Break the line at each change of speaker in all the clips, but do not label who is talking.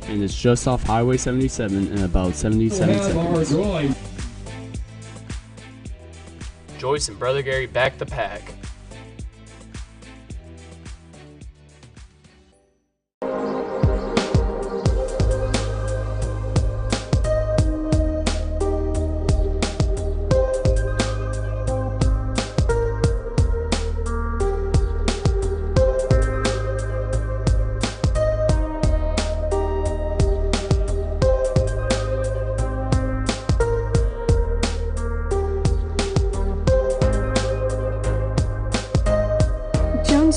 and it's just off Highway 77 in about 77 seconds. Joyce and Brother Gary back the pack.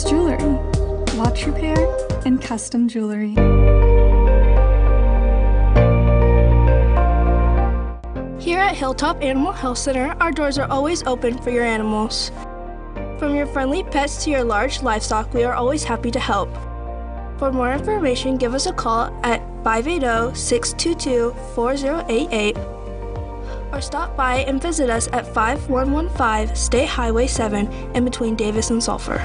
Jewelry, watch repair, and custom jewelry.
Here at Hilltop Animal Health Center, our doors are always open for your animals. From your friendly pets to your large livestock, we are always happy to help. For more information, give us a call at 580-622-4088 or stop by and visit us at 5115 State Highway 7 in between Davis and Sulphur.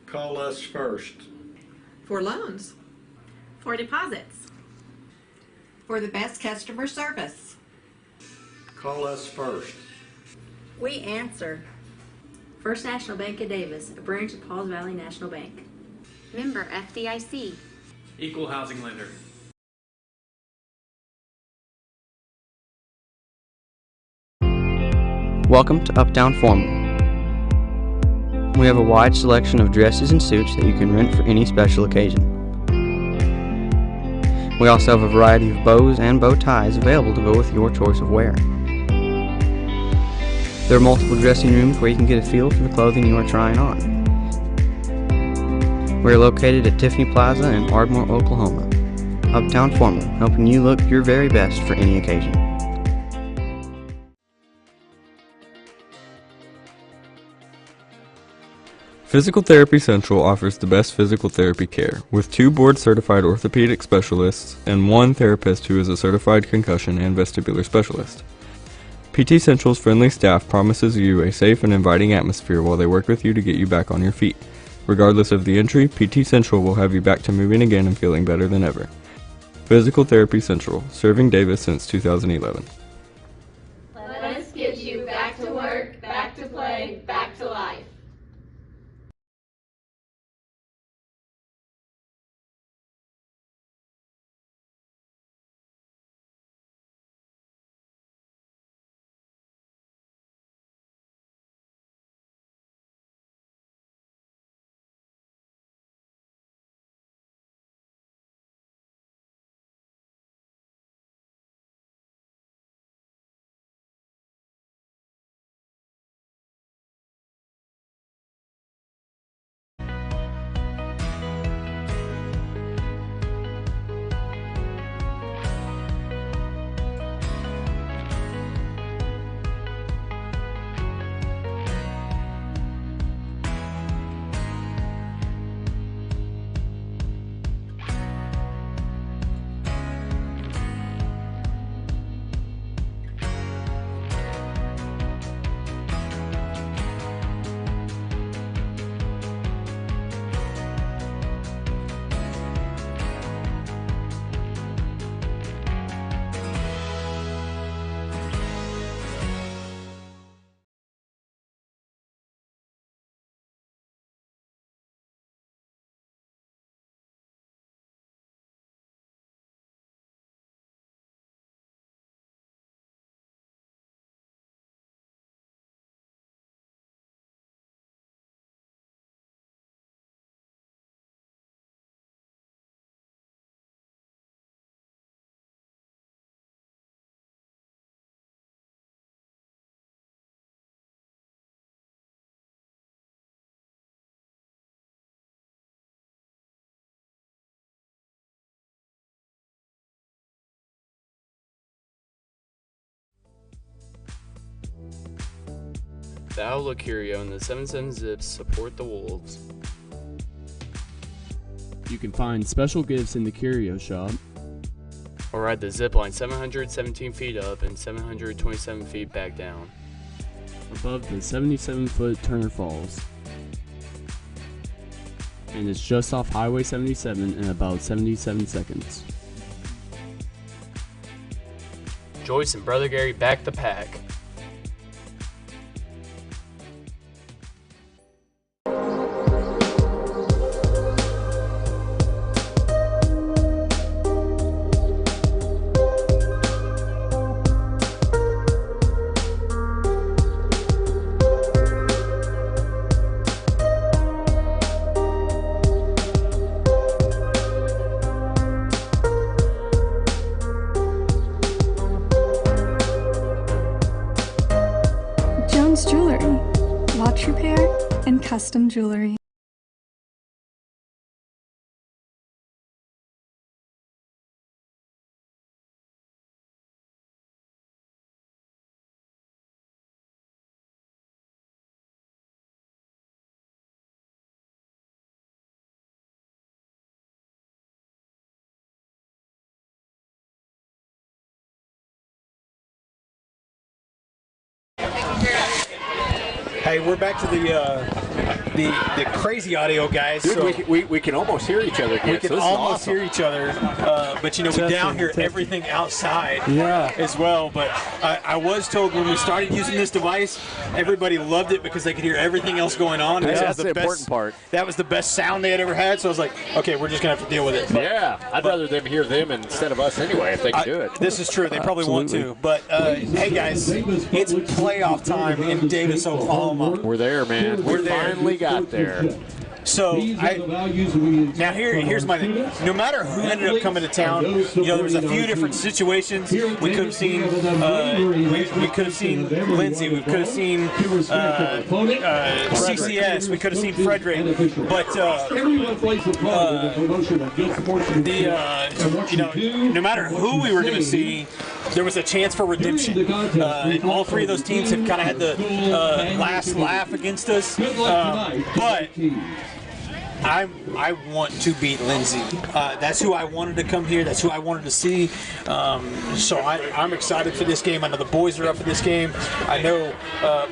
Call us first.
For loans.
For deposits.
For the best customer service.
Call us first.
We answer. First National Bank of Davis, a branch of Pauls Valley National Bank.
Member FDIC.
Equal housing lender.
Welcome to Uptown Formal. We have a wide selection of dresses and suits that you can rent for any special occasion. We also have a variety of bows and bow ties available to go with your choice of wear. There are multiple dressing rooms where you can get a feel for the clothing you are trying on. We are located at Tiffany Plaza in Ardmore, Oklahoma. Uptown Formal, helping you look your very best for any occasion.
Physical Therapy Central offers the best physical therapy care, with 2 board-certified orthopedic specialists and 1 therapist who is a certified concussion and vestibular specialist. PT Central's friendly staff promises you a safe and inviting atmosphere while they work with you to get you back on your feet. Regardless of the injury, PT Central will have you back to moving again and feeling better than ever. Physical Therapy Central, serving Davis since 2011.
Let us get you back to work, back to play, back to life.
The Outlook Curio and the 77 Zips support the Wolves. You can find special gifts in the Curio shop, or ride the zip line 717 feet up and 727 feet back down, above the 77-foot Turner Falls. and it's just off Highway 77 in about 77 seconds. Joyce and Brother Gary back the pack.
Jewelry, watch repair, and custom jewelry.
Hey, we're back to the crazy audio, guys.
Dude,
so
we can almost hear each other.
We can
so
almost hear each other, but you know, we down here everything outside as well. But I was told when we started using this device, everybody loved it because they could hear everything else going on.
That's the important part.
That was the best sound they had ever had. So I was like, okay, we're just gonna have to deal with it.
I'd rather them hear them instead of us anyway if they can do it.
This is true. They probably want to. But hey, guys, it's playoff time in Davis, Oklahoma.
We're there, man. We finally got there.
So now here's my thing. No matter who ended up coming to town, you know, there was a few different situations. We could have seen we could have seen Lindsay. We could have seen CCS. We could have seen Frederick. But you know, no matter who we were going to see, there was a chance for redemption. All three of those teams have kind of had the last laugh against us, but I want to beat Lindsay. That's who I wanted to come here. That's who I wanted to see. So I'm excited for this game. I know the boys are up for this game. I know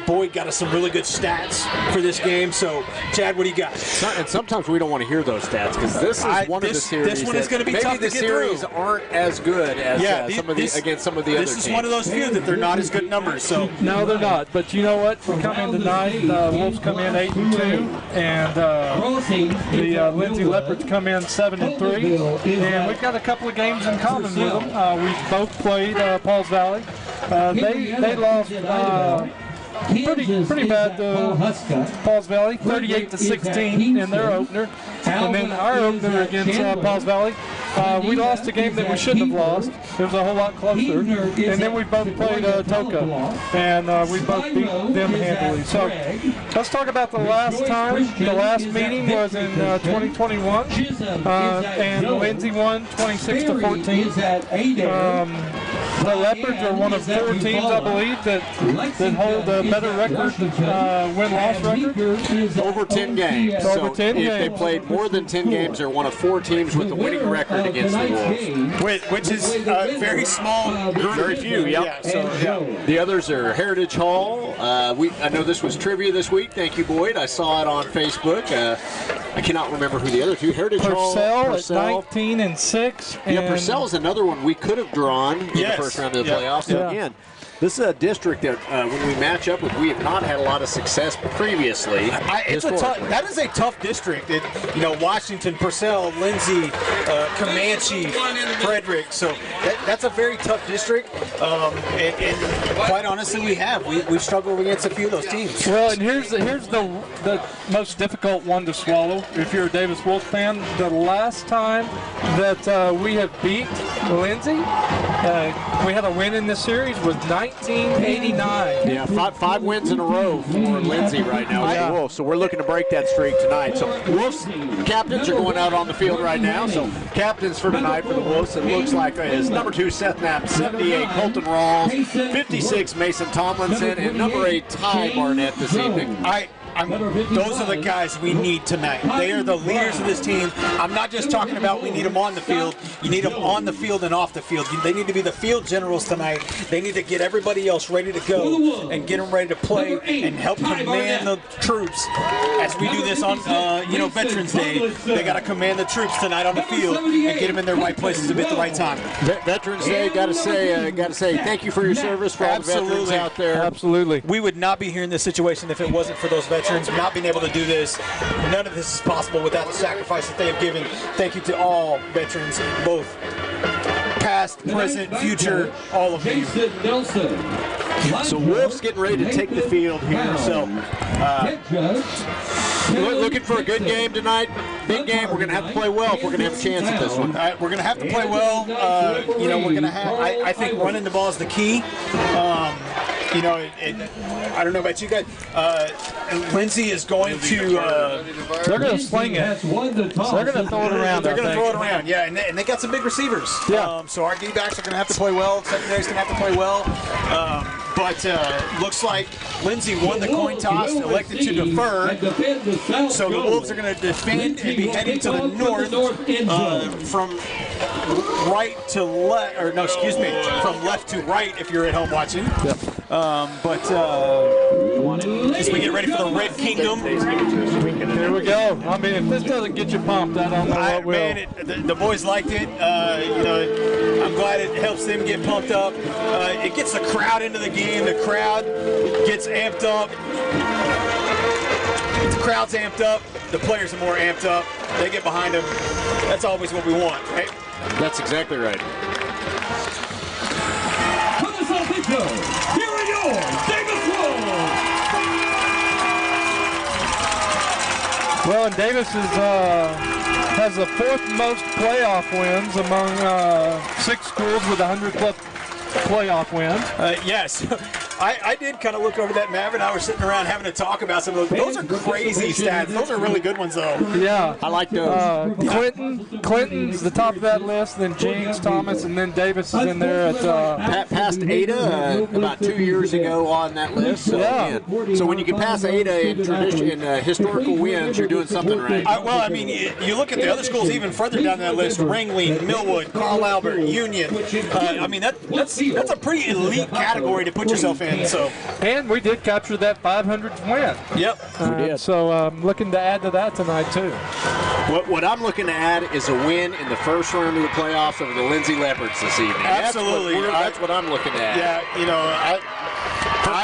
Boyd got us some really good stats for this game. So, Chad, what do you got?
And sometimes we don't want to hear those stats because this is one of the series.
This one is going to be tough to get through.
Maybe the series aren't as good as against some of the other teams.
This is one of those few that they're not as good numbers. So
no, they're not. But you know what? We come in tonight. Wolves come in 8-2, and the Lindsay Leopards come in 7-3, and we've got a couple of games in common with them. We've both played Pauls Valley. They lost pretty bad Pauls Valley, 38-16 in their opener, and then our opener against Pauls Valley. We lost a game that we shouldn't have lost. It was a whole lot closer. And then we both played Toka, and we both beat them handily. So let's talk about the last time. The last meeting was in 2021, and Lindsay won 26-14. The Leopards are one of 4 teams, I believe, that hold a better record, win-loss record.
Over 10 games.
Over 10 games.
If they played more than 10 games, they're one of 4 teams with a winning record against the Wolves.
Which is a very small group.
Very few, The others are Heritage Hall. I know this was trivia this week. Thank you, Boyd. I saw it on Facebook. I cannot remember who the other 2. Heritage Hall.
Purcell at 19-6.
Yeah, Purcell is another one we could have drawn in the first round of the playoffs. So again, this is a district that when we match up with, we have not had a lot of success previously.
That is a tough district. You know, Washington, Purcell, Lindsay, Comanche, Frederick. So that's a very tough district. And quite honestly, we've struggled against a few of those teams.
Well, and here's the most difficult one to swallow if you're a Davis Wolf fan. The last time that we have beat Lindsay, we had a win in this series was 1989.
Yeah, 5 wins in a row for Lindsay right now with the Wolves. So we're looking to break that streak tonight. So Wolves captains are going out on the field right now. So captains for tonight for the Wolves, it looks like is number 2 Seth Knapp, 78 Colton Rawls, 56 Mason Tomlinson, and number 8 Ty Barnett this evening.
those are the guys we need tonight. They are the leaders of this team. I'm not just talking about we need them on the field. You need them on the field and off the field. They need to be the field generals tonight. They need to get everybody else ready to go and get them ready to play and help command the troops as we do this on Veterans Day. They got to command the troops tonight on the field and get them in their right places at the right time.
Veterans Day, got to say thank you for your service for all the veterans out there.
Absolutely.
We would not be here in this situation if it wasn't for those veterans not being able to do this. None of this is possible without the sacrifice that they have given. Thank you to all veterans, both past, present, future, all of you.
So Wolf's getting ready to take the field here. So looking for a good game tonight. Big game. We're going to have to play well if we're going to have a chance at this one.
We're going to have to play well. We're going to have. I think running the ball is the key. I don't know about you guys. Lindsay is going to.
They're going to sling it. So they're going to throw it around.
They're going to throw it around, yeah. And they got some big receivers.
Yeah.
So our D-backs are going to have to play well. Secondary's going to have to play well. But looks like Lindsay won the coin toss, elected to defer. So the Wolves are going to defend and be heading to the north from right to left, or no, excuse me, from left to right if you're at home watching.
Yep.
As we get ready for the Red Kingdom.
Here we go. I mean, if this doesn't get you pumped, I don't know what will.
Man, the boys liked it. I'm glad it helps them get pumped up. It gets the crowd into the game. The crowd gets amped up. The crowd's amped up. The players are more amped up. They get behind them. That's always what we want, right?
That's exactly right.
Here are yours, Davis Wolves.
Well, and Davis has the fourth most playoff wins among 6 schools with 100+ playoff wins.
Yes. I did kind of look over that map, and I was sitting around having to talk about some of those. Those are crazy stats. Those are really good ones, though.
Yeah.
I like those.
Clinton's the top of that list, then James Thomas, and then Davis is in there at...
Passed Ada about 2 years ago on that list. So,
yeah.
So when you can pass Ada in historical wins, you're doing something right.
You look at the other schools even further down that list, Ringling, Millwood, Carl Albert, Union. That's a pretty elite category to put yourself in.
And we did capture that 500th win.
Yep,
we did.
So I'm looking to add to that tonight, too.
What I'm looking to add is a win in the first round of the playoffs over the Lindsay Leopards this evening.
Absolutely.
That's what I'm looking at.
Yeah,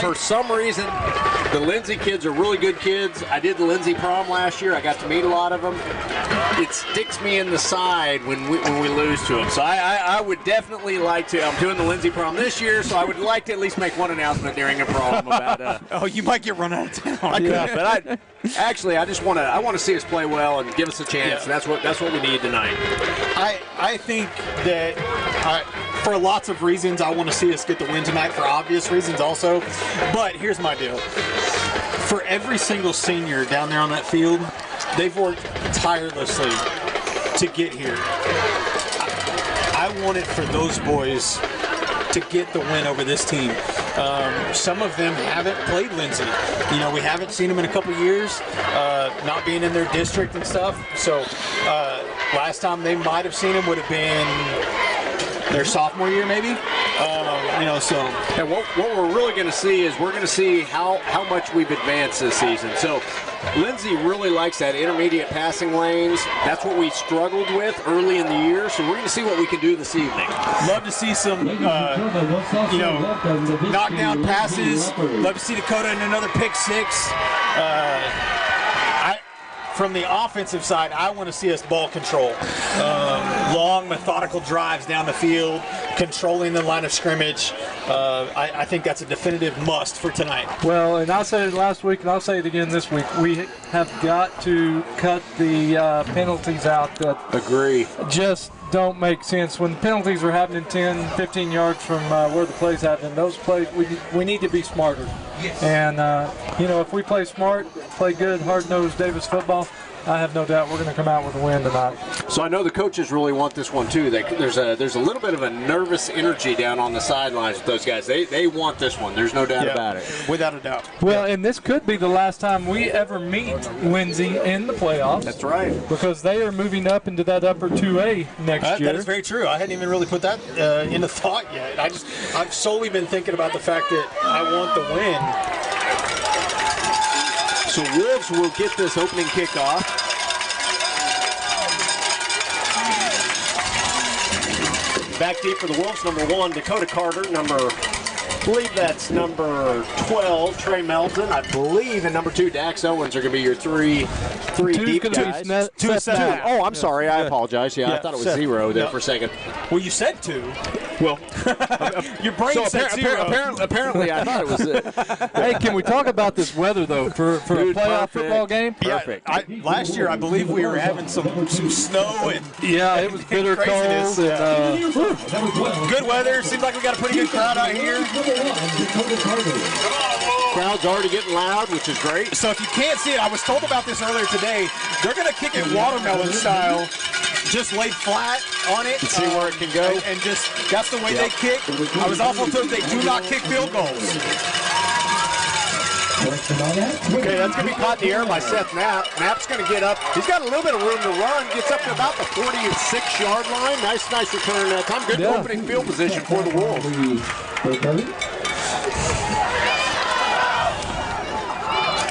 for some reason, the Lindsay kids are really good kids. I did the Lindsay prom last year. I got to meet a lot of them. It sticks me in the side when we lose to them. So I would definitely like to. I'm doing the Lindsay prom this year, so I would like to at least make one announcement during a prom about.
Oh, you might get run out of town.
But I just want to see us play well and give us a chance. Yeah. And that's what we need tonight.
I think that for lots of reasons, I want to see us get the win tonight. For obvious reasons, also. But here's my deal. For every single senior down there on that field, they've worked tirelessly to get here. I want it for those boys to get the win over this team. Some of them haven't played Lindsay. We haven't seen them in a couple years, not being in their district and stuff. So last time they might have seen them would have been their sophomore year, maybe.
And what we're really going to see is we're going to see how much we've advanced this season. So Lindsay really likes that intermediate passing lanes. That's what we struggled with early in the year. So we're going to see what we can do this evening.
Love to see some, knockdown passes. Love to see Dakota in another pick 6. From the offensive side, I want to see us ball control. Long, methodical drives down the field, controlling the line of scrimmage. I think that's a definitive must for tonight.
Well, and I said it last week, and I'll say it again this week. We have got to cut the penalties out that
agree
just don't make sense. When penalties are happening 10, 15 yards from where the play's happening, those plays, we need to be smarter. Yes. And, if we play smart, play good, hard-nosed Davis football, I have no doubt we're going to come out with a win tonight.
So I know the coaches really want this one too. There's a little bit of a nervous energy down on the sidelines with those guys. They want this one. There's no doubt about it.
Without a doubt.
Well, and this could be the last time we ever meet Lindsay in the playoffs.
That's right.
Because they are moving up into that upper 2A next year.
That is very true. I hadn't even really put that into thought yet. I've solely been thinking about the fact that I want the win.
So Wolves will get this opening kickoff. Back deep for the Wolves, number 1, Dakota Carter, I believe that's number 12, Trey Melton. I believe in number 2, Dax Owens are going to be your three deep guys.
Two.
Oh, I'm sorry. I apologize. Yeah, I thought it was 0 there for a second.
Well, you said 2.
Well,
your brain said 0.
Apparently, I thought it was.
Hey, can we talk about this weather though for a playoff football game?
Perfect.
Last year, I believe we were having some snow and
it was bitter cold. And,
good weather. Seems like we got a pretty good crowd out here.
Crowd's already getting loud, which is great.
So if you can't see it, I was told about this earlier today. They're going to kick it watermelon style, just laid flat on it.
See where it can go.
And just, that's the way they kick. I was also told they do not kick field goals.
Okay, that's going to be caught in the air by Seth Knapp. Knapp's going to get up. He's got a little bit of room to run. Gets up to about the 46-yard line. Nice return that time. Good opening field position for the Wolves.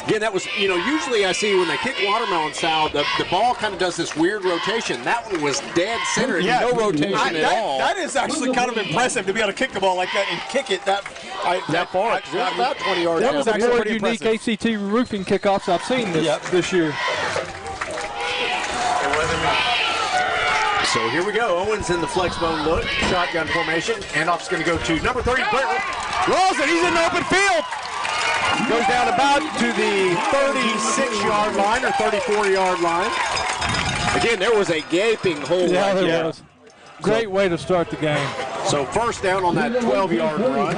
Again, that was, usually I see when they kick watermelon style, the ball kind of does this weird rotation. That one was dead center.
Yeah,
no rotation at all.
That is actually kind of impressive to be able to kick the ball like that and kick it that far.
About 20 yards.
That was a more unique ACT roofing kickoffs I've seen this year.
So here we go. Owens in the flex bone look. Shotgun formation. Handoff's going to go to number 30, Brett Rawls, and he's in the open field. Goes down about to the 36-yard line or 34-yard line. Again, there was a gaping hole.
Yeah, there was. Great way to start the game.
So first down on that 12-yard run.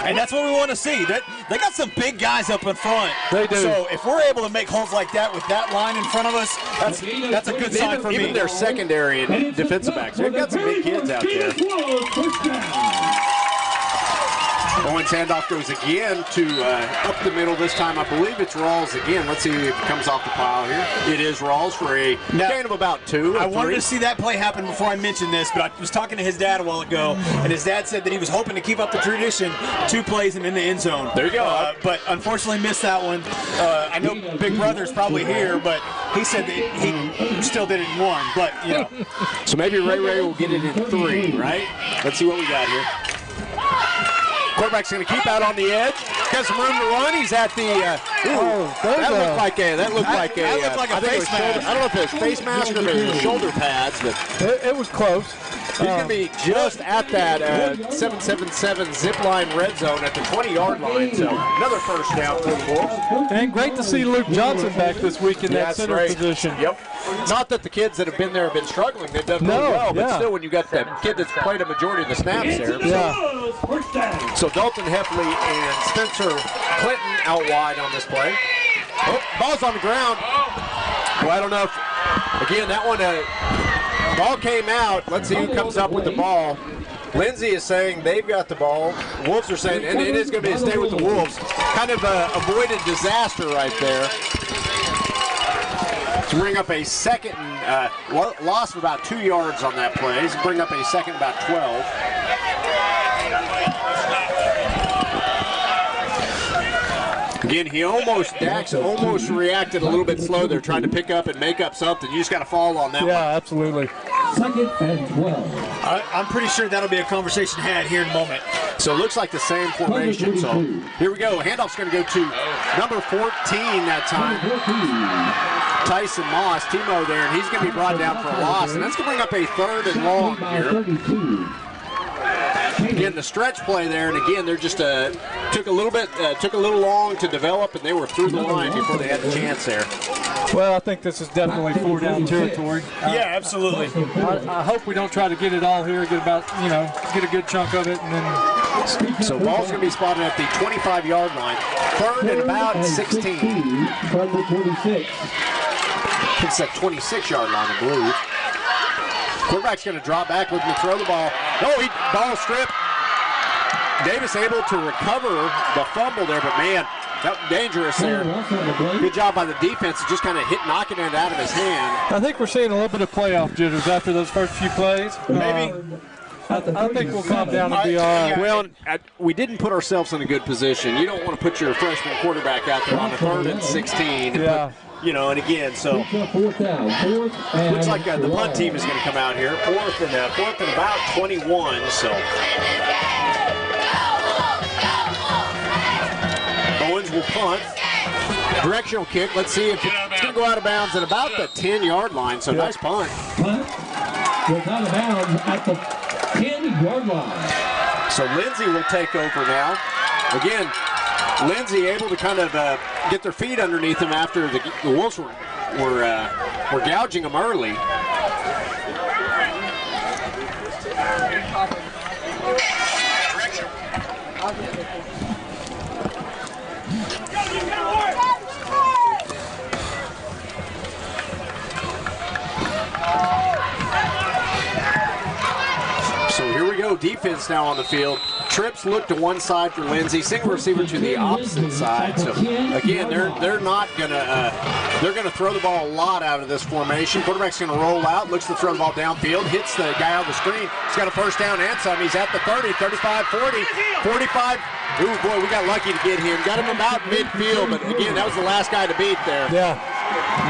And that's what we want to see. They got some big guys up in front.
They do.
So if we're able to make holes like that with that line in front of us, that's a good sign for me.
Even their secondary and defensive backs, they've got some big kids out there. Owens handoff goes again to up the middle. This time I believe it's Rawls again. Let's see if it comes off the pile here. It is Rawls for a gain of about 2 or 3.
I wanted to see that play happen before I mentioned this, but I was talking to his dad a while ago, and his dad said that he was hoping to keep up the tradition, 2 plays and in the end zone.
There you go.
But unfortunately missed that one. I know Big Brother's probably here, but he said that he still did it in 1. But,
So maybe Ray will get it in 3, right? Let's see what we got here. Quarterback's going to keep out on the edge. Got some room to run. He's at the. That looked like a face mask. I don't know if it was face mask or if it was shoulder pads, but
it was close.
He's going to be just at that 777 zip line red zone at the 20-yard line. So another first down for the Wolves.
And great to see Luke Johnson back this week in that center position.
Yep. Not that the kids that have been there have been struggling. They've done really well, but still, when you got that kid that's played a majority of the snaps there. So Dalton Heffley and Spencer Clinton out wide on this play. Oh, ball's on the ground. Well, I don't know if, again, that one, ball came out. Let's see who comes up with the ball. Lindsay is saying they've got the ball. Wolves are saying, and it is going to be a stay with the Wolves. Kind of avoided disaster right there. To bring up a second, loss of about 2 yards on that play. To bring up a second about 12. Again, Dax almost reacted a little bit slow there, trying to pick up and make up something. You just got to fall on that one.
Yeah, absolutely.
Second and 12.
I'm pretty sure that'll be a conversation had here in a moment.
So it looks like the same formation. So here we go. Handoff's going to go to number 14 that time. Tyson Moss, Timo there, and he's going to be brought down for a loss. And that's going to bring up a 3rd and long here. Again, the stretch play there, and again, they're just took a little long to develop, and they were through the line before they had the chance there.
Well, I think this is definitely 4-down territory.
Yeah, absolutely.
I hope we don't try to get it all here, get a good chunk of it, and then
So ball's going to be spotted at the 25-yard line. Third and about 16.
From the 26.
It's that 26-yard line, I believe. Quarterback's going to drop back, looking to throw the ball. No, ball stripped. Davis able to recover the fumble there, but man, that was dangerous there. Good job by the defense to just kind of knocking it out of his hand.
I think we're seeing a little bit of playoff jitters after those first few plays.
Maybe.
I think we'll calm down and be all right.
Well, we didn't put ourselves in a good position. You don't want to put your freshman quarterback out there on a 3rd and 16.
Yeah.
And again, so looks like the punt team is going to come out here. Fourth and about 21. So Owens will punt. Directional kick. Let's see if it's going to go out of bounds at about the 10-yard line. So nice punt.
Punt goes out of bounds at the 10-yard line.
So Lindsay will take over now. Again, Lindsay able to kind of get their feet underneath them after the Wolves were gouging them early. So here we go, defense now on the field. Trips look to one side for Lindsay, single receiver to the opposite side. So again, they're not gonna they're gonna throw the ball a lot out of this formation. Quarterback's gonna roll out, looks to throw the ball downfield, hits the guy on the screen. He's got a first down and some. He's at the 30, 35, 40, 45. Ooh, boy, we got lucky to get him. Got him about midfield, but again, that was the last guy to beat there.
Yeah,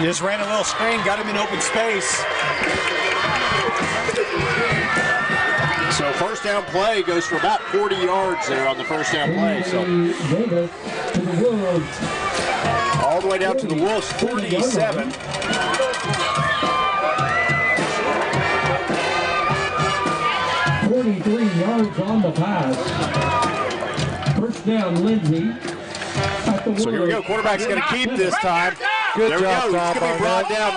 he just ran a little screen, got him in open space.
So first down play goes for about 40 yards there on the first down play. So all the way down to the Wolves, 47.
43 yards on the pass. First down, Lindsay.
So here we go. Quarterback's going to keep this time.
Good job,
It's going to be brought down.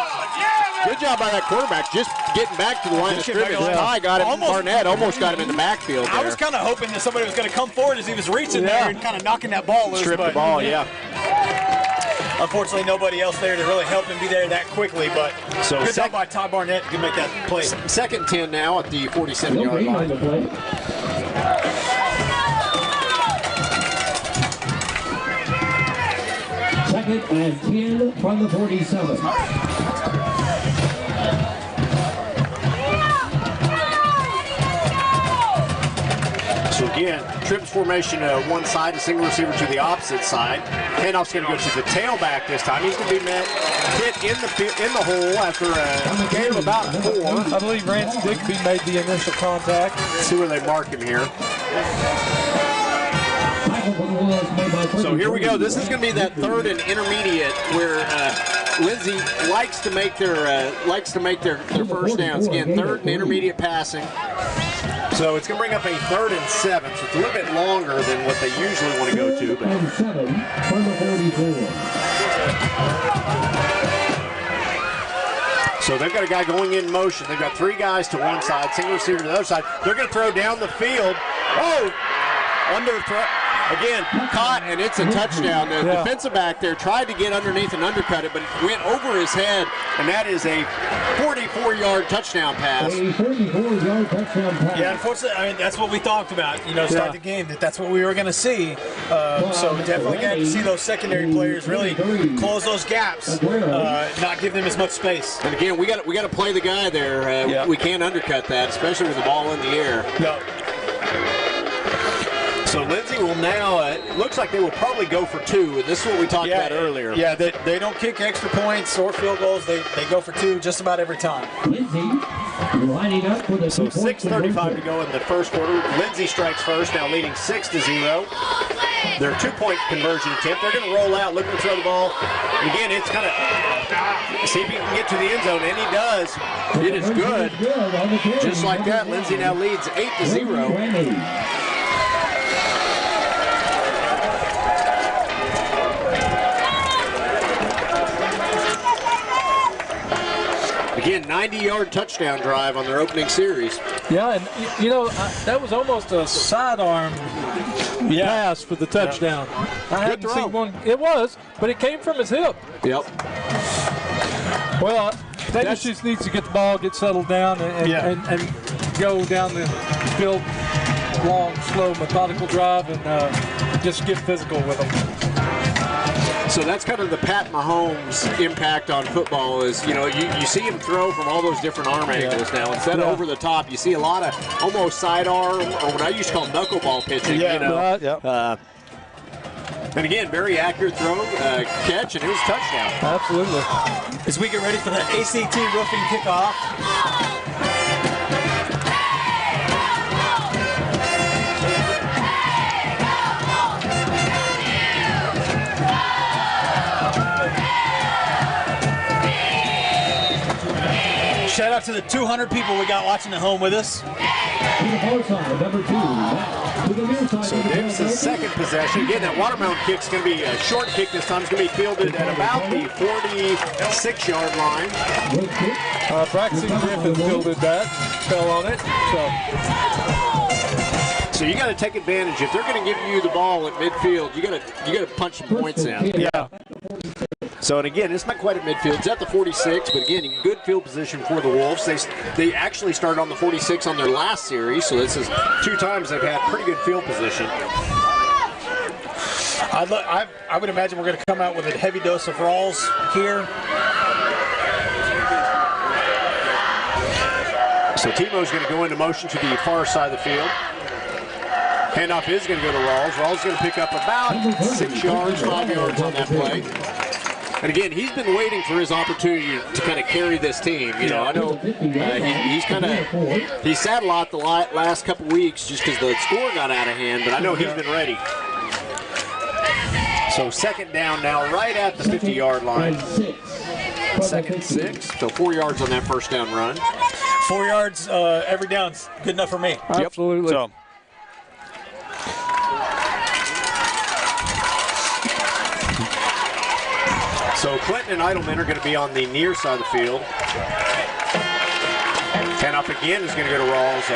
Good job by that quarterback, just getting back to the line of scrimmage. Ty got him. Barnett almost got him in the backfield there.
I was kind of hoping that somebody was going to come forward as he was reaching there and kind of knocking that ball loose.
Strip the ball, yeah.
Unfortunately, nobody else there to really help him be there that quickly, but
so
good job by Ty Barnett to make that play.
Second 10 now at the 47-yard line.
Second and 10 from the 47.
So again, trips formation one side, a single receiver to the opposite side. Handoff's going to go to the tailback this time. He's going to be hit in the hole after a gain of about 4.
I believe Rance Digby made the initial contact.
Let's see where they mark him here. So here we go. This is going to be that third and intermediate where Lindsay likes to make their first downs. Again, third and intermediate passing. So it's going to bring up a 3rd and 7. So it's a little bit longer than what they usually want to go to. But
3rd and 7 from the 44.
So they've got a guy going in motion. They've got 3 guys to one side, single receiver to the other side. They're going to throw down the field. Oh, under throw. Again, caught, and it's a touchdown. The defensive back there tried to get underneath and undercut it, but it went over his head, and that is a 44-yard touchdown pass.
A 44-yard touchdown pass.
Yeah, unfortunately, I mean, that's what we talked about, start the game, that's what we were going to see. So definitely going to see those secondary players really close those gaps, not give them as much space.
And again, we got to play the guy there. We can't undercut that, especially with the ball in the air.
Yep.
So Lindsay will now, it looks like they will probably go for 2, and this is what we talked about earlier.
Yeah, they don't kick extra points or field goals. They go for 2 just about every time.
Lindsay lining up for the
So 6:35 to go in the first quarter. Lindsay strikes first, now leading 6-0. Their 2-point conversion attempt. They're going to roll out, looking to throw the ball. And again, it's kind of, see if he can get to the end zone, and he does. It is good. Just like that, Lindsay now leads 8-0. Again, 90-yard touchdown drive on their opening series.
Yeah, and you know, that was almost a sidearm pass for the touchdown. I hadn't seen one. It was, but it came from his hip.
Yep.
Well, Davis just needs to get the ball, get settled down, and go down the field, long, slow, methodical drive, and just get physical with him.
So that's kind of the Pat Mahomes impact on football is, you know, you see him throw from all those different arm angles now. Instead of over the top, you see a lot of almost sidearm, or what I used to call knuckleball pitching, you know. And again, very accurate throw, catch, and it was a touchdown.
Absolutely.
As we get ready for the ACT roofing kickoff. Shout out to the 200 people we got watching at home with us.
So Davis' second possession. Again, that watermelon kick's going to be a short kick this time. It's going to be fielded at about the 46-yard line.
Braxton Griffin fielded that, fell on it.
So you got to take advantage. If they're going to give you the ball at midfield, you got to punch some points in.
Yeah.
So, and again, it's not quite at midfield. It's at the 46, but again, good field position for the Wolves. They actually started on the 46 on their last series, so this is 2 times they've had pretty good field position.
I would imagine we're going to come out with a heavy dose of Rawls here.
So Timo's going to go into motion to the far side of the field. Handoff is going to go to Rawls. Rawls is going to pick up about 6 yards, 5 yards on that play. And again, he's been waiting for his opportunity to kind of carry this team. You know, I know he's sat a lot the last couple weeks just because the score got out of hand, but I know he's been ready. So second down now, right at the 50-yard line. Second 6, so 4 yards on that first down run.
4 yards every down's good enough for me.
Absolutely.
So. So Clinton and Eidelman are going to be on the near side of the field. Handoff again is going to go to Rawls.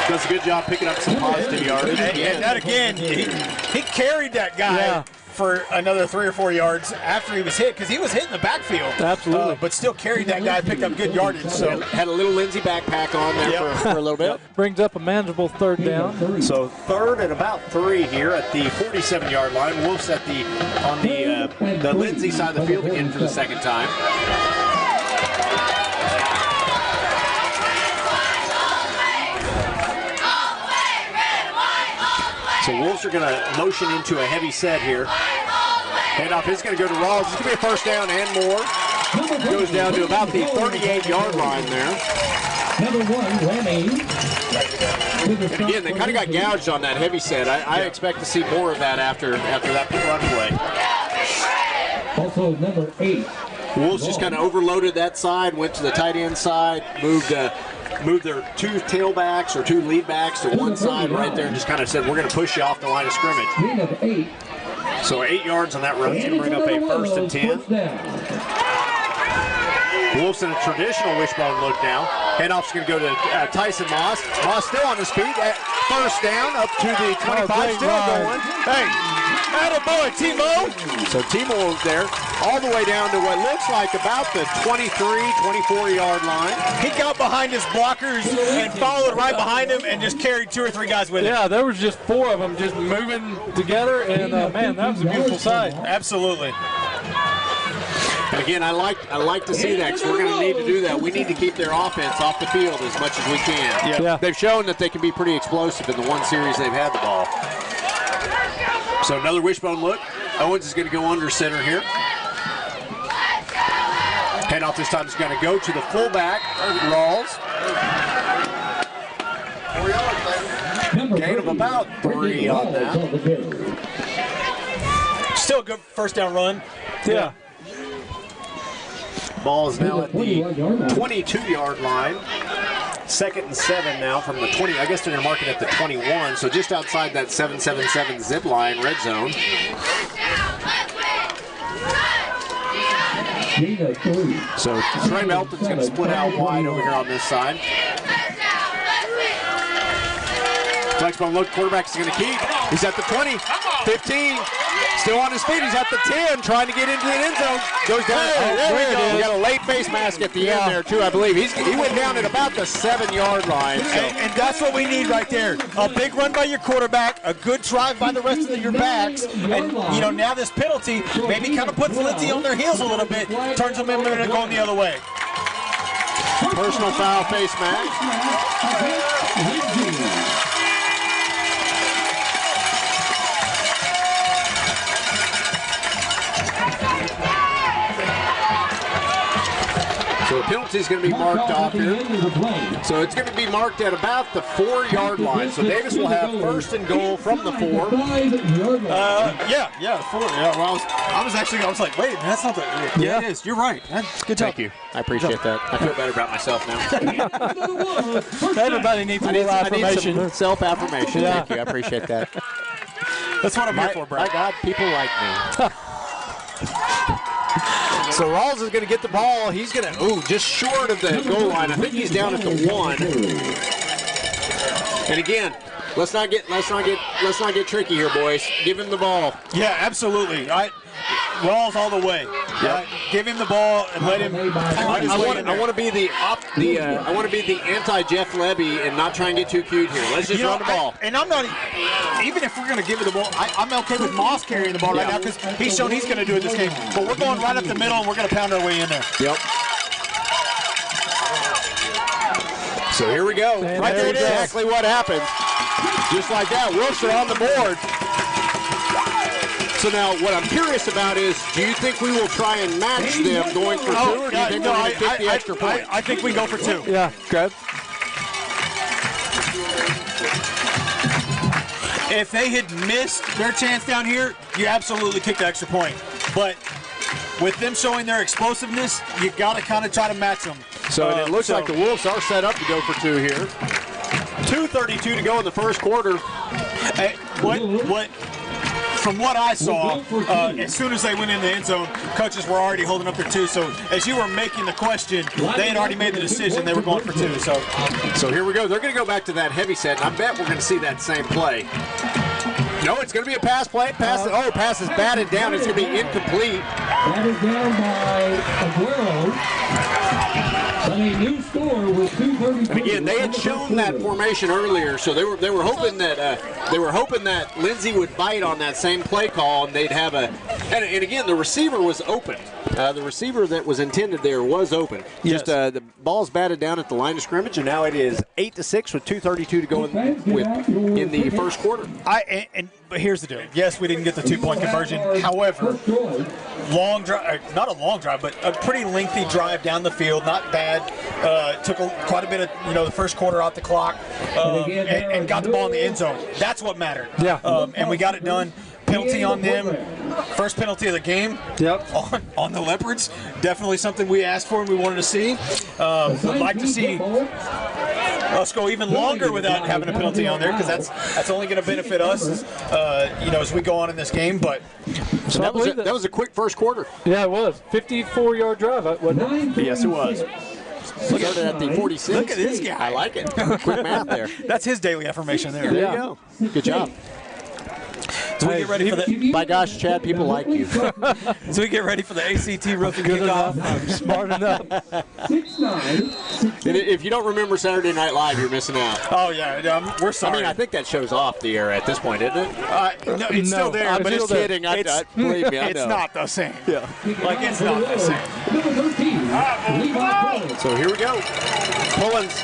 Does a good job picking up some positive yardage.
And that again, he carried that guy for another 3 or 4 yards after he was hit, because he was hit in the backfield.
Absolutely.
But still carried that guy, picked up good yardage. So
had a little Lindsay backpack on there for a little bit.
Brings up a manageable third down.
So third and about 3 here at the 47-yard line. Wolves on the Lindsay side of the field again for the second time. So Wolves are going to motion into a heavy set here. Handoff is going to go to Rawls. It's going to be a first down and more. Goes down to about the 38-yard line there.
Number 1, Remy.
And again, they kind of got gouged on that heavy set. I expect to see more of that after that run play.
Also number 8.
Wolves just kind of overloaded that side, went to the tight end side, moved their 2 tailbacks or 2 lead backs to one side right there, and just kind of said, we're going to push you off the line of scrimmage. So 8 yards on that run. It's going to bring up a first and 10. Wolves in a traditional wishbone look now. Handoff's going to go to Tyson Moss. Moss still on his feet. First down up to the 25. Still going. Hey, attaboy, Timo. So Timo there all the way down to what looks like about the 23, 24-yard line.
He got behind his blockers and followed right behind him and just carried 2 or 3 guys with him.
Yeah, there was just 4 of them just moving together, and man, that was a beautiful sight.
Absolutely.
And again, I like to see that, because we're going to need to do that. We need to keep their offense off the field as much as we can.
Yeah.
They've shown that they can be pretty explosive in the one series they've had the ball. So another wishbone look. Owens is going to go under center here. Handoff this time is going to go to the fullback, Rawls. Gain of about 3 on that.
Still a good first down run.
Yeah.
Ball is now at the 22-yard line. Second and 7 now from the 20. I guess they're going to mark it at the 21. So just outside that 7-7-7 zip line, red zone. So Trey Melton's going to split out wide over here on this side. Flexbone look, quarterback is going to keep. He's at the 20, 15, still on his feet. He's at the 10, trying to get into the end zone. Goes down. There we got a late face mask at the end there, too, I believe. He went down at about the 7-yard line. So.
And that's what we need right there. A big run by your quarterback, a good drive by the rest of your backs, and, you know, now this penalty maybe kind of puts Lindsay on their heels a little bit, turns them in and going the other way.
Personal foul, face mask. So the penalty is going to be marked off here. So it's going to be marked at about the 4-yard line. So Davis will have first and goal from the 4.
Yeah, 4. Yeah, well, I was like, wait, that's not the. Yeah, it is. You're right. Good job.
Thank you. I appreciate that. I feel better about myself now.
Everybody needs a little affirmation.
I need some self-affirmation.
Yeah.
Thank you. I appreciate that.
That's what I'm here for, Brad.
My God, people like me. So Rawls is going to get the ball. He's going to, just short of the goal line. I think he's down at the 1. And again, let's not get tricky here, boys. Give him the ball.
Yeah, absolutely. Rawls all the way.
Yep.
Give him the ball and let him.
I want to be the anti-Jeff Levy and not try and get too cute here. Let's just run the ball.
And I'm not even if we're going to give it the ball. I'm okay with Moss carrying the ball right now because he's shown he's going to do it this game. But we're going right up the middle and we're going to pound our way in there.
Yep. So here we go. Right there, exactly what happened. Just like that, Wilson on the board. So now, what I'm curious about is, do you think we will try and match them going for 2, or do you think we're going to kick the extra point?
I think we go for 2.
Yeah,
okay.
If they had missed their chance down here, you absolutely kick the extra point. But with them showing their explosiveness, you got to kind of try to match them.
So it looks like the Wolves are set up to go for 2 here. 2:32 to go in the first quarter.
From what I saw, as soon as they went in the end zone, coaches were already holding up their 2. So as you were making the question, they had already made the decision they were going for 2. So
here we go. They're going to go back to that heavy set, and I bet we're going to see that same play. No, it's going to be a pass play. Pass is batted down. It's going to be incomplete.
Batted down by Aguero. But a new score with 2:34.
And again, they had shown that formation earlier, so they were hoping that Lindsay would bite on that same play call, and they'd have a. And again, the receiver was open. The receiver that was intended there was open.
Yes.
Just the ball's batted down at the line of scrimmage, and now it is 8-6 with 2:32 to go in the first quarter.
But here's the deal. Yes, we didn't get the 2-point conversion. However, long drive, not a long drive, but a pretty lengthy drive down the field. Not bad. Took quite a bit of the first quarter off the clock, and got the ball in the end zone. That's what mattered.
Yeah.
And we got it done. Penalty on them. First penalty of the game.
Yep.
On the Leopards. Definitely something we asked for and we wanted to see. Would like to see us go even longer without having a penalty on there, because that's only going to benefit us, as we go on in this game. But
so that was a quick first quarter.
Yeah, it was 54-yard drive, wasn't it?
Yes, it was. Started at the 46.
Look at this guy.
I like it. Quick math there.
That's his daily affirmation there.
There you go. Good job.
So we get ready for the.
By gosh, Chad, people like you.
So we get ready for the ACT roofing kickoff.
I'm smart enough.
6-9. If you don't remember Saturday Night Live, you're missing out.
Oh yeah, we're sorry.
I think that show's off the air at this point, isn't it?
No, it's still there, but it's
kidding. Believe me, I know.
It's not the same.
Yeah,
it's not the same.
So here we go. Pullins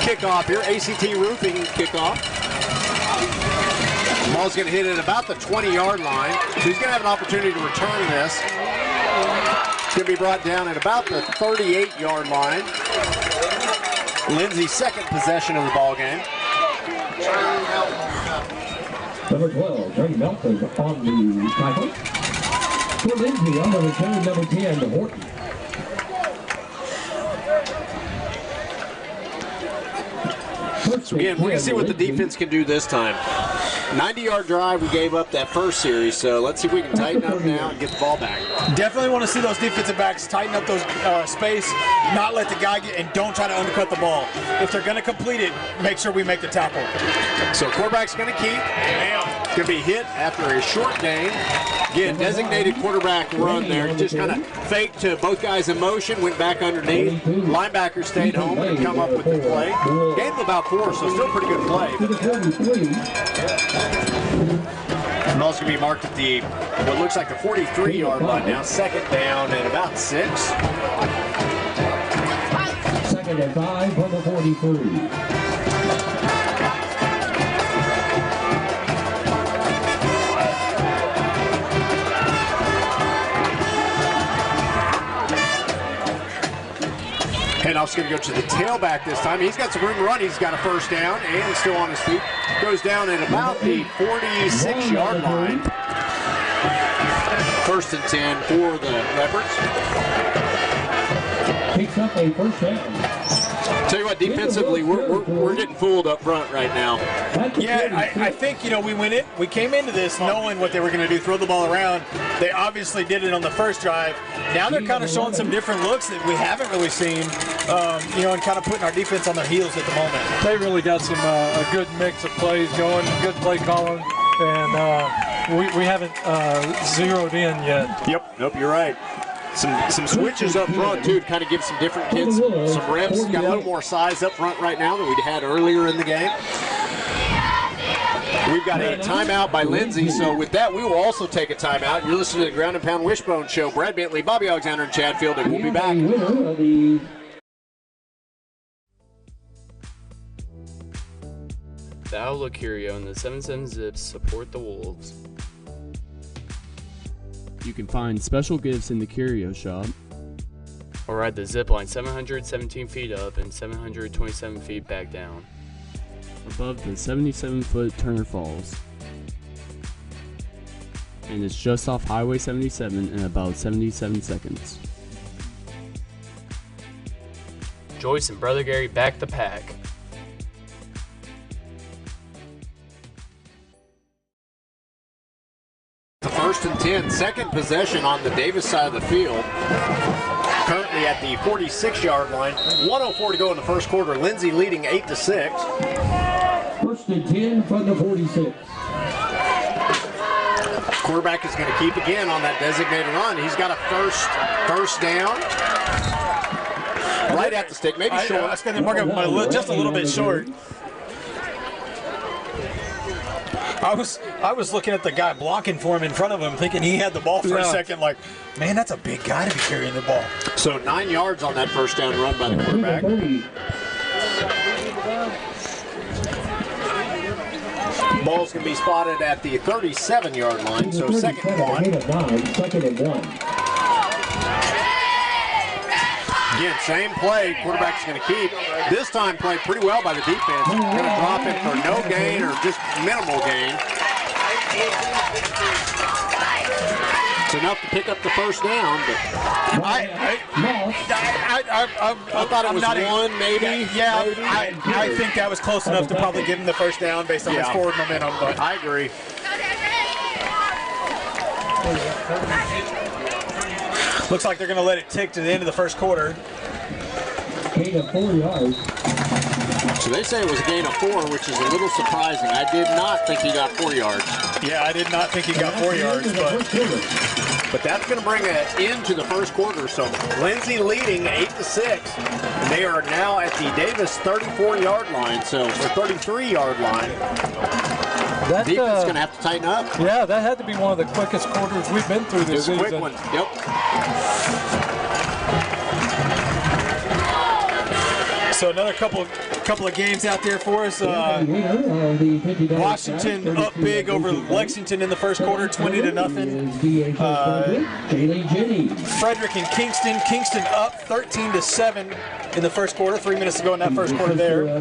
kickoff here. ACT roofing kickoff. Ball's going to hit at about the 20-yard line. So he's going to have an opportunity to return this. It's going to be brought down at about the 38-yard line. Lindsay's second possession of the ball game.
Number 12, Trey Melton on the tackle. For Lindsay on the return, number 10, Horton.
So again, we're going to see what the defense can do this time. 90-yard drive we gave up that first series, so let's see if we can tighten up now and get the ball back.
Definitely want to see those defensive backs tighten up those space, not let the guy get, and don't try to undercut the ball. If they're going to complete it, make sure we make the tackle.
So quarterback's going to keep. Going to be hit after a short gain. Again, designated quarterback run there. Just kind of faked to both guys in motion, went back underneath. Linebacker stayed home and come up with the play. Gained about 4, so still pretty good play. And ball's going to be marked at the, what looks like the 43-yard line now. Second down and about 6.
2nd and 5 from the 43.
Handoff's going to go to the tailback this time. He's got some room to run. He's got a first down and still on his feet. Goes down at about the 46-yard line. 1st and 10 for the Leopards.
Picks up a first down.
Tell you what, defensively, we're getting fooled up front right now.
Yeah, I think, we came into this knowing what they were going to do, throw the ball around. They obviously did it on the first drive. Now they're kind of showing some different looks that we haven't really seen, and kind of putting our defense on their heels at the moment.
They really got some a good mix of plays going, good play calling, and we haven't zeroed in yet.
Yep, nope, you're right. Some switches up front, too, to kind of give some different kids some reps. Got a little more size up front right now than we'd had earlier in the game. We've got a timeout by Lindsay, so with that, we will also take a timeout. You're listening to the Ground and Pound Wishbone Show. Brad Bentley, Bobby Alexander, and Chad Field, and we'll be back.
The Outlook Curio and the 77 Zips support the Wolves. You can find special gifts in the Curio Shop, or ride the zip line 717 feet up and 727 feet back down, above the 77-foot Turner Falls. And it's just off Highway 77 in about 77 seconds. Joyce and Brother Gary back the pack.
The 1st and 10, second possession on the Davis side of the field. Currently at the 46-yard line. 1:04 to go in the first quarter. Lindsay leading 8-6.
1st and 10 from the 46.
Quarterback is going to keep again on that designated run. He's got a first down. Right at the stick, maybe short.
I was going to mark him just a little bit short. I was looking at the guy blocking for him in front of him, thinking he had the ball for a second, like, man, that's a big guy to be carrying the ball.
So 9 yards on that first down run by the quarterback. Ball's going to be spotted at the 37-yard line, so 2nd and 1.
2nd and 1.
Again, same play, quarterback's going to keep. This time played pretty well by the defense. Going to drop it for no gain or just minimal gain. It's enough to pick up the first down, but
I
thought it was one, maybe.
Yeah,
maybe.
I think that was close enough to probably give him the first down based on his forward momentum. But
I agree.
Looks like they're going to let it tick to the end of the first quarter.
Gain of 4 yards.
So they say it was a gain of 4, which is a little surprising. I did not think he got 4 yards.
Yeah, I did not think he got 4 yards,
but that's going to bring an end to the first quarter. So Lindsay leading 8-6. And they are now at the Davis 34-yard line. So the 33-yard line.
That
defense is going to have to tighten up.
Yeah, that had to be one of the quickest quarters we've been through this season.
It was a quick one. Yep.
So another couple of games out there for us. Washington up big over Lexington in the first quarter, 20-0. Frederick and Kingston. Kingston up 13-7 in the first quarter. 3 minutes to go in that first quarter there.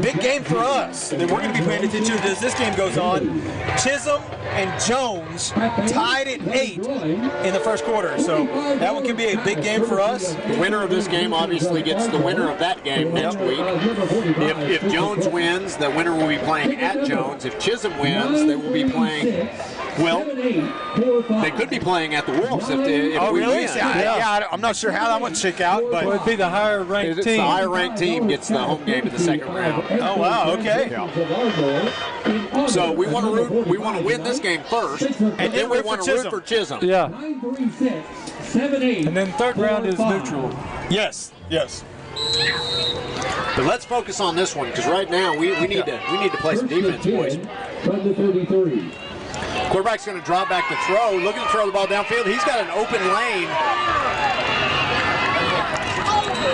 Big game for us that we're going to be paying attention to as this game goes on. Chisholm and Jones tied at 8 in the first quarter. So that one can be a big game for us.
The winner of this game obviously gets the winner of that game next week. If Jones wins, the winner will be playing at Jones. If Chisholm wins, they will be playing, well, they could be playing at the Wolves if we
really?
win.
I'm not sure how that would shake out, but
it would be the higher ranked team.
The higher ranked team gets the home game in the second round.
Oh wow, okay.
Yeah. So we want to win this game first, and then we want to root for Chisholm.
Yeah. And then third round is neutral.
Yes.
But let's focus on this one, because right now we need to play some defense, boys. Quarterback's going to drop back to throw, looking to throw the ball downfield. He's got an open lane.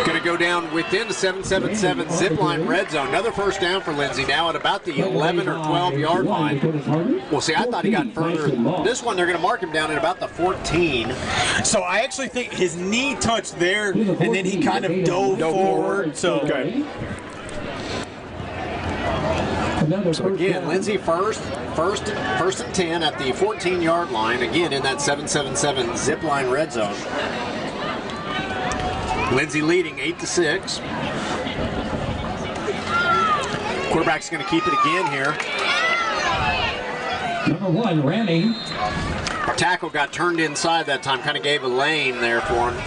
Going to go down within the 777 zip line red zone. Another first down for Lindsay now at about the 11 or 12 yard line. Well, see, I thought he got further. This one, they're going to mark him down at about the 14.
So I actually think his knee touched there, and then he kind of dove forward. So
okay. So again, Lindsay first and 10 at the 14-yard line. Again, in that 777 zip line red zone. Lindsay leading 8-6. Quarterback's going to keep it again here.
Number 1, Randy.
Our tackle got turned inside that time, kind of gave a lane there for him.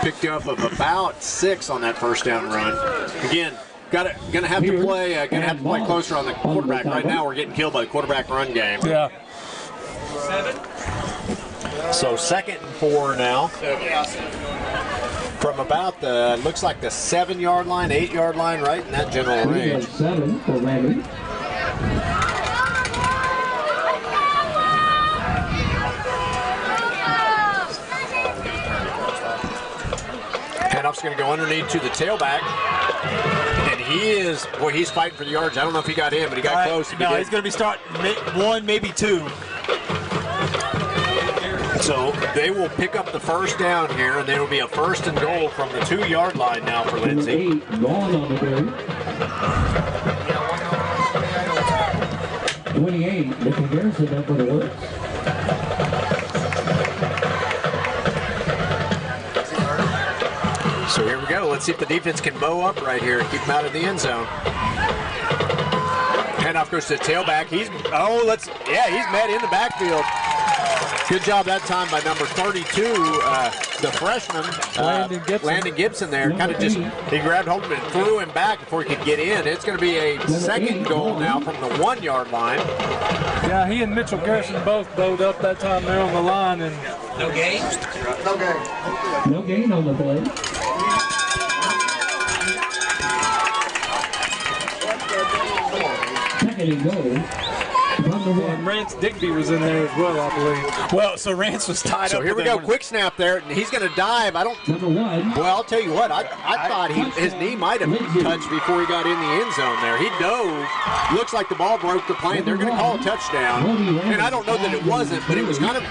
Picked up of about 6 on that first down run. Again, gonna have to play closer on the quarterback. Right now, we're getting killed by the quarterback run game.
Yeah.
So 2nd and 4 now. From about the, looks like the 7-yard line, 8-yard line, right in that general range.
7 for Randy.
Handoff's going to go underneath to the tailback. And he's fighting for the yards. I don't know if he got in, but he got close.
No, he's going to be starting 1, maybe 2.
So they will pick up the first down here, and there will be a 1st and goal from the 2-yard line now for Lindsay.
28 on the carry. 28, the comparison up for the works.
So here we go. Let's see if the defense can bow up right here and keep him out of the end zone. Handoff goes to the tailback. He's met in the backfield. Good job that time by number 32, the freshman, Landon Gibson there. Kind of just, he grabbed hold of it and threw him back before he could get in. It's going to be a 2nd goal now from the 1-yard line.
Yeah, he and Mitchell Garrison both bowed up that time there on the line. And
no gain?
No gain on the play. Second and goal.
And Rance Digby was in there as well, I believe.
Well, so Rance was tied up.
So here we go, quick snap there. He's going to dive.
Number 1.
Well, I'll tell you what, I thought his knee might have touched before he got in the end zone there. He dove. Looks like the ball broke the plane. They're going to call a touchdown. And I don't know that it wasn't, but it was kind of an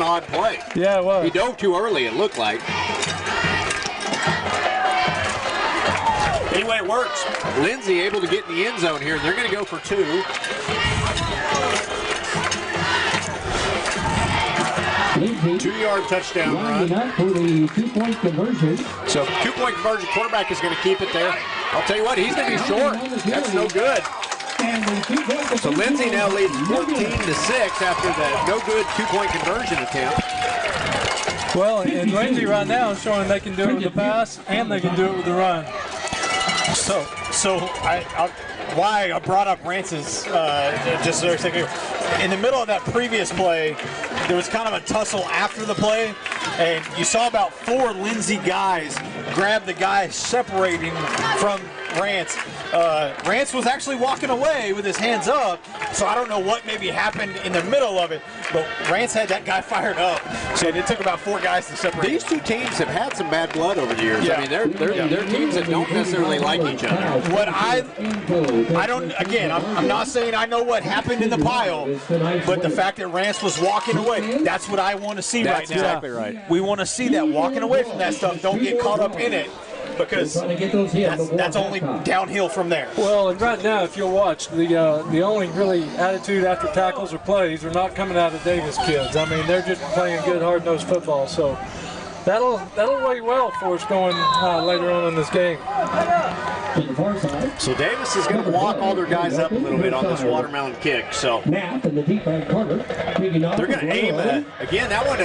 odd play.
Yeah, it was.
He dove too early, it looked like. Anyway, it works. Lindsay able to get in the end zone here, and they're going to go for 2.
Lindsay,
2-yard touchdown run.
Up for the 2-point conversion.
So 2-point conversion, quarterback is going to keep it there. I'll tell you what, he's going to be short. That's no good. So Lindsay now leads 14-6 after the no good 2-point conversion attempt.
Well, and Lindsay right now is showing they can do it with the pass and they can do it with the run.
So why I brought up Rance's just a second. In the middle of that previous play, there was kind of a tussle after the play, and you saw about 4 Lindsay guys grab the guy separating from Rance. Rance was actually walking away with his hands up, so I don't know what maybe happened in the middle of it, but Rance had that guy fired up. So it took about 4 guys to separate.
These 2 teams have had some bad blood over the years. Yeah. I mean, they're teams that don't necessarily like each other.
What I don't, again, I'm not saying I know what happened in the pile, but the fact that Rance was walking away, that's what I want to see right now.
That's exactly right.
We want to see that, walking away from that stuff. Don't get caught up in it, because that's only downhill from there.
Well, and right now, if you'll watch, the only really attitude after tackles or plays are not coming out of Davis kids. I mean, they're just playing good, hard-nosed football. So that'll weigh well for us going later on in this game.
So Davis is going to walk all their guys up a little bit on this watermelon kick. So they're going to aim again. That one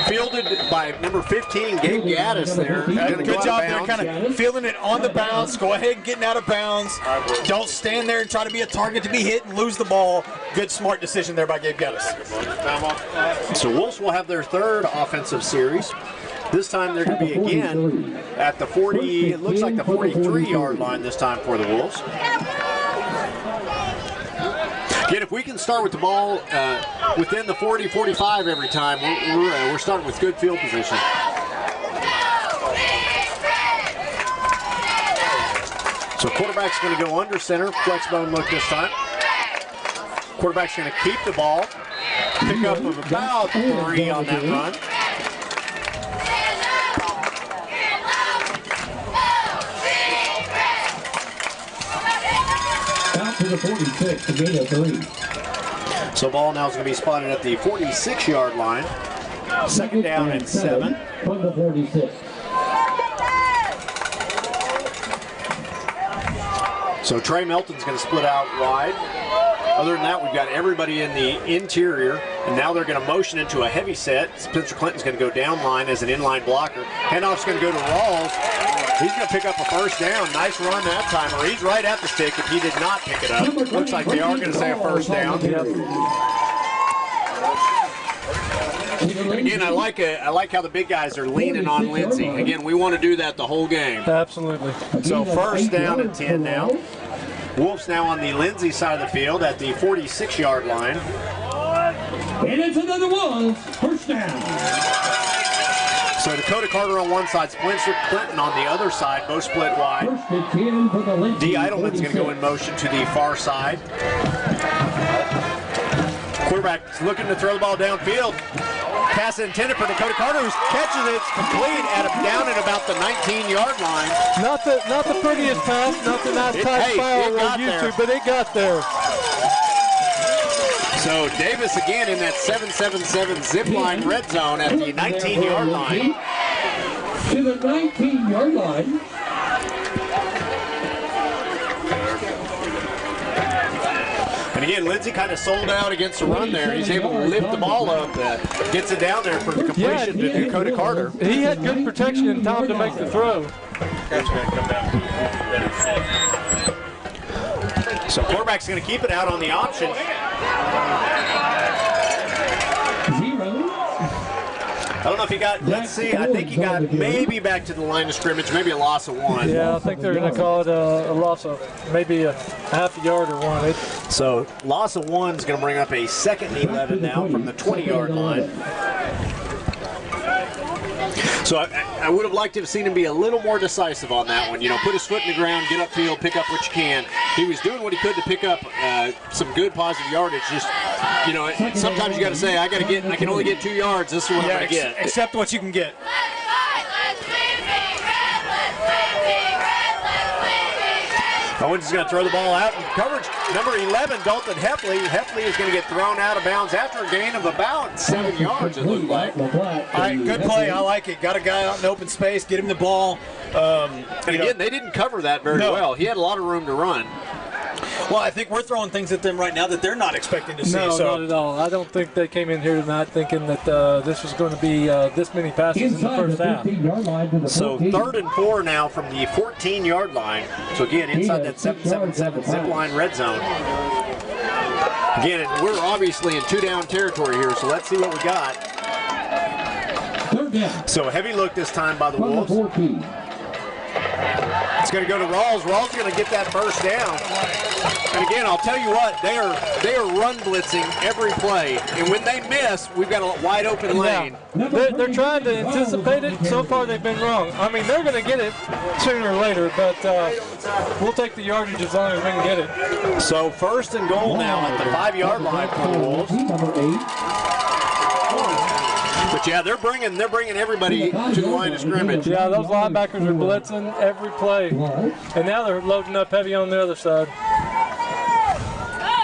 fielded by number 15, Gabe Gaddis there.
Good job there, kind of feeling it on the bounce. Go ahead and getting out of bounds. Don't stand there and try to be a target to be hit and lose the ball. Good, smart decision there by Gabe Gaddis.
So Wolves will have their third offensive series. This time they're going to be again at the 40, it looks like the 43-yard line this time for the Wolves. Again, if we can start with the ball within the 40, 45 every time, we're starting with good field position. So quarterback's going to go under center, flex bone look this time. Quarterback's going to keep the ball, pick up of about 3 on that run.
To the 46, to gain of 3.
So ball now is going to be spotted at the 46-yard line. Second down and 7.
From the 46.
So Trey Melton's going to split out wide. Other than that, we've got everybody in the interior, and now they're going to motion into a heavy set. Spencer Clinton's going to go down line as an inline blocker. Handoff's going to go to Rawls. He's going to pick up a first down. Nice run that time, or he's right at the stick if he did not pick it up. Looks like they are going to say a first down. And again, I like how the big guys are leaning on Lindsay. Again, we want to do that the whole game.
Absolutely.
So first down and 10 now. Wolves now on the Lindsay side of the field at the 46-yard line.
And it's another Wolves first down.
So Dakota Carter on one side, Spencer Clinton on the other side, both split wide. D. Eidelman's going to go in motion to the far side. Quarterback looking to throw the ball downfield. Pass intended for Dakota Carter, who catches it. It's complete down at about the 19-yard line.
Not the prettiest pass, not the nice tight spiral we're used to, but it got there.
So Davis again in that 7-7-7 zip line red zone at the 19-yard line.
To the 19-yard line.
And again, Lindsay kind of sold out against the run there. He's able to lift the ball up, gets it down there for the completion to Dakota Carter.
He had good protection and time to make the throw.
So quarterback's going to keep it out on the option. I don't know if he got, let's see, I think he got maybe back to the line of scrimmage, maybe a loss of 1.
Yeah, I think they're going to call it a loss of maybe a half a yard or 1.
So loss of 1 is going to bring up a 2nd and 11 now from the 20-yard line. So I would have liked to have seen him be a little more decisive on that one. You know, put his foot in the ground, get upfield, pick up what you can. He was doing what he could to pick up some good positive yardage. Just, you know, sometimes you got to say, I can only get 2 yards. This is what I'm going to get.
Accept what you can get.
Owens is going to throw the ball out in coverage. Number 11, Dalton Heffley. Heffley is going to get thrown out of bounds after a gain of about 7 yards, it looked like.
All right, good play. I like it. Got a guy out in open space. Get him the ball.
And again, they didn't cover that very well. He had a lot of room to run.
Well, I think we're throwing things at them right now that they're not expecting to see.
No, not at all. I don't think they came in here tonight thinking that this was going to be this many passes in the first half.
So 3rd and 4 now from the 14-yard line. So again, inside that 7-7-7 zip line red zone. Again, we're obviously in 2-down territory here, so let's see what we got. So heavy look this time by the Wolves. It's going to go to Rawls. Rawls is going to get that first down. And again, I'll tell you what, they are run blitzing every play. And when they miss, we've got a wide open lane.
They're trying to anticipate it. So far, they've been wrong. I mean, they're going to get it sooner or later, but we'll take the yardage as long as we can get it.
So 1st and goal now at the 5-yard line for the Wolves. But yeah, they're bringing everybody to the line of scrimmage.
Yeah, those linebackers are blitzing every play, and now they're loading up heavy on the other side.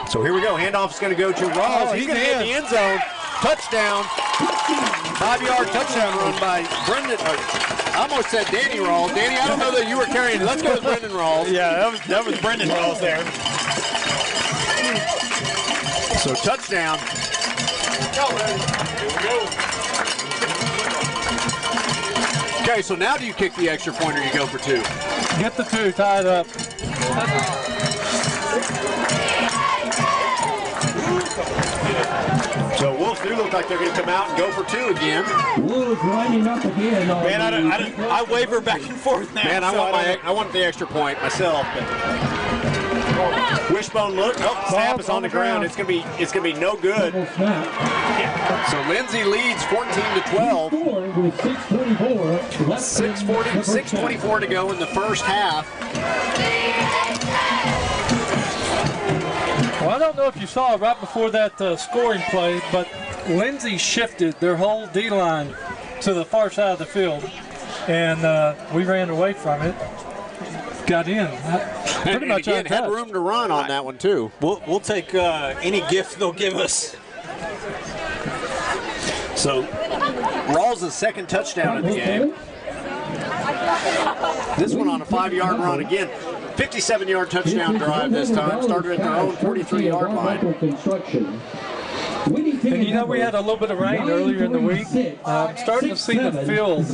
So here we go. Handoff is going to go to Rawls. He's going to get in the end zone. touchdown. 5-yard touchdown run by Brendan. I almost said Danny Rawls. Danny, I don't know that you were carrying it. Let's go with Brendan Rawls.
Yeah, that was Brendan Rawls there.
So touchdown. Okay, so now do you kick the extra point or you go for 2?
Get the 2, tie it up.
So Wolves do look like they're going to come out and go for 2 again.
Wolves lining up again.
Man, I waver back and forth now.
Man, I want the extra point myself. But wishbone look. Oh, snap is on the ground. It's gonna be no good. So Lindsay leads 14-12. 6:24 to go in the first half.
Well, I don't know if you saw right before that scoring play, but Lindsay shifted their whole D-line to the far side of the field, and we ran away from it. Got in. Pretty much
again, had room to run on that one too.
We'll take any gift they'll give us.
So Rawls' second touchdown of the game. This one on a 5-yard run again. 57-yard touchdown drive this time. Started at their own 43-yard line.
And you know, we had a little bit of rain earlier in the week. Starting to see the field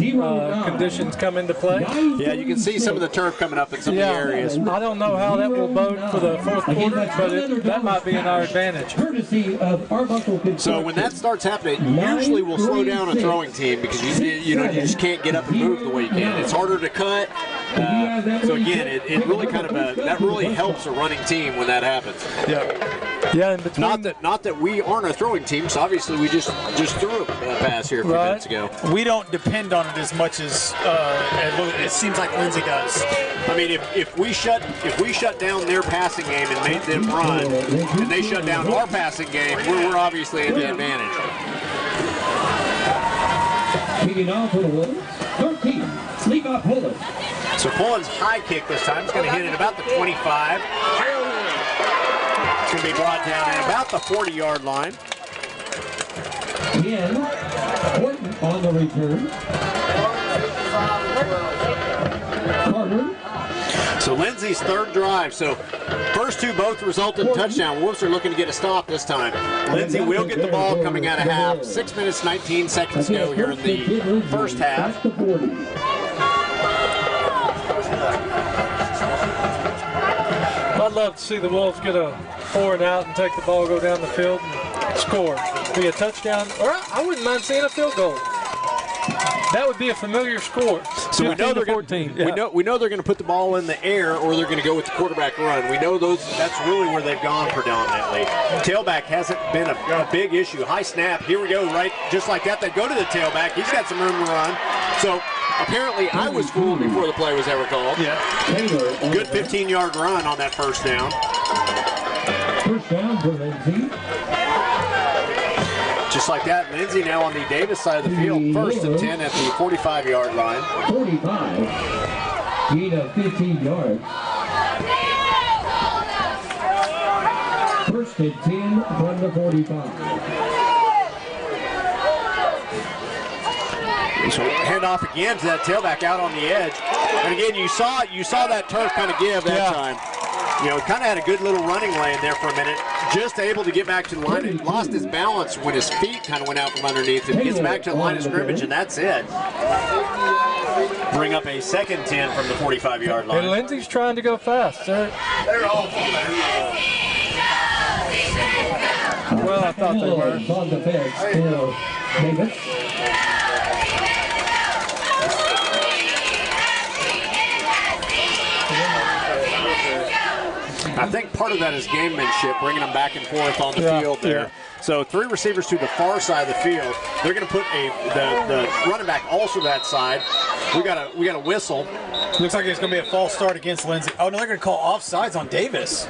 conditions come into play.
Yeah, you can see some of the turf coming up in some of the areas.
I don't know how that will bode for the fourth quarter, but that might be in our advantage.
So when that starts happening, usually we'll slow down a throwing team because you just can't get up and move the way you can. It's harder to cut. So again, it really that really helps a running team when that happens.
Yeah.
Not that we aren't a throwing team. So obviously we just threw a pass here a few minutes ago.
We don't depend on it as much as it seems like Lindsay does.
I mean, if we shut down their passing game and made them run, and they shut down our passing game, we're obviously at the advantage.
Kicking off for the Wolves, 13, Schlieff Poland.
So Poland's high kick this time is going to hit at about the 25. It's going to be brought down at about the 40-yard line.
Again, Horton on the return. Carter.
So Lindsay's third drive. So first 2 both resulted in touchdown. Wolves are looking to get a stop this time. Lindsay will get the ball coming out of half. 6 minutes, 19 seconds to go here in the first half.
I'd love to see the Wolves get a 4 and out and take the ball, go down the field and score. Be a touchdown, or I wouldn't mind seeing a field goal. That would be a familiar score.
So we know they're 14. We know they're going to put the ball in the air, or they're going to go with the quarterback run. We know that's really where they've gone predominantly. Tailback hasn't been a big issue. High snap. Here we go. Right, just like that. They go to the tailback. He's got some room to run. So apparently, I was fooled before the play was ever called.
Yeah.
Good 15-yard run on that first down.
First down for Lindsay.
Just like that, Lindsay now on the Davis side of the field, first and 10 at the 45-yard line.
45, gain of 15 yards. First and 10 from the 45.
So hand off again to that tailback out on the edge. And again, you saw that turf kind of give that time. You know, kind of had a good little running lane there for a minute. Just able to get back to the line. It lost his balance when his feet kind of went out from underneath him. Gets back to the line of scrimmage, and that's it. Bring up a second 10 from the 45-yard line.
And Lindsay's trying to go fast. They're awful. Well, I thought they were.
On the bench, still Davis.
I think part of that is gamemanship, bringing them back and forth on the field there. Yeah. So 3 receivers to the far side of the field. They're going to put the running back also that side. We got a whistle.
Looks like it's going to be a false start against Lindsay. Oh no, they're going to call offsides on Davis.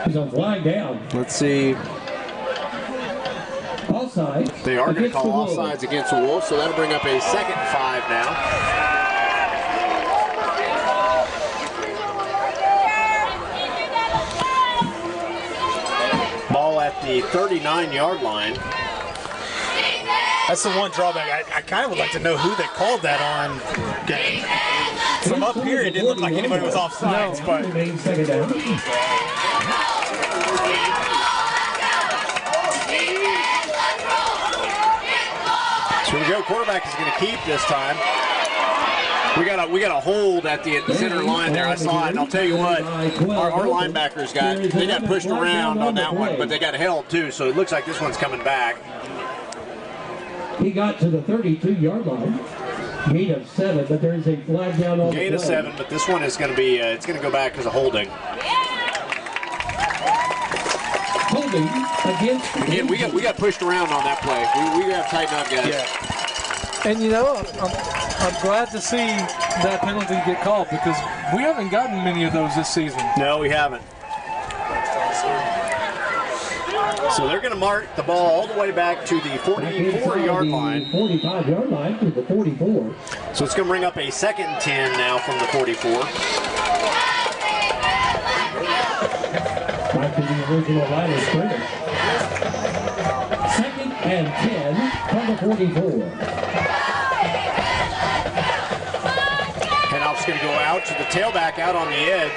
He's on flying down.
Let's see.
Offsides.
They are going to call offsides against the Wolves, so that'll bring up a second 5 now. the 39-yard line.
That's the one drawback. I kind of would like to know who they called that on. From up here, it didn't look like anybody was offsides, but.
So here we go. Quarterback is going to keep this time. We got a hold at the center line there. I saw it, and I'll tell you what, our linebackers got pushed around on that one, but they got held too. So it looks like this one's coming back.
He got to the 32-yard line. Gain of 7, but there is a flag down on the play.
Gain of 7, but this one is going to be it's going to go back as a holding.
Holding against.
Again, we got pushed around on that play. We got to tighten up, guys.
Yeah. And you know, I'm glad to see that penalty get called because we haven't gotten many of those this season.
No, we haven't. So they're going to mark the ball all the way back to the 44-yard line.
45-yard line to the 44.
So it's going to bring up a 2nd and 10 now from the 44.
Back to the original line of scrimmage. 2nd and 10 from the 44.
Handoff's going to go out to the tailback out on the edge.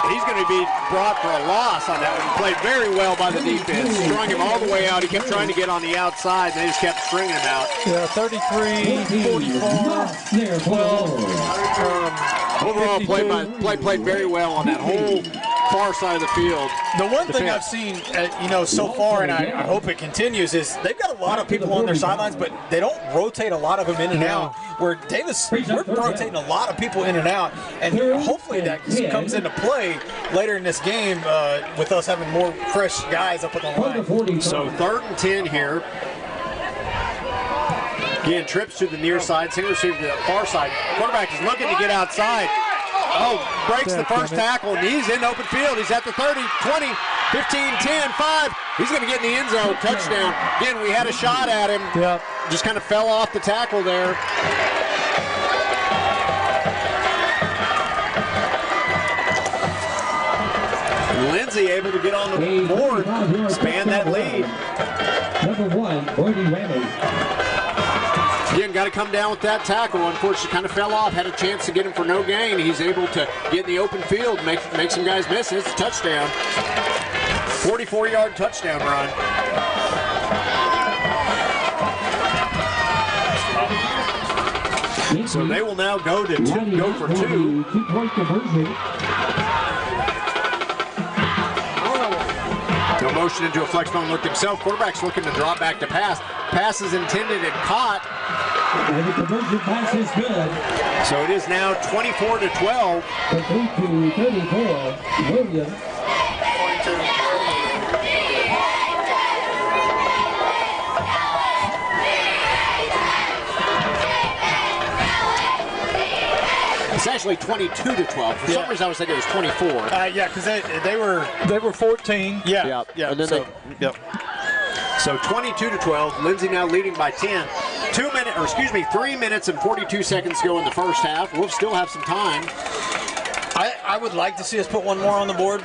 He's going to be brought for a loss on that one. Played very well by the defense. Strung him all the way out. He kept trying to get on the outside. They just kept stringing him out.
Yeah, 33, 44, 12.
Overall, played very well on that whole far side of the field.
The one thing I've seen, so far, and I hope it continues, is they've got a lot of people on their sidelines, but they don't rotate a lot of them in and out. Where Davis, we're rotating a lot of people in and out, and hopefully that comes into play later in this game with us having more fresh guys up on the line.
So 3rd and 10 here. Again, trips to the near side, single receiver to the far side. Quarterback is looking to get outside. Oh, breaks the first tackle, and he's in open field. He's at the 30, 20, 15, 10, 5. He's going to get in the end zone. Touchdown. Again, we had a shot at him.
Yep.
Just kind of fell off the tackle there. And Lindsay able to get on the board, expand that lead.
Number 1, Brody Ramey.
Again, got to come down with that tackle. Unfortunately, kind of fell off. Had a chance to get him for no gain. He's able to get in the open field, make some guys miss. It's a touchdown. 44-yard touchdown run. So they will now go for 2.
Two-point conversion.
No motion into a flex bone, looked himself. Quarterback's looking to drop back to pass. Pass is intended and caught.
And the conversion pass is good.
So it is now 24-12.
Complete to 34, Williams.
It's actually 22-12. For some reason, I was thinking it was 24.
Yeah, because they were 14.
Yeah. And then so 22-12. Lindsay now leading by 10. 3 minutes and 42 seconds to go in the first half. We'll still have some time.
I would like to see us put one more on the board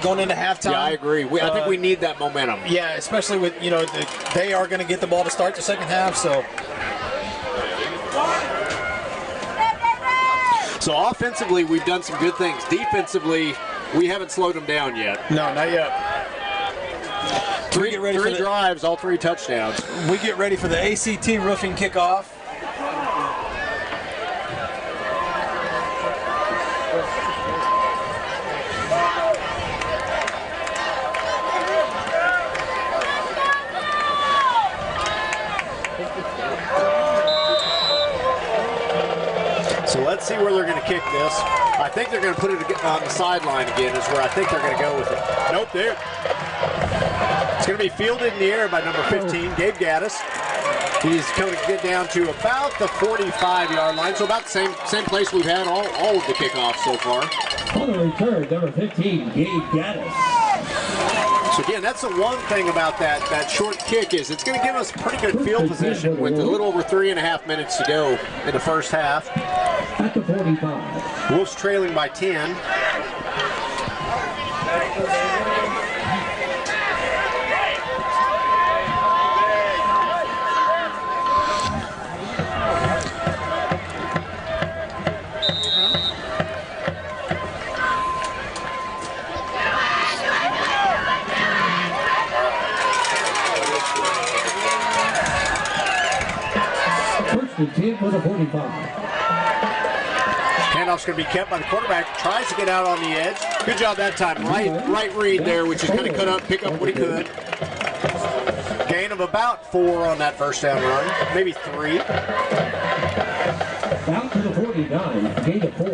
going into halftime.
Yeah, I agree. I think we need that momentum.
Yeah, especially with they are going to get the ball to start the second half.
So offensively, we've done some good things. Defensively, we haven't slowed them down yet.
No, not yet.
Three drives, all 3 touchdowns.
We get ready for the ACT roofing kickoff.
So let's see where they're going to kick this. I think they're going to put it on the sideline again is where I think they're going to go with it. Nope, there. It's going to be fielded in the air by number 15, Gabe Gaddis. He's going to get down to about the 45-yard line, so about the same place we've had all of the kickoffs so far.
On the return, number 15, Gabe Gaddis.
So again, that's the one thing about that short kick is it's going to give us pretty good field position with a little over 3.5 minutes to go in the first half.
At the 45.
Wolves trailing by 10.
and 10 for the 45.
Handoff's going to be kept by the quarterback. Tries to get out on the edge. Good job that time. Right read there, which is kind of cut up, pick up what he could. Gain of about 4 on that first down run, maybe 3.
Out to the 49, gain of 4.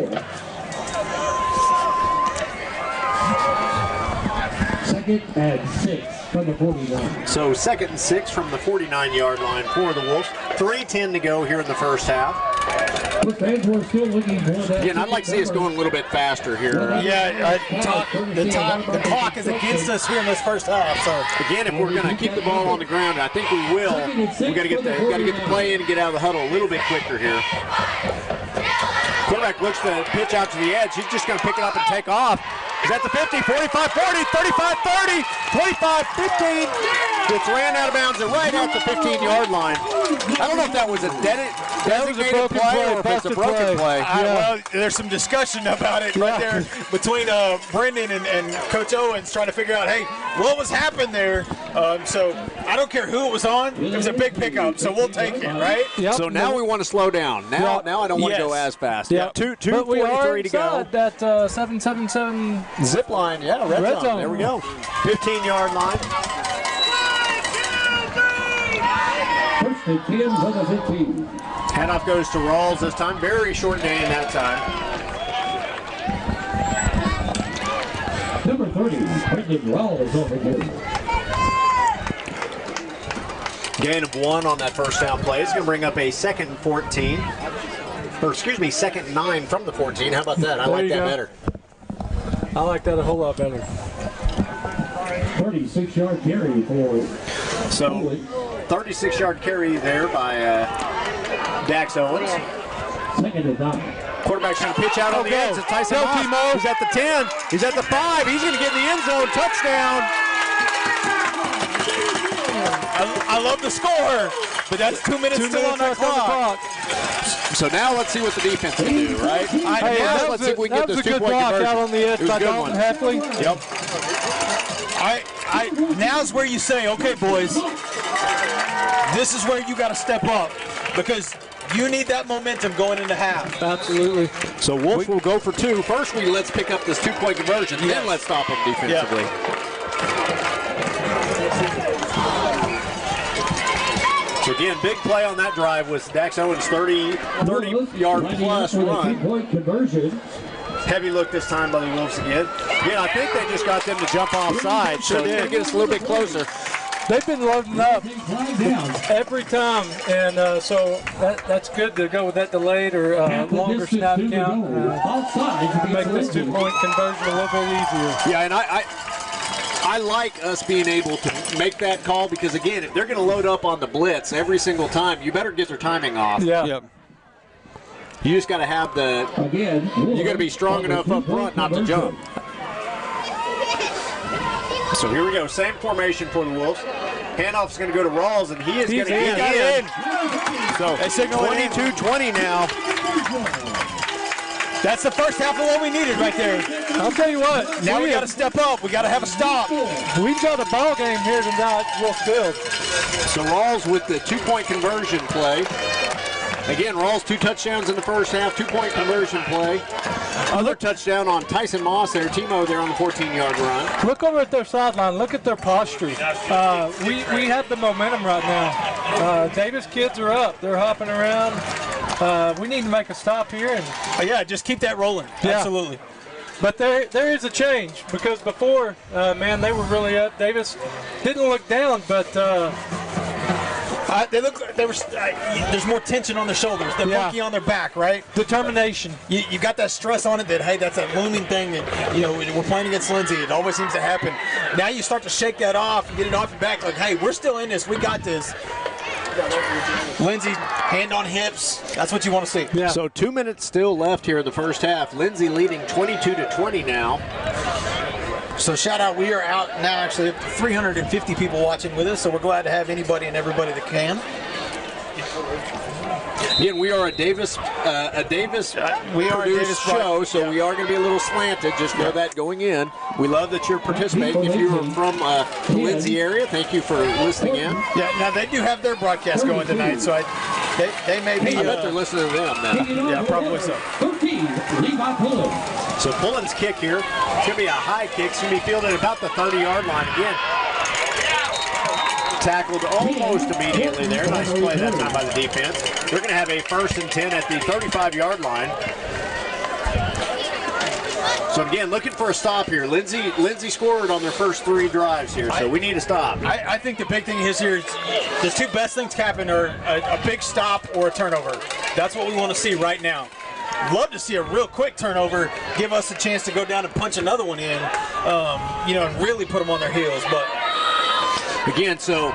Second and 6 from the 49.
So 2nd and 6 from the 49-yard line for the Wolves. 3:10 to go here in the first half.
We're still looking for that.
Again, I'd like to see us going a little bit faster here.
The clock is against us here in this first half. So
again, if we're going to keep the ball on the ground, I think we will. We got to get the play in and get out of the huddle a little bit quicker here. Quarterback looks to pitch out to the edge. He's just going to pick it up and take off. He's at the 50, 45, 40, 35, 30, 25, 15. It's ran out of bounds and right at the 15-yard line. I don't know if that was a designated play or if it's a broken play.
Well, there's some discussion about it right there between Brendan and Coach Owens trying to figure out, hey, what was happening there? So I don't care who it was on. It was a big pickup, so we'll take it, right?
Yep. So now we want to slow down. Now I don't want to go as fast. Yeah, 2:43 to go.
That 777
zip line, red zone. There we go. 15-yard line.
First and 10 for the 15.
Handoff goes to Rawls this time. Very short gain that time.
Number 30, Brendan Rawls over here.
Gain of 1 on that first down play. It's going to bring up a 2nd and 14. Or excuse me, 2nd and 9 from the 14. How about that? I like that better.
I like that a whole lot better.
36-yard carry for.
So 36-yard carry there by Dax Owens.
2nd and 9.
Quarterback's going to pitch out on the edge. It's Tyson Moss. He's at the 10. He's at the 5. He's going to get in the end zone. Touchdown.
I love the score, but that's 2 minutes still on our clock.
So now let's see what the defense can do, right? Let's see if we can get this 2-point conversion.
Out on the edge by Dalton Heffley.
Yep.
Now's where you say, okay, boys, this is where you got to step up because you need that momentum going into half.
Absolutely.
So Wolves will go for 2. First, let's pick up this 2-point conversion, then let's stop them defensively. So again, big play on that drive was Dax Owens' 30-yard plus run.
Conversion.
Heavy look this time by the Wolves again. Again, I think they just got them to jump offside, so it's going to get us a little bit closer.
They've been loading up every time, and so that's good to go with that delayed or longer snap count. Make this 2-point conversion a little bit easier.
Yeah, and I like us being able to make that call because, again, if they're going to load up on the blitz every single time, you better get their timing off.
Yeah. Yep.
You just got to have you got to be strong enough up front not to jump. So here we go. Same formation for the Wolves. Handoff's going to go to Rawls, and he is going to get in. So 22-20 now.
That's the first half of what we needed right there.
I'll tell you what.
Now we got to step up. We got to have a stop.
We got a ball game here tonight. Wolf Field.
So Rawls with the 2-point conversion play. Again, Rawls 2 touchdowns in the first half, 2-point conversion play. Other touchdown on Tyson Moss there, Timo there on the 14-yard run.
Look over at their sideline. Look at their posture. We have the momentum right now. Davis kids are up. They're hopping around. We need to make a stop here.
And just keep that rolling. Yeah. Absolutely.
But there is a change because before, they were really up. Davis didn't look down, but
there's more tension on their shoulders. They're monkey on their back, right?
Determination.
You got that stress on it that, hey, that's that looming thing that, we're playing against Lindsay. It always seems to happen. Now you start to shake that off and get it off your back like, hey, we're still in this. We got this. Lindsay, hand on hips. That's what you want to see.
Yeah. So 2 minutes still left here in the first half. Lindsay leading 22-20 now.
So shout out, we are out now actually up to 350 people watching with us, so we're glad to have anybody and everybody that can.
Again, we are a Davis show, so we are going to be a little slanted. Just know that going in. We love that you're participating. If you are from the Lindsay area, thank you for listening in.
Yeah, now they do have their broadcast going tonight, so They may be.
I bet they're listening to them now.
Yeah, probably so.
13, Levi Pullen.
So Pullen's kick here. It's going to be a high kick. It's going to be fielded about the 30-yard line again. Tackled almost immediately there. Nice play that time by the defense. They're going to have a 1st and 10 at the 35-yard line. So again, looking for a stop here. Lindsay scored on their first 3 drives here, so we need a stop.
I think the big thing is here is the 2 best things to happen are a big stop or a turnover. That's what we want to see right now. Love to see a real quick turnover, give us a chance to go down and punch another one in, and really put them on their heels. But
again, so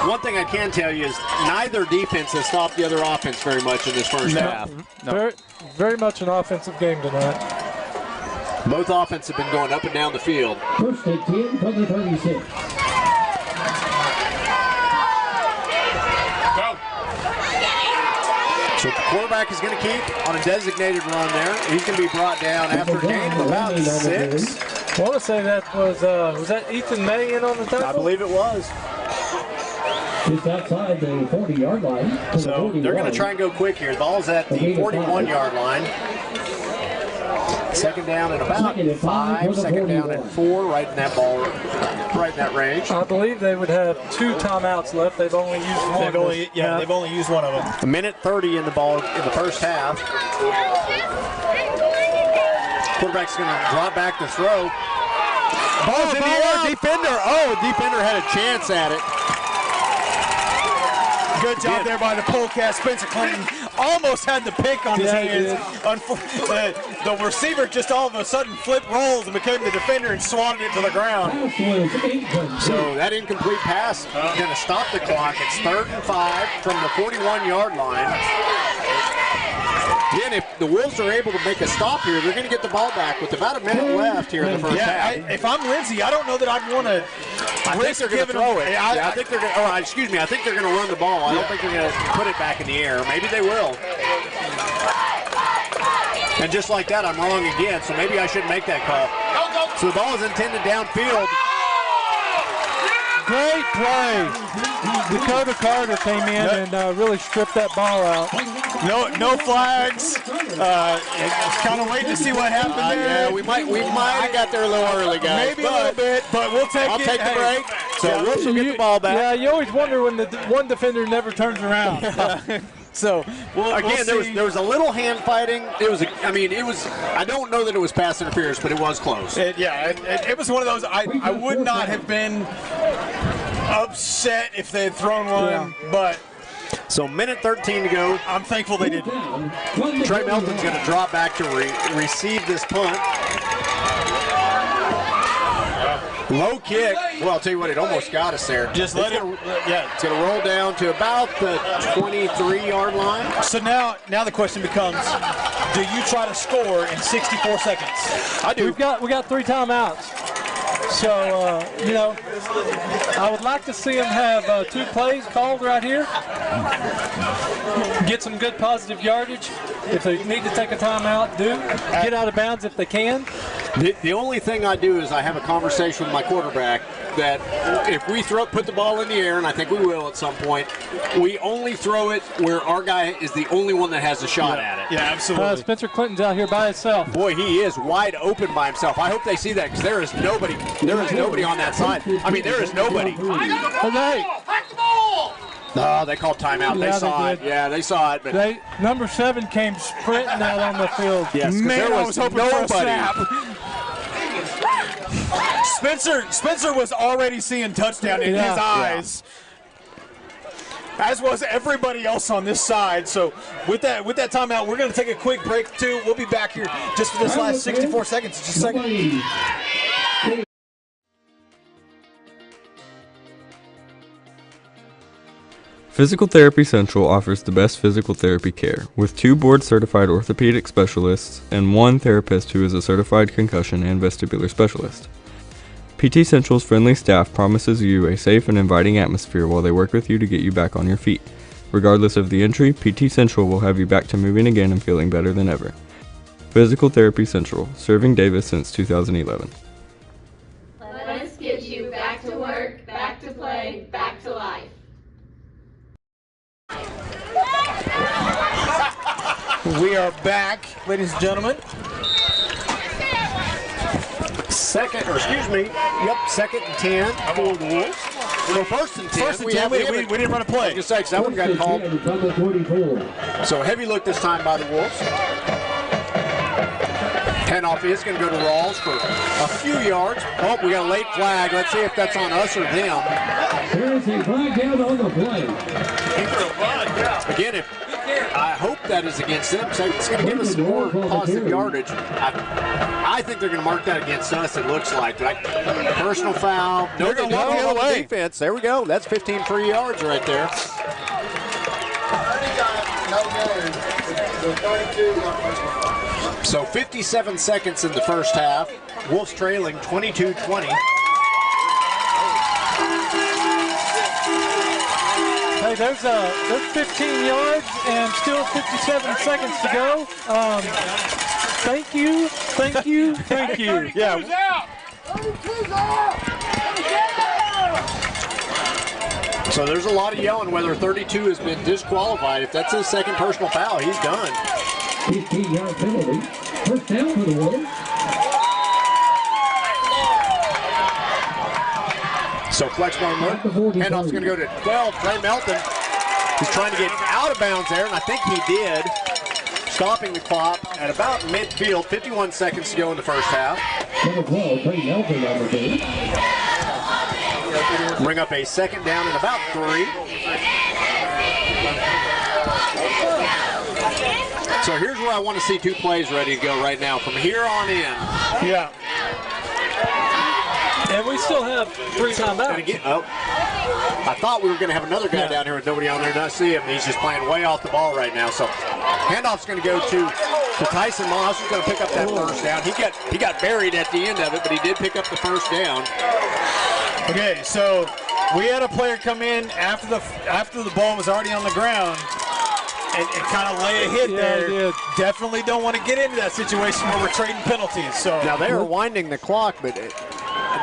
one thing I can tell you is neither defense has stopped the other offense very much in this first half.
No. Very much an offensive game tonight.
Both offenses have been going up and down the field.
1st and 10 from the 36.
Go. So the quarterback is going to keep on a designated run there. He's going to be brought down after a gain of about 6.
I want to say that was that Ethan May in on the tackle?
I believe it was.
Just outside the 40-yard line.
So they're going to try and go quick here. The ball's at the 41-yard line. 2nd down and about 5, 2nd down and 4, right in that range.
I believe they would have 2 timeouts left. They've only used one.
They've only used one of them.
1:30 in the ball in the first half. Quarterback's going to drop back to throw. Ball's in the air. Defender had a chance at it.
Good job there by the Polecat. Spencer Clinton almost had the pick on his hands. The receiver just all of a sudden flipped rolls and became the defender and swatted it to the ground.
So that incomplete pass is going to stop the clock. It's 3rd and 5 from the 41-yard line. Again, if the Wolves are able to make a stop here, they're going to get the ball back with about a minute left here in the first half.
If I'm Lindsay, I don't know that I'd want to.
I think they're going to throw it. I think they're going. I think they're going to run the ball. I don't think they're going to put it back in the air. Maybe they will. And just like that, I'm wrong again. So maybe I shouldn't make that call. So the ball is intended downfield.
Great play. Dakota Carter came in and really stripped that ball out.
No flags. Kind of waiting to see what happened there.
Yeah, we might have got there a little early, guys.
Maybe a little bit, but we'll take it.
I'll take the break. So Wilson will get the ball back.
Yeah, you always wonder when the one defender never turns around.
So
again, there was a little hand fighting. I don't know that it was pass interference, but it was close.
It was one of those. I would not have been upset if they had thrown one, but.
So 1:13 to go.
I'm thankful they did.
Trey Melton's going to drop back to receive this punt. Low kick. Well, I'll tell you what, it almost got us there.
Just let it.
It's going to roll down to about the 23-yard line.
So now the question becomes, do you try to score in 64 seconds?
I do.
We got 3 timeouts. So, I would like to see them have 2 plays called right here. Get some good positive yardage. If they need to take a timeout, get out of bounds if they can.
The only thing I do is I have a conversation with my quarterback that if we put the ball in the air, and I think we will at some point, we only throw it where our guy is the only one that has a shot at it.
Yeah, absolutely.
Spencer Clinton's out here by himself.
Boy, he is wide open by himself. I hope they see that because there is nobody on that side. I mean, there is nobody. No, they called timeout. They saw it. Yeah, they saw it. But
number 7 came sprinting out on the field.
Yes,
man,
there
I was hoping for a snap. Spencer was already seeing touchdown in his eyes. As was everybody else on this side. So with that timeout, we're going to take a quick break too. We'll be back here just for this last 64 seconds. Just a second.
Physical Therapy Central offers the best physical therapy care, with 2 board-certified orthopedic specialists and 1 therapist who is a certified concussion and vestibular specialist. PT Central's friendly staff promises you a safe and inviting atmosphere while they work with you to get you back on your feet. Regardless of the injury, PT Central will have you back to moving again and feeling better than ever. Physical Therapy Central, serving Davis since 2011.
Let us get you back to work, back to play, back to life.
We are back, ladies and gentlemen.
Second and 10 for the Wolves. So first and 10.
We didn't run a play.
Just like that one got called. So heavy look this time by the Wolves. Handoff is going to go to Rawls for a few yards. Oh, we got a late flag. Let's see if that's on us or them.
There's a flag down on the play.
Again, I hope that is against them. So it's going to give us some more positive yardage. I think they're going to mark that against us, it looks like. Personal foul. No, they're going to walk the other way. Defense. There we go. That's 15 free yards right there. So 57 seconds in the first half. Wolves trailing 22-20.
Hey, there's 15 yards and still 57 seconds to go. Thank you. Yeah.
So there's a lot of yelling whether 32 has been disqualified. If that's his second personal foul, he's done.
15-yard penalty. First down for the Wolves.
So flex one look. Handoff's going to go to 12. Trey Melton. He's trying to get out of bounds there, and I think he did. Stopping the clock at about midfield. 51 seconds to go in the first half.
Number 12, Trey Melton on the field.
Bring up a second down and about 3. So here's where I want to see 2 plays ready to go right now. From here on in.
Yeah. And we still have 3 timeouts.
Again, I thought we were going to have another guy down here with nobody on there. Not see him. He's just playing way off the ball right now. So handoff's going to go to Tyson Moss, who's going to pick up that first down. He got buried at the end of it, but he did pick up the first down.
Okay, so we had a player come in after the ball was already on the ground and kind of lay a hit there. Definitely don't want to get into that situation where we're trading penalties. So
now they are winding the clock, but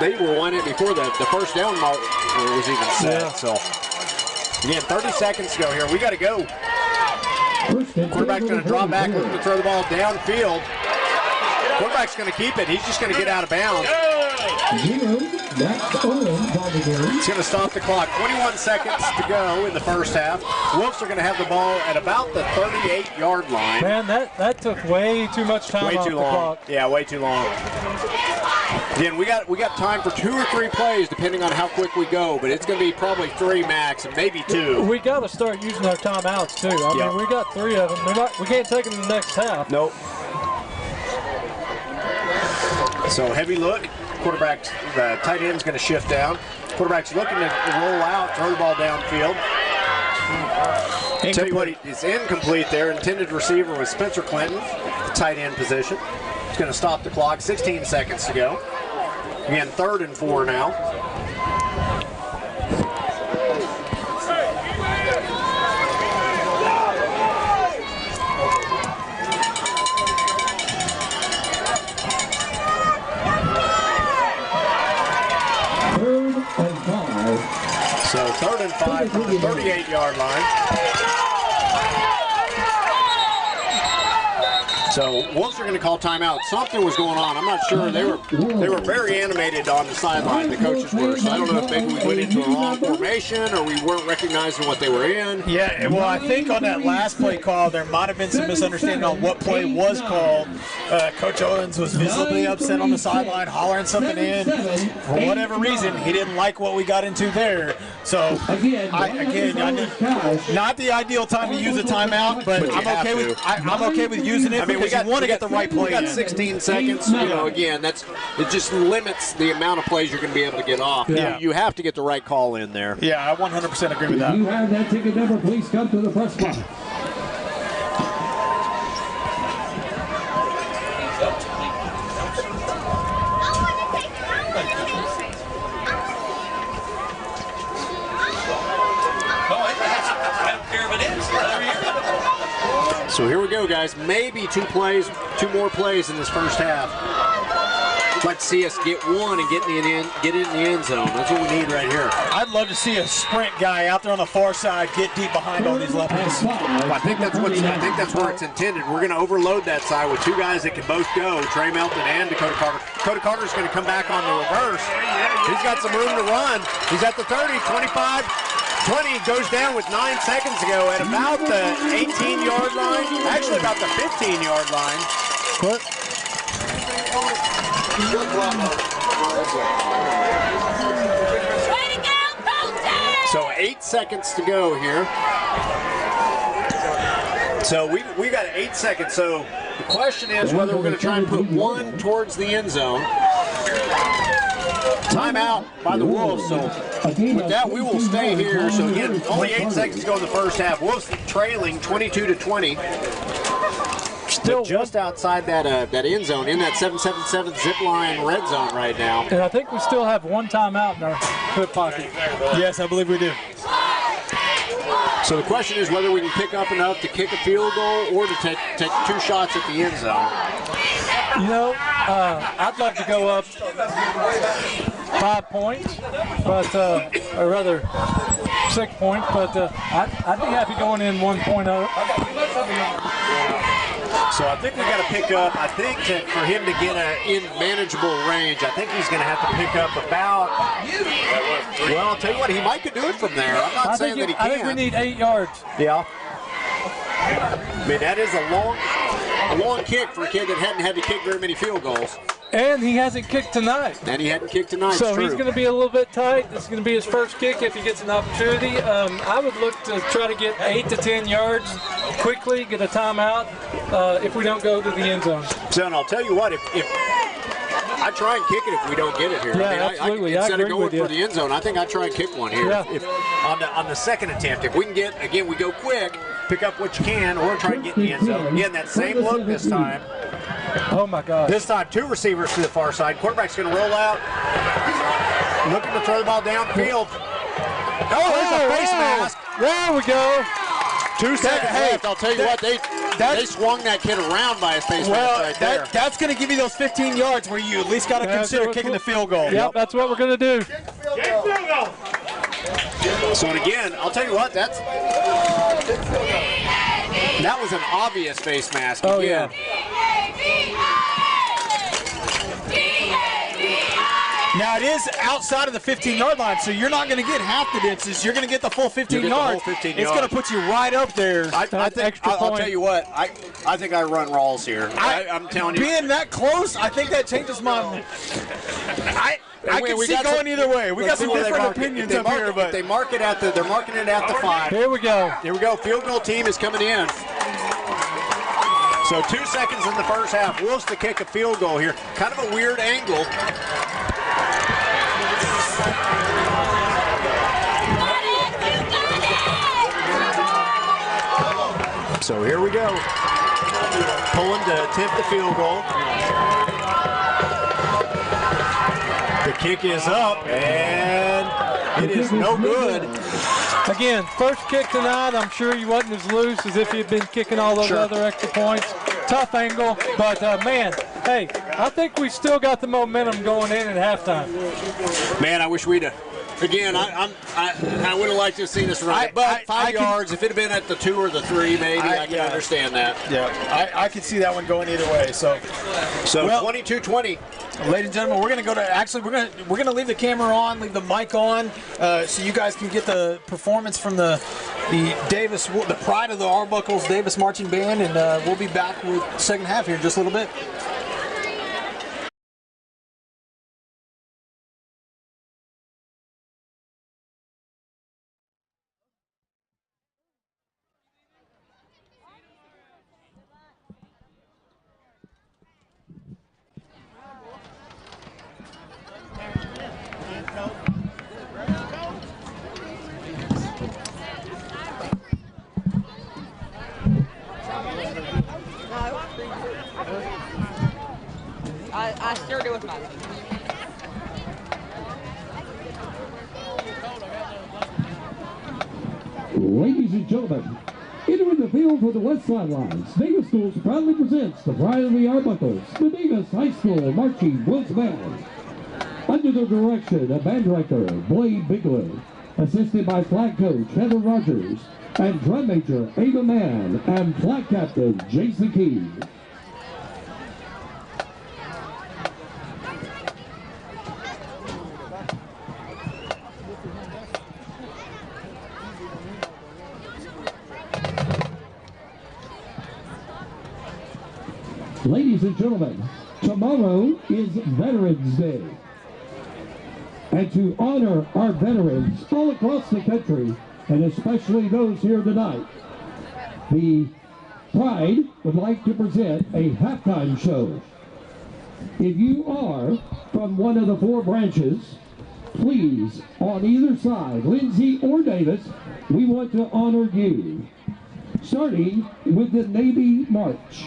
they were winding it before the first down mark was even set. Yeah. So again, 30 seconds to go here. We got to go. Quarterback's going to draw back, looking to throw the ball downfield. Quarterback's going to keep it. He's just going to get out of bounds. It's going to stop the clock. 21 seconds to go in the first half. Wolves are going to have the ball at about the 38-yard line.
Man, that took way too much time off the clock.
Yeah, way too long. Again, we got time for 2 or 3 plays depending on how quick we go, but it's going to be probably 3 max and maybe 2.
We got to start using our timeouts too. I mean, we got 3 of them. We can't take them in the next half.
Nope. So heavy look. Quarterback's the tight end's going to shift down. Quarterback's looking to roll out, throw the ball downfield. Tell you what, it's incomplete there. Intended receiver was Spencer Clinton, the tight end position. It's going to stop the clock. 16 seconds to go. Again, 3rd and 4 now. So 3rd and 5 from the 38-yard line. So Wolves are going to call timeout. Something was going on. I'm not sure. They were very animated on the sideline, the coaches were. So I don't know if maybe we went into a wrong formation or we weren't recognizing what they were in.
Yeah, well, I think on that last play call, there might have been some misunderstanding on what play was called. Coach Owens was visibly upset on the sideline, hollering something in. For whatever reason, he didn't like what we got into there. So, not the ideal time to use a timeout, but I'm okay with using it.
I mean, we want to get the right play. We got 16 seconds. You know, again, it just limits the amount of plays you're going to be able to get off.
Yeah.
You have to get the right call in there.
Yeah, I 100% agree with that.
If you have that ticket number, please come to the press box.
So here we go, guys. Maybe 2 more plays in this first half. I'd like to see us get one and get it in the end zone. That's what we need right here.
I'd love to see a sprint guy out there on the far side get deep behind all these lefties.
Well, I think that's where it's intended. We're going to overload that side with two guys that can both go, Trey Melton and Dakota Carter. Dakota Carter's going to come back on the reverse. He's got some room to run. He's at the 30, 25. 20 goes down with 9 seconds to go at about the 18-yard line, actually about the 15-yard line.
What?
So 8 seconds to go here. So we got 8 seconds. So the question is whether we're going to try and put one towards the end zone. Timeout by the Wolves, so with that we will stay here. So again, only 8 seconds to go in the first half. Wolves trailing 22-20. Still just outside that end zone, in that 777 zip line red zone right now.
And I think we still have one timeout in our hip pocket.
Yes, I believe we do.
So the question is whether we can pick up enough to kick a field goal or to take 2 shots at the end zone.
You know, I'd love to go up 5 points, but or rather 6 points, but I'd be happy going in 1 point up.
So I think we got to pick up, I think that for him to get in manageable range, I think he's going to have to pick up about, well, I'll tell you what, he might could do it from there. I'm not saying that he can.
I think we need 8 yards.
Yeah. I mean, that is a long kick for a kid that hadn't had to kick very many field goals.
And he hasn't kicked tonight.
So
he's going to be a little bit tight. This is going to be his first kick if he gets an opportunity. I would look to try to get 8 to 10 yards quickly, get a timeout if we don't go to the end zone.
So, and I'll tell you what, if I try and kick it if we don't get it here.
Yeah,
I mean,
absolutely.
Instead
I
of
agree
going
with you.
for the end zone, I think I try and kick one here.
Yeah.
If on the second attempt, if we can get, again, we go quick, pick up what you can, or try and get in the end zone. Again, that same look this time.
Oh my God.
This time, 2 receivers to the far side. Quarterback's going to roll out. Looking to throw the ball downfield. Oh, there's a face mask.
There we go.
2 seconds left. I'll tell you what, they swung that kid around by his face mask right there.
That's going to give you those 15 yards where you at least got to consider kicking the field goal.
Yep, that's what we're going to do.
So, and again, I'll tell you what, that was an obvious face mask.
Oh,
again.
yeah.
Now it is outside of the 15-yard line, so you're not going to get half the distance. You're going to get the full 15 yards. It's going to put you right up there.
I think I'll tell you what. I think I run Rawls here. I'm telling you.
Being that close, I think that changes my. I can see going either way. We got some different opinions up here, but
they mark it at they're marking it at the 5.
Here we go.
Here we go. Field goal team is coming in. So 2 seconds in the first half. Wolves to kick a field goal here. Kind of a weird angle. So here we go. Pulling to attempt the field goal. The kick is up, and it is no good.
Again, first kick tonight, I'm sure he wasn't as loose as if he had been kicking all those other extra points. Tough angle, but man, hey, I think we still got the momentum going in at halftime.
Man, I wish we'd again, I would have liked to have seen us run it, but 5 yards, if it had been at the 2 or the 3, maybe, I can understand that.
Yeah, I could see that one going either way. So
22-20.
Ladies and gentlemen, we're going to go to, actually, we're going to leave the camera on, leave the mic on, so you guys can get the performance from the Davis, the pride of the Arbuckles Davis Marching Band, and we'll be back with the second half here in just a little bit.
I stirred it with my.
Ladies and gentlemen, Entering the field for the west sidelines, Davis Schools proudly presents the Pride of the Arbuckles, the Davis High School Marching Blues Band. Under the direction of band director Blade Bigelow, assisted by flag coach Heather Rogers, and drum major Ava Mann, and flag captain Jason Key. Ladies and gentlemen, tomorrow is Veterans Day. And to honor our veterans all across the country, and especially those here tonight, the Pride would like to present a halftime show. If you are from one of the four branches, please, on either side, Lindsay or Davis, we want to honor you. Starting with the Navy March.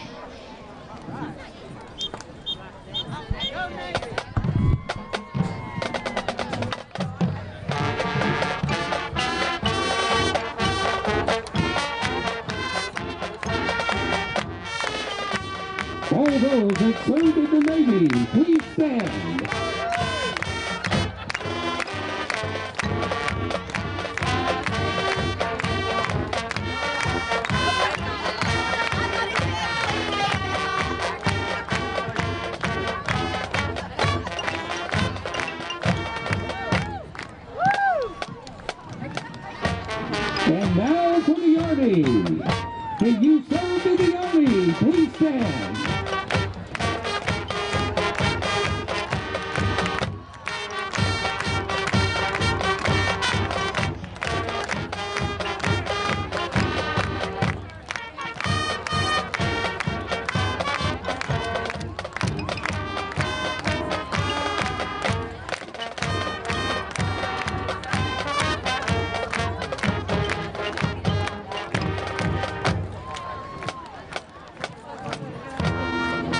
All those that served in the Navy, please stand. And now for the Army. If you served in the Army, please stand.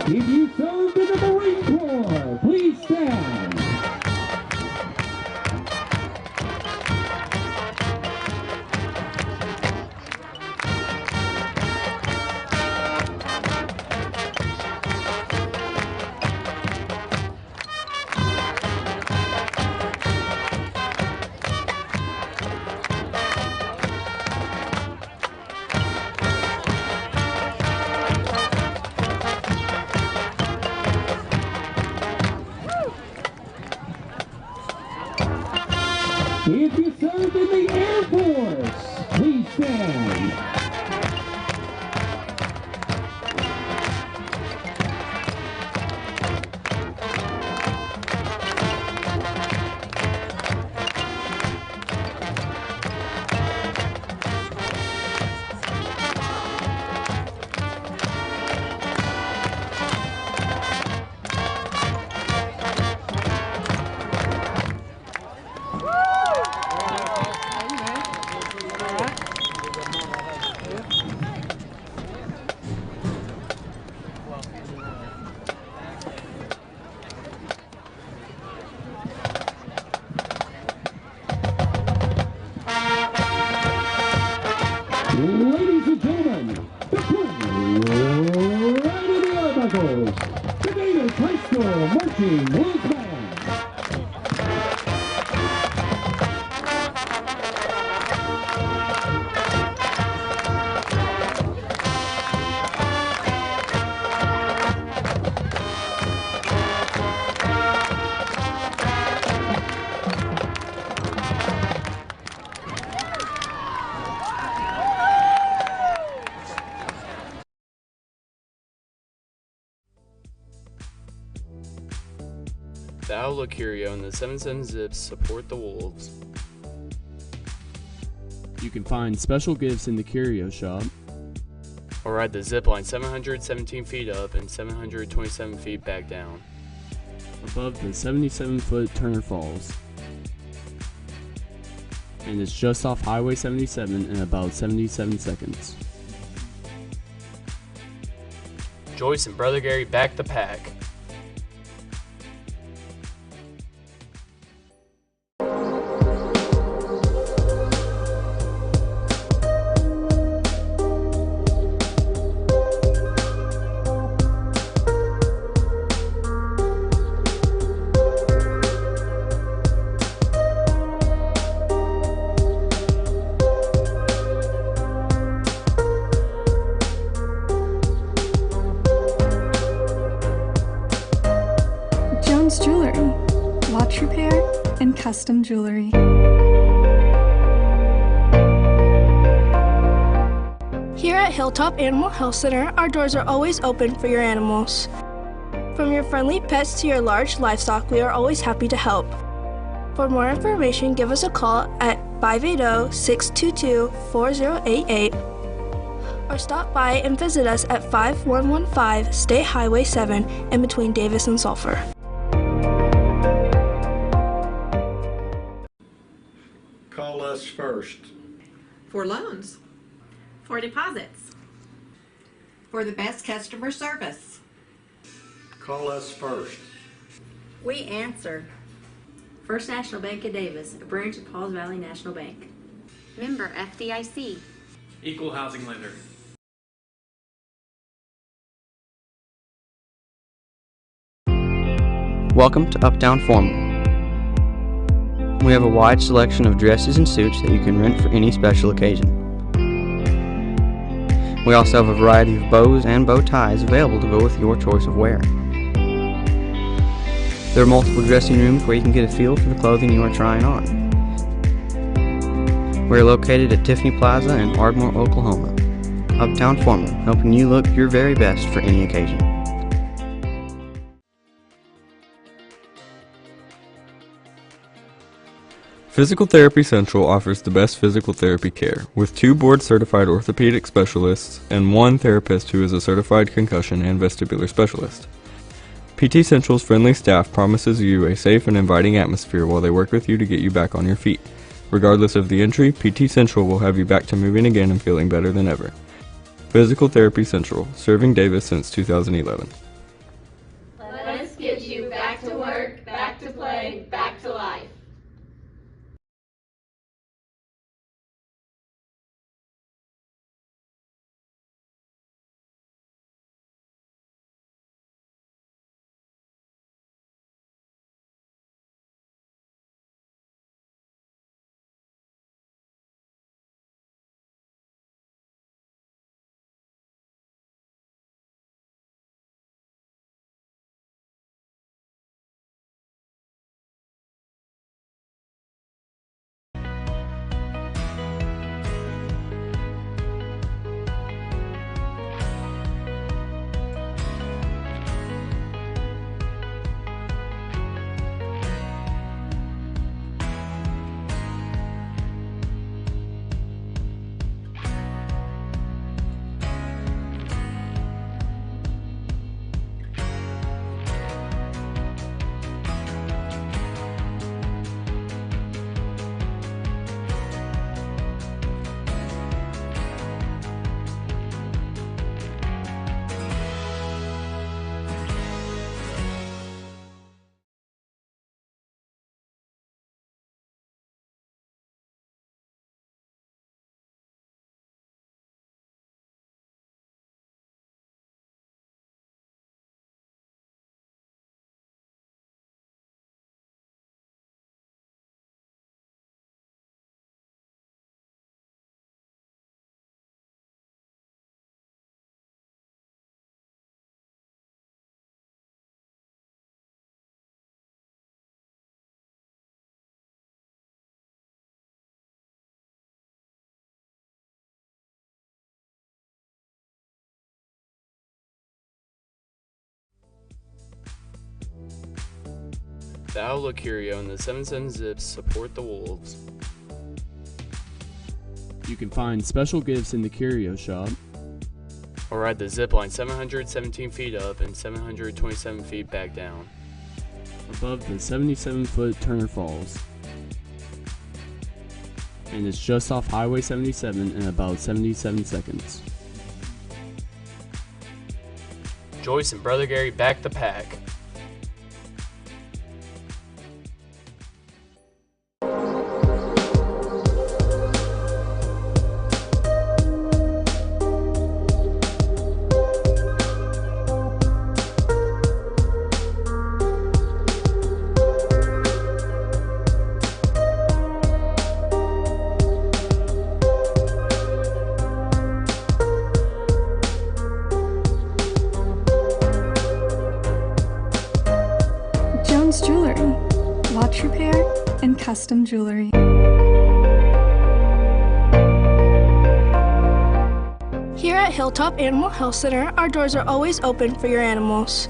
If you served in the Marine Corps, please stand. If you served in the Air Force, please stand. Ladies and gentlemen, the Pride of the Arbuckles, the Davis High School Marching Blues Band.
The Outlook Curio and the 77 Zips support the Wolves. You can find special gifts in the Curio shop, or ride the zip line 717 feet up and 727 feet back down, above the 77-foot Turner Falls. And it's just off Highway 77 in about 77 seconds. Joyce and Brother Gary back the pack.
curtain, watch repair, and custom jewelry.
Here at Hilltop Animal Health Center, our doors are always open for your animals. From your friendly pets to your large livestock, we are always happy to help. For more information, give us a call at 580-622-4088 or stop by and visit us at 5115 State Highway 7 in between Davis and Sulphur.
Call us first.
For loans.
For deposits.
For the best customer service.
Call us first.
We answer. First National Bank of Davis, a branch of Pauls Valley National Bank.
Member FDIC.
Equal housing lender.
Welcome to Uptown Formal. We have a wide selection of dresses and suits that you can rent for any special occasion. We also have a variety of bows and bow ties available to go with your choice of wear. There are multiple dressing rooms where you can get a feel for the clothing you are trying on. We are located at Tiffany Plaza in Ardmore, Oklahoma. Uptown Formal, helping you look your very best for any occasion.
Physical Therapy Central offers the best physical therapy care, with 2 board-certified orthopedic specialists and 1 therapist who is a certified concussion and vestibular specialist. PT Central's friendly staff promises you a safe and inviting atmosphere while they work with you to get you back on your feet. Regardless of the injury, PT Central will have you back to moving again and feeling better than ever. Physical Therapy Central, serving Davis since 2011.
Let us get you back to work, back to play, back to life.
The Outlook Curio and the 77 Zips support the Wolves. You can find special gifts in the Curio Shop, or ride the zip line 717 feet up and 727 feet back down, above the 77-foot Turner Falls. And it's just off Highway 77 in about 77 seconds. Joyce and Brother Gary back the pack.
curtain, watch repair, and custom jewelry.
Here at Hilltop Animal Health Center, our doors are always open for your animals.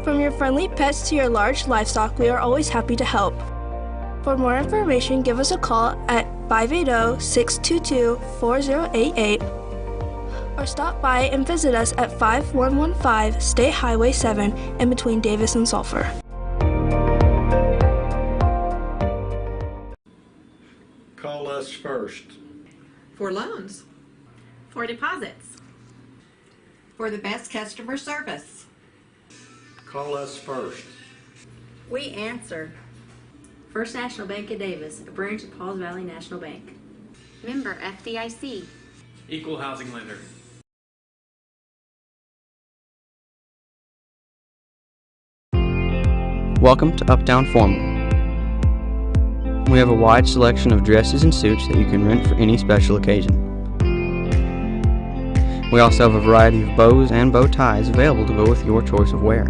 From your friendly pets to your large livestock, we are always happy to help. For more information, give us a call at 580-622-4088 or stop by and visit us at 5115 State Highway 7 in between Davis and Sulphur.
Call us first.
For loans.
For deposits.
For the best customer service.
Call us first.
We answer. First National Bank of Davis, a branch of Pauls Valley National Bank.
Member FDIC.
Equal housing lender.
Welcome to Uptown Formal. We have a wide selection of dresses and suits that you can rent for any special occasion. We also have a variety of bows and bow ties available to go with your choice of wear.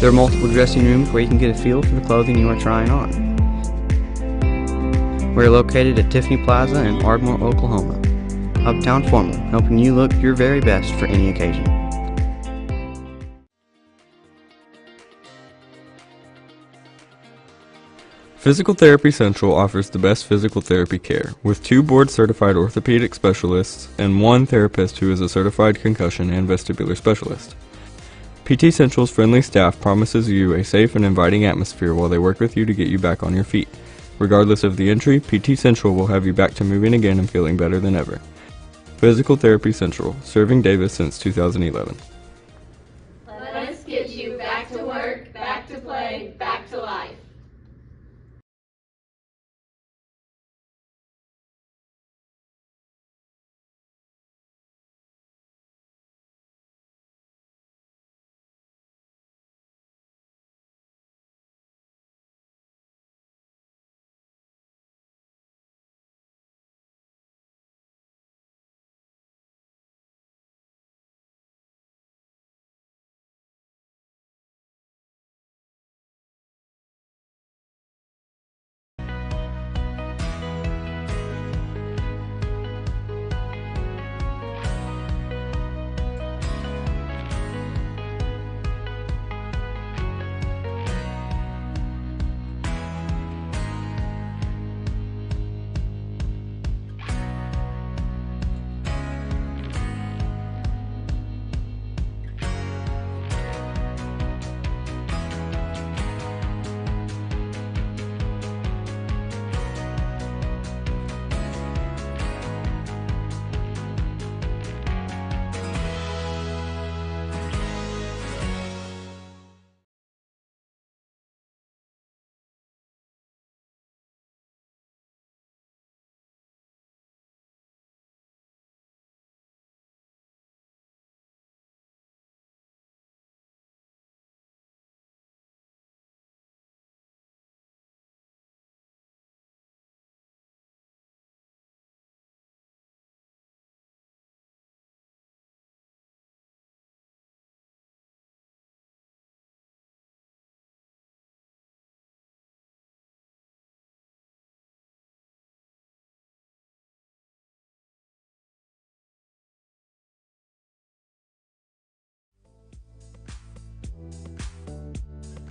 There are multiple dressing rooms where you can get a feel for the clothing you are trying on. We are located at Tiffany Plaza in Ardmore, Oklahoma. Uptown Formal, helping you look your very best for any occasion.
Physical Therapy Central offers the best physical therapy care, with 2 board-certified orthopedic specialists and 1 therapist who is a certified concussion and vestibular specialist. PT Central's friendly staff promises you a safe and inviting atmosphere while they work with you to get you back on your feet. Regardless of the injury, PT Central will have you back to moving again and feeling better than ever. Physical Therapy Central, serving Davis since 2011.
Let us get you back to work, back to play, back to life.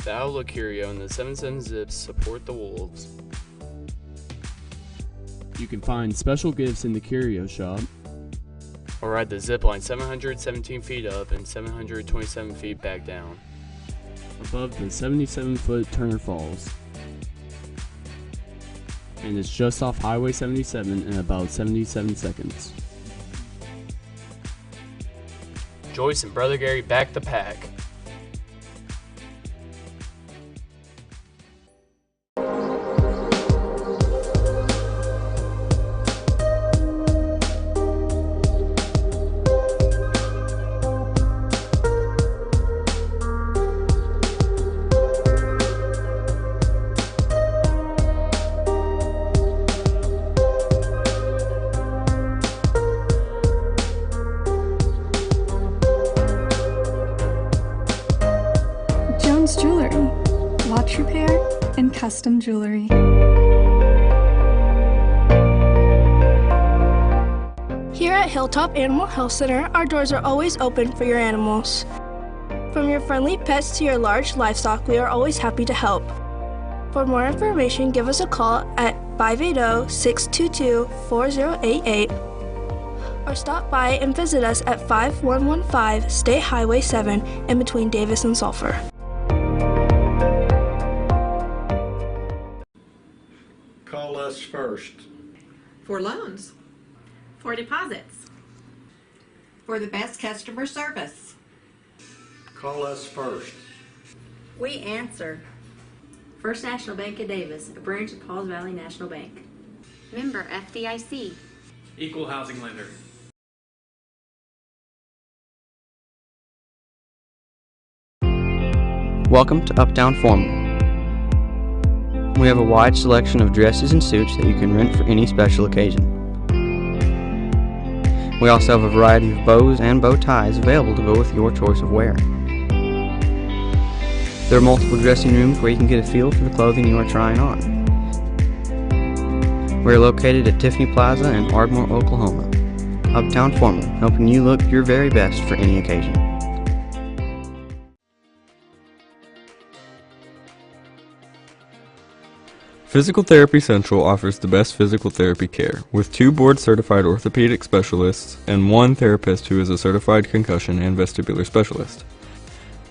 The Outlook Curio and the 77 Zips support the Wolves. You can find special gifts in the Curio Shop, or ride the zip line 717 feet up and 727 feet back down, above the 77-foot Turner Falls. And it's just off Highway 77 in about 77 seconds. Joyce and Brother Gary back the pack.
Curtain, watch repair, and custom jewelry.
Here at Hilltop Animal Health Center, our doors are always open for your animals. From your friendly pets to your large livestock, we are always happy to help. For more information, give us a call at 580-622-4088 or stop by and visit us at 5115 State Highway 7 in between Davis and Sulphur.
Call us first.
For loans.
For deposits.
For the best customer service.
Call us first.
We answer. First National Bank of Davis, a branch of Pauls Valley National Bank.
Member FDIC.
Equal housing lender.
Welcome to Uptown Formal. We have a wide selection of dresses and suits that you can rent for any special occasion. We also have a variety of bows and bow ties available to go with your choice of wear. There are multiple dressing rooms where you can get a feel for the clothing you are trying on. We are located at Tiffany Plaza in Ardmore, Oklahoma. Uptown Formal, helping you look your very best for any occasion.
Physical Therapy Central offers the best physical therapy care, with 2 board-certified orthopedic specialists and 1 therapist who is a certified concussion and vestibular specialist.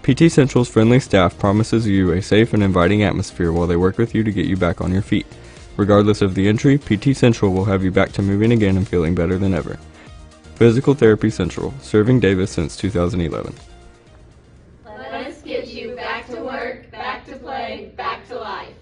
PT Central's friendly staff promises you a safe and inviting atmosphere while they work with you to get you back on your feet. Regardless of the injury, PT Central will have you back to moving again and feeling better than ever. Physical Therapy Central, serving Davis since 2011.
Let us get you back to work, back to play, back to life.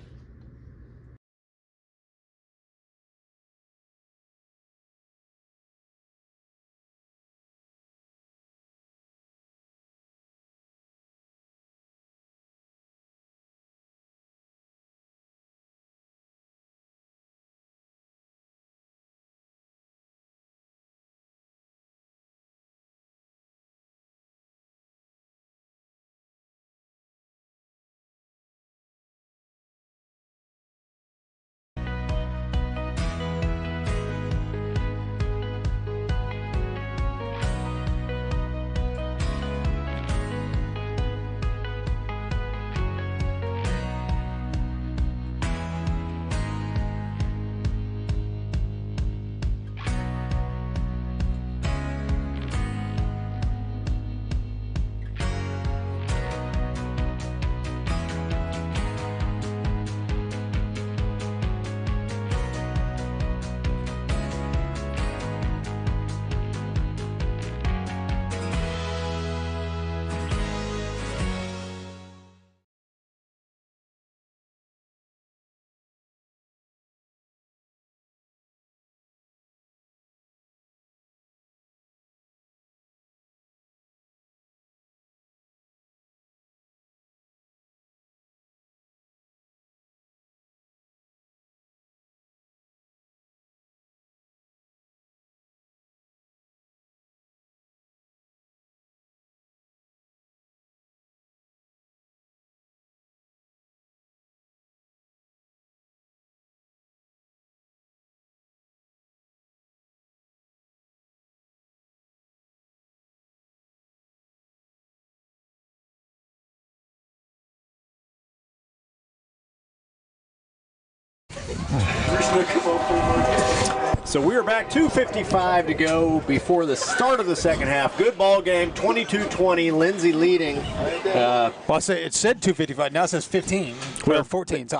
So we're back, 2:55 to go before the start of the second half. Good ball game, 22-20, Lindsay leading.
Well, it said 2:55. Now it says 15 or 14. So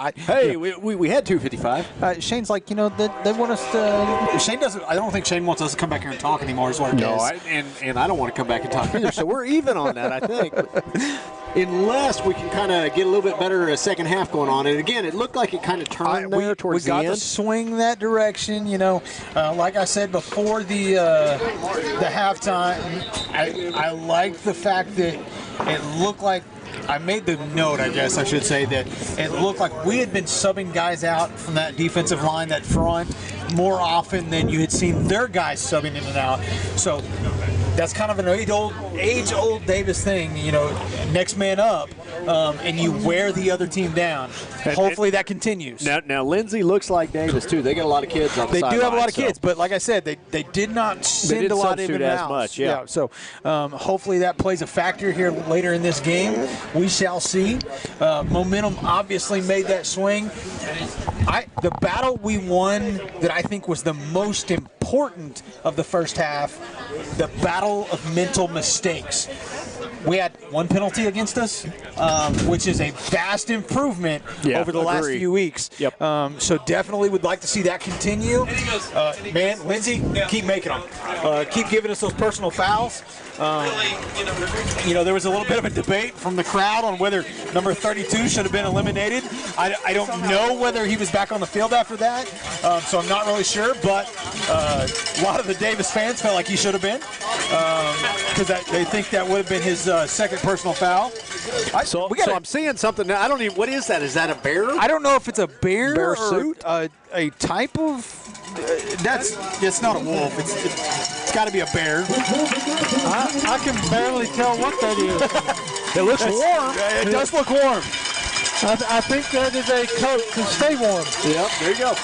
we had 2:55.
Shane's like, they want us to. Shane doesn't. I don't think Shane wants us to come back here and talk anymore. Is what it is.
And I don't want to come back and talk either. So we're even on that, I think. Unless we can kind of get a little bit better second half going on. And again, it looked like it kind of turned there towards the end.
We got to swing that direction, Like I said before the halftime, I liked the fact that it looked like, I made the note, I guess I should say, that it looked like we had been subbing guys out from that defensive line, that front, more often than you had seen their guys subbing in and out. So that's kind of an age-old Davis thing, next man up. and you wear the other team down. Hopefully that continues.
Now Lindsay looks like Davis, too. They got a lot of kids on the sideline.
They do have a lot of kids, but like I said, they did not send a lot in and out.
As much, yeah.
So hopefully that plays a factor here later in this game. We shall see. Momentum obviously made that swing. The battle we won that I think was the most important of the first half, the battle of mental mistakes. We had one penalty against us, which is a vast improvement over the last few weeks.
Yep.
So definitely would like to see that continue. Man, Lindsay, keep making them. Keep giving us those personal fouls. There was a little bit of a debate from the crowd on whether number 32 should have been eliminated. I don't know whether he was back on the field after that, so I'm not really sure, but a lot of the Davis fans felt like he should have been because they think that would have been his second personal foul.
So I'm seeing something now. I don't even, what is that? Is that a bear?
I don't know if it's a bear
suit?
Or a type of, it's not a wolf. It's got to be a bear.
I can barely tell what that is.
It looks warm. It does look warm.
I think that is a coat to stay warm.
Yep, there you go.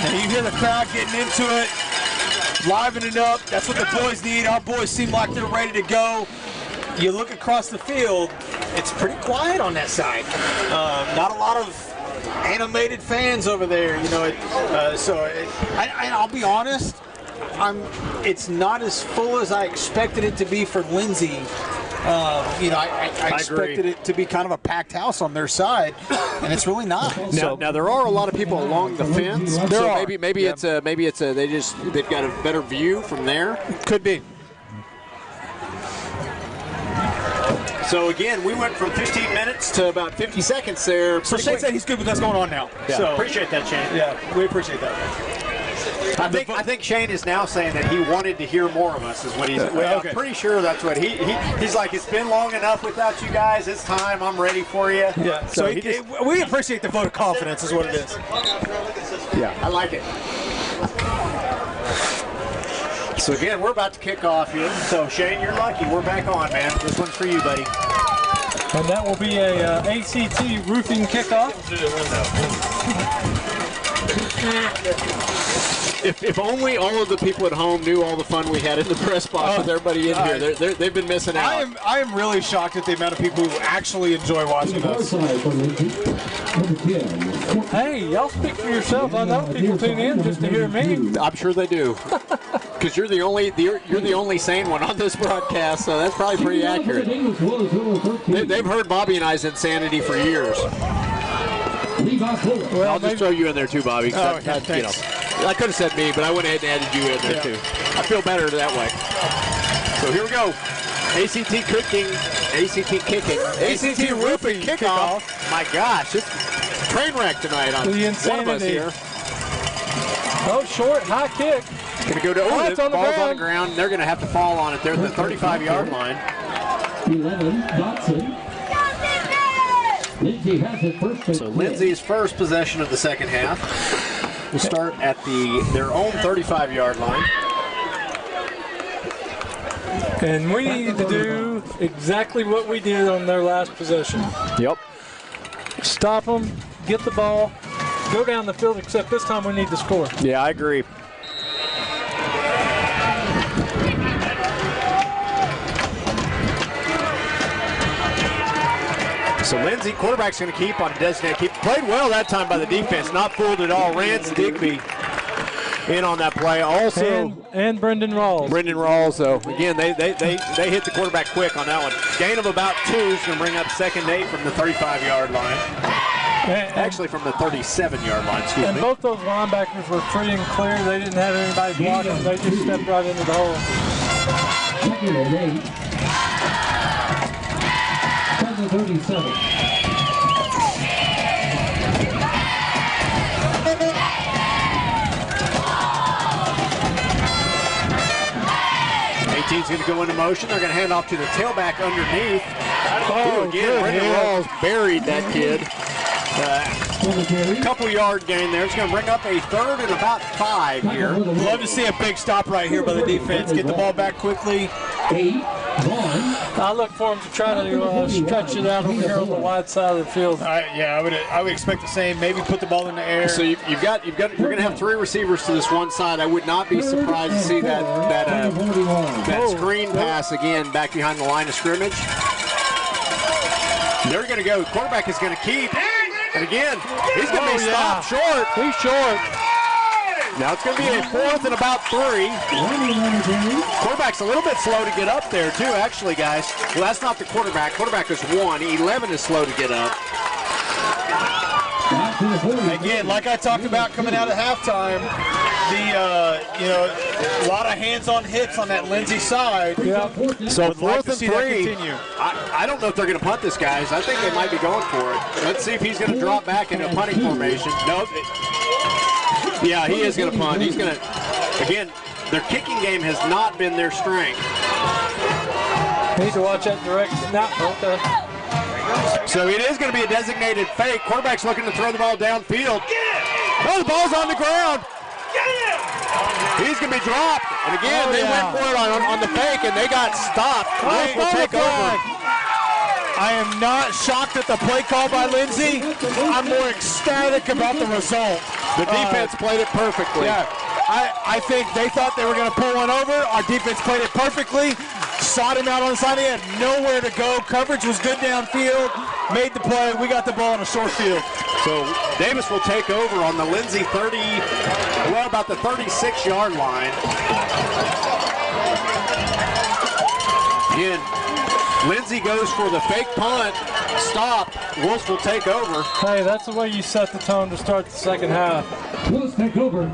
And you hear the crowd getting into it, livening up. That's what the boys need. Our boys seem like they're ready to go. You look across the field, it's pretty quiet on that side. Not a lot of animated fans over there, I'll be honest, it's not as full as I expected it to be for Lindsay. I expected it to be kind of a packed house on their side, and it's really not.
Now there are a lot of people along the fence. Maybe they've got a better view from there.
Could be.
So again, we went from 15 minutes to about 50 seconds there.
So Shane said he's good with what's going on now.
Yeah.
So
Appreciate that, Shane.
Yeah, we appreciate that.
I think Shane is now saying that he wanted to hear more of us. Is what he's.
Okay.
I'm pretty sure that's what he's like. It's been long enough without you guys. It's time. I'm ready for you.
Yeah. So we appreciate the vote of confidence, is what it is.
Yeah, I like it. So again, we're about to kick off here. So Shane, you're lucky. We're back on, man. This one's for you, buddy.
And that will be a ACT roofing kickoff.
If only all of the people at home knew all the fun we had in the press box with everybody in here. They've been missing out.
I am really shocked at the amount of people who actually enjoy watching us.
Hey, y'all speak for yourselves. I know people tune in just to hear me.
I'm sure they do. Because you're the only sane one on this broadcast, so that's probably pretty accurate. They've heard Bobby and I's insanity for years. Well, I'll just throw you in there too, Bobby. I could have said me, but I went ahead and added you in there too. I feel better that way. So here we go. ACT kicking, roofing kickoff. My gosh, it's a train wreck tonight on one of us here.
Oh, short, high kick.
It's going to go to
ball's
on the ground. They're going to have to fall on it. They're at the 35-yard line.
11, Dotson. Lindsay has it first.
So Lindsay's first possession of the second half will start at their own 35-yard line.
And we need to do exactly what we did on their last possession.
Yep.
Stop them, get the ball, go down the field, except this time we need to score.
Yeah, I agree. So Lindsay, quarterback's going to keep on a designated keep. Played well that time by the defense, not fooled at all. Rance Digby in on that play. Also,
and Brendan Rawls.
So again, they hit the quarterback quick on that one. Gain of about 2 is going to bring up 2nd and 8 from the 35-yard line. Actually, from the 37-yard line. Excuse me.
Both those linebackers were free and clear. They didn't have anybody blocking. They just stepped right into the hole.
2nd and 8. 37.
Team's going to go into motion. They're going to hand off to the tailback underneath. Again, Brendan Rawls buried that kid. A couple yard gain there. It's going to bring up a 3rd and about 5 here.
Love to see a big stop right here by the defense. Get the ball back quickly.
8, 1.
I look for him to try to stretch it out over here on the wide side of the field.
Yeah, I would expect the same. Maybe put the ball in the air.
So you're going to have 3 receivers to this one side. I would not be surprised to see that screen pass again back behind the line of scrimmage. They're going to go. Quarterback is going to keep. And again, he's going to be stopped short.
He's short.
Now it's going to be a 4th and about 3. Quarterback's a little bit slow to get up there, too, actually, guys. Well, that's not the quarterback. Quarterback is 1. 11 is slow to get up.
Again, like I talked about coming out at halftime, a lot of hands-on hits on that Lindsay side.
Yeah.
So
would like to
4th and
see that
3.
continue.
I don't know if they're going to punt this, guys. I think they might be going for it. Let's see if he's going to drop back into a punting formation. No. Yeah, he is going to punt. He's going to, again, their kicking game has not been their strength.
Need to watch that direct snap. Okay.
So it is going to be a designated fake. Quarterback's looking to throw the ball downfield. Oh, the ball's on the ground. He's going to be dropped. And again, they went for it on the fake, and they got stopped. Wolf will take over.
I am not shocked at the play call by Lindsay. I'm more ecstatic about the result.
The defense played it perfectly.
Yeah, I think they thought they were going to pull one over. Our defense played it perfectly. Sought him out on the side. He had nowhere to go. Coverage was good downfield. Made the play. We got the ball in a short field.
So Davis will take over on the Lindsay about the 36-yard line. Again, Lindsay goes for the fake punt. Stop. Wolves will take over.
Hey, that's the way you set the tone to start the second half.
Wolves take over.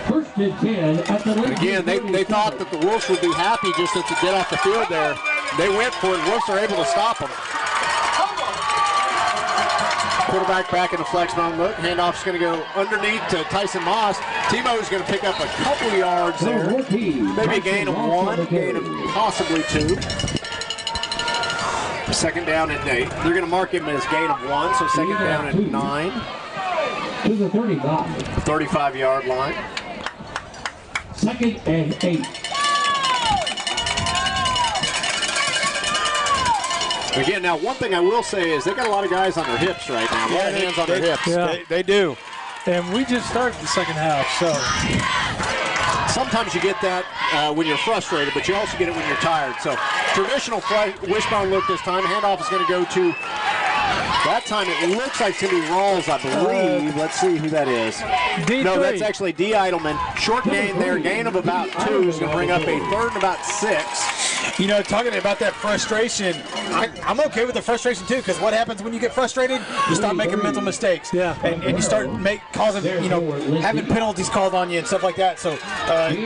First and 10 at the Lindsay.
Again, they thought that the Wolves would be happy just to get off the field there. They went for it. Wolves are able to stop them. Quarterback back in the flex zone look. Handoff's going to go underneath to Tyson Moss. Timo's going to pick up a couple yards there. Maybe a gain of 1, gain of possibly 2. Second down and 8. They're going to mark him as gain of 1, so second down and 9.
To the 35.
35-yard line.
Second and 8.
Again, now one thing I will say is they got a lot of guys on their hips right now. A lot of hands on their hips.
Yeah.
They do.
And we just started the second half, so.
Sometimes you get that when you're frustrated, but you also get it when you're tired. So traditional wishbone look this time. Handoff is going to go to, that time it looks like it's going to be Rawls, I believe. Let's see who that is.
D3.
No, that's actually D. Eidelman. Short gain there, gain of about 2 is going to bring up a 3rd and about 6.
You know, talking about that frustration, I'm okay with the frustration too, because what happens when you get frustrated? You start making mental mistakes.
Yeah.
And you start having penalties called on you and stuff like that. So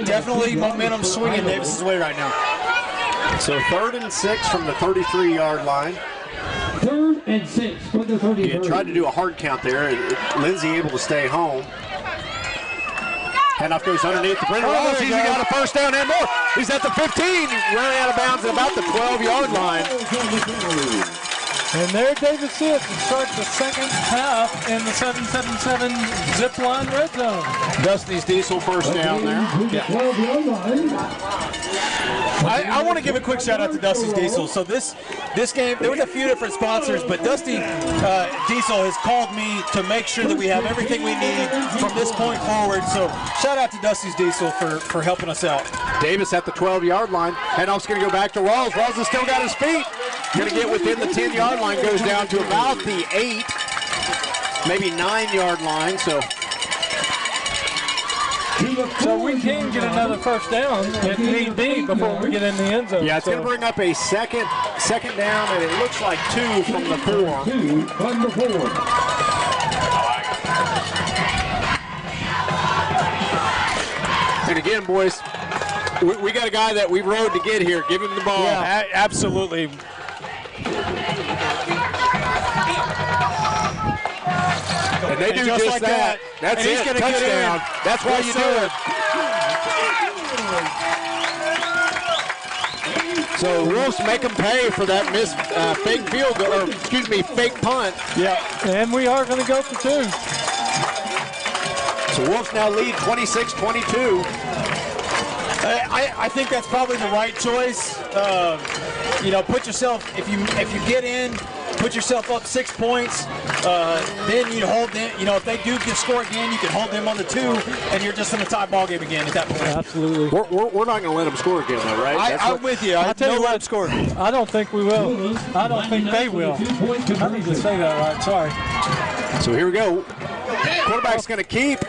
definitely momentum swinging Davis's way right now.
So 3rd and 6 from the 33-yard line.
3rd and 6 from the 33.
He tried to do a hard count there. Lindsay able to stay home. Handoff goes underneath the Brenner. Oh, he's got a first down and more. He's at the 15. He's running out of bounds at about the 12-yard line.
And there Davis is to start the second half in the 7-7-7 zip line red zone.
Dusty's Diesel first down there.
Yeah.
I want to give a quick shout out to Dusty's Diesel. So this game, there was a few different sponsors, but Dusty Diesel has called me to make sure that we have everything we need from this point forward. So shout out to Dusty's Diesel for helping us out.
Davis at the 12-yard line. Handoff's going to go back to Rawls. Rawls has still got his feet. Going to get within the 10-yard line, goes down to about the 8, maybe 9-yard line.
So we can get another first down if need be before we get in the end zone.
Yeah, it's going to bring up a second down, and it looks like 2 from the 4.
2 from the 4.
And again, boys, we got a guy that we rode to get here. Give him the ball.
Yeah, absolutely.
And they do just
like
that. That's it. Touchdown. That's why you do it. So Wolves make them pay for that missed fake field goal, or excuse me, fake punt.
Yeah, and we are going to go for 2.
So Wolves now lead 26-22.
I think that's probably the right choice. put yourself, if you get in, put yourself up 6 points, then you hold them. If they do score again, you can hold them on the 2, and you're just in a tie ball game again at that point.
Absolutely.
We're not going to let them score again, though, right?
I'm with you.
I'll tell you what,
score.
I don't think we will. I don't think they will. I need to say that right. Sorry.
So here we go. Quarterback's going to keep.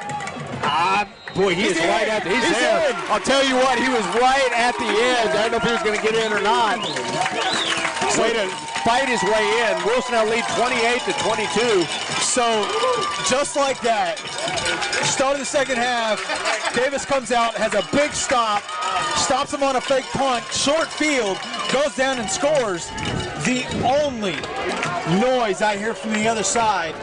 Boy, he is right at the end. He's there. I'll tell you what, he was right at the end. I don't know if he was going to get in or not. Way to fight his way in. Wilson now lead 28-22.
So, just like that, start of the second half, Davis comes out, has a big stop, stops him on a fake punt, short field, goes down and scores. The only noise I hear from the other side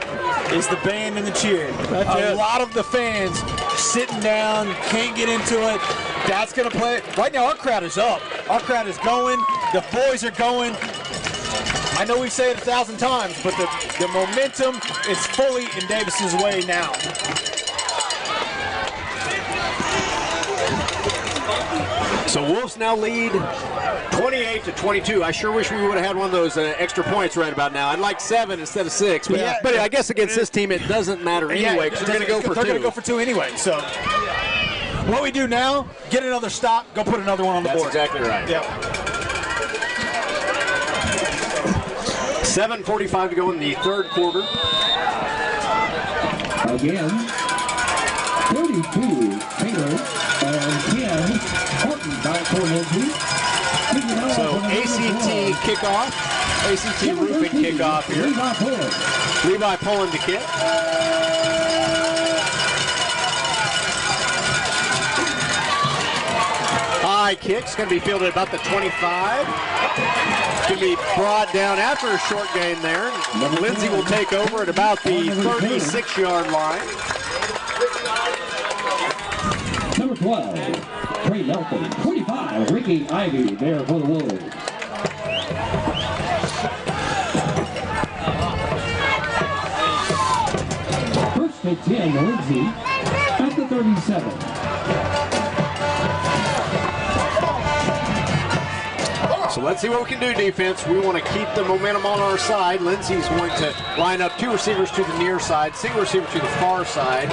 is the band and the cheer. A lot of the fans sitting down, can't get into it. That's going to play. Right now, our crowd is up. Our crowd is going. The boys are going. I know we say it 1,000 times, but the momentum is fully in Davis's way now.
So Wolves now lead 28-22. I sure wish we would have had one of those extra points right about now. I'd like 7 instead of 6. But, but I guess against this team, it doesn't matter anyway, because they're going to go for 2.
They're going to go for 2 anyway. So what we do now, get another stop, go put another one on the board.
That's exactly right.
Yep.
7:45 to go in the third quarter.
Again, 32 Taylor and 10 Horton by Lindsay.
So ACT kickoff, ACT roofing kickoff here. Levi pulling the kick. High kick's going to be fielded about the 25. Going to be brought down after a short gain there. Lindsay will take over at about the 36-yard line.
Number 12, Trey Nelson. 25, Ricky Ivy there for the Wolves. First and 10, Lindsay at the 37.
So let's see what we can do, defense. We want to keep the momentum on our side. Lindsay's going to line up 2 receivers to the near side, single receiver to the far side.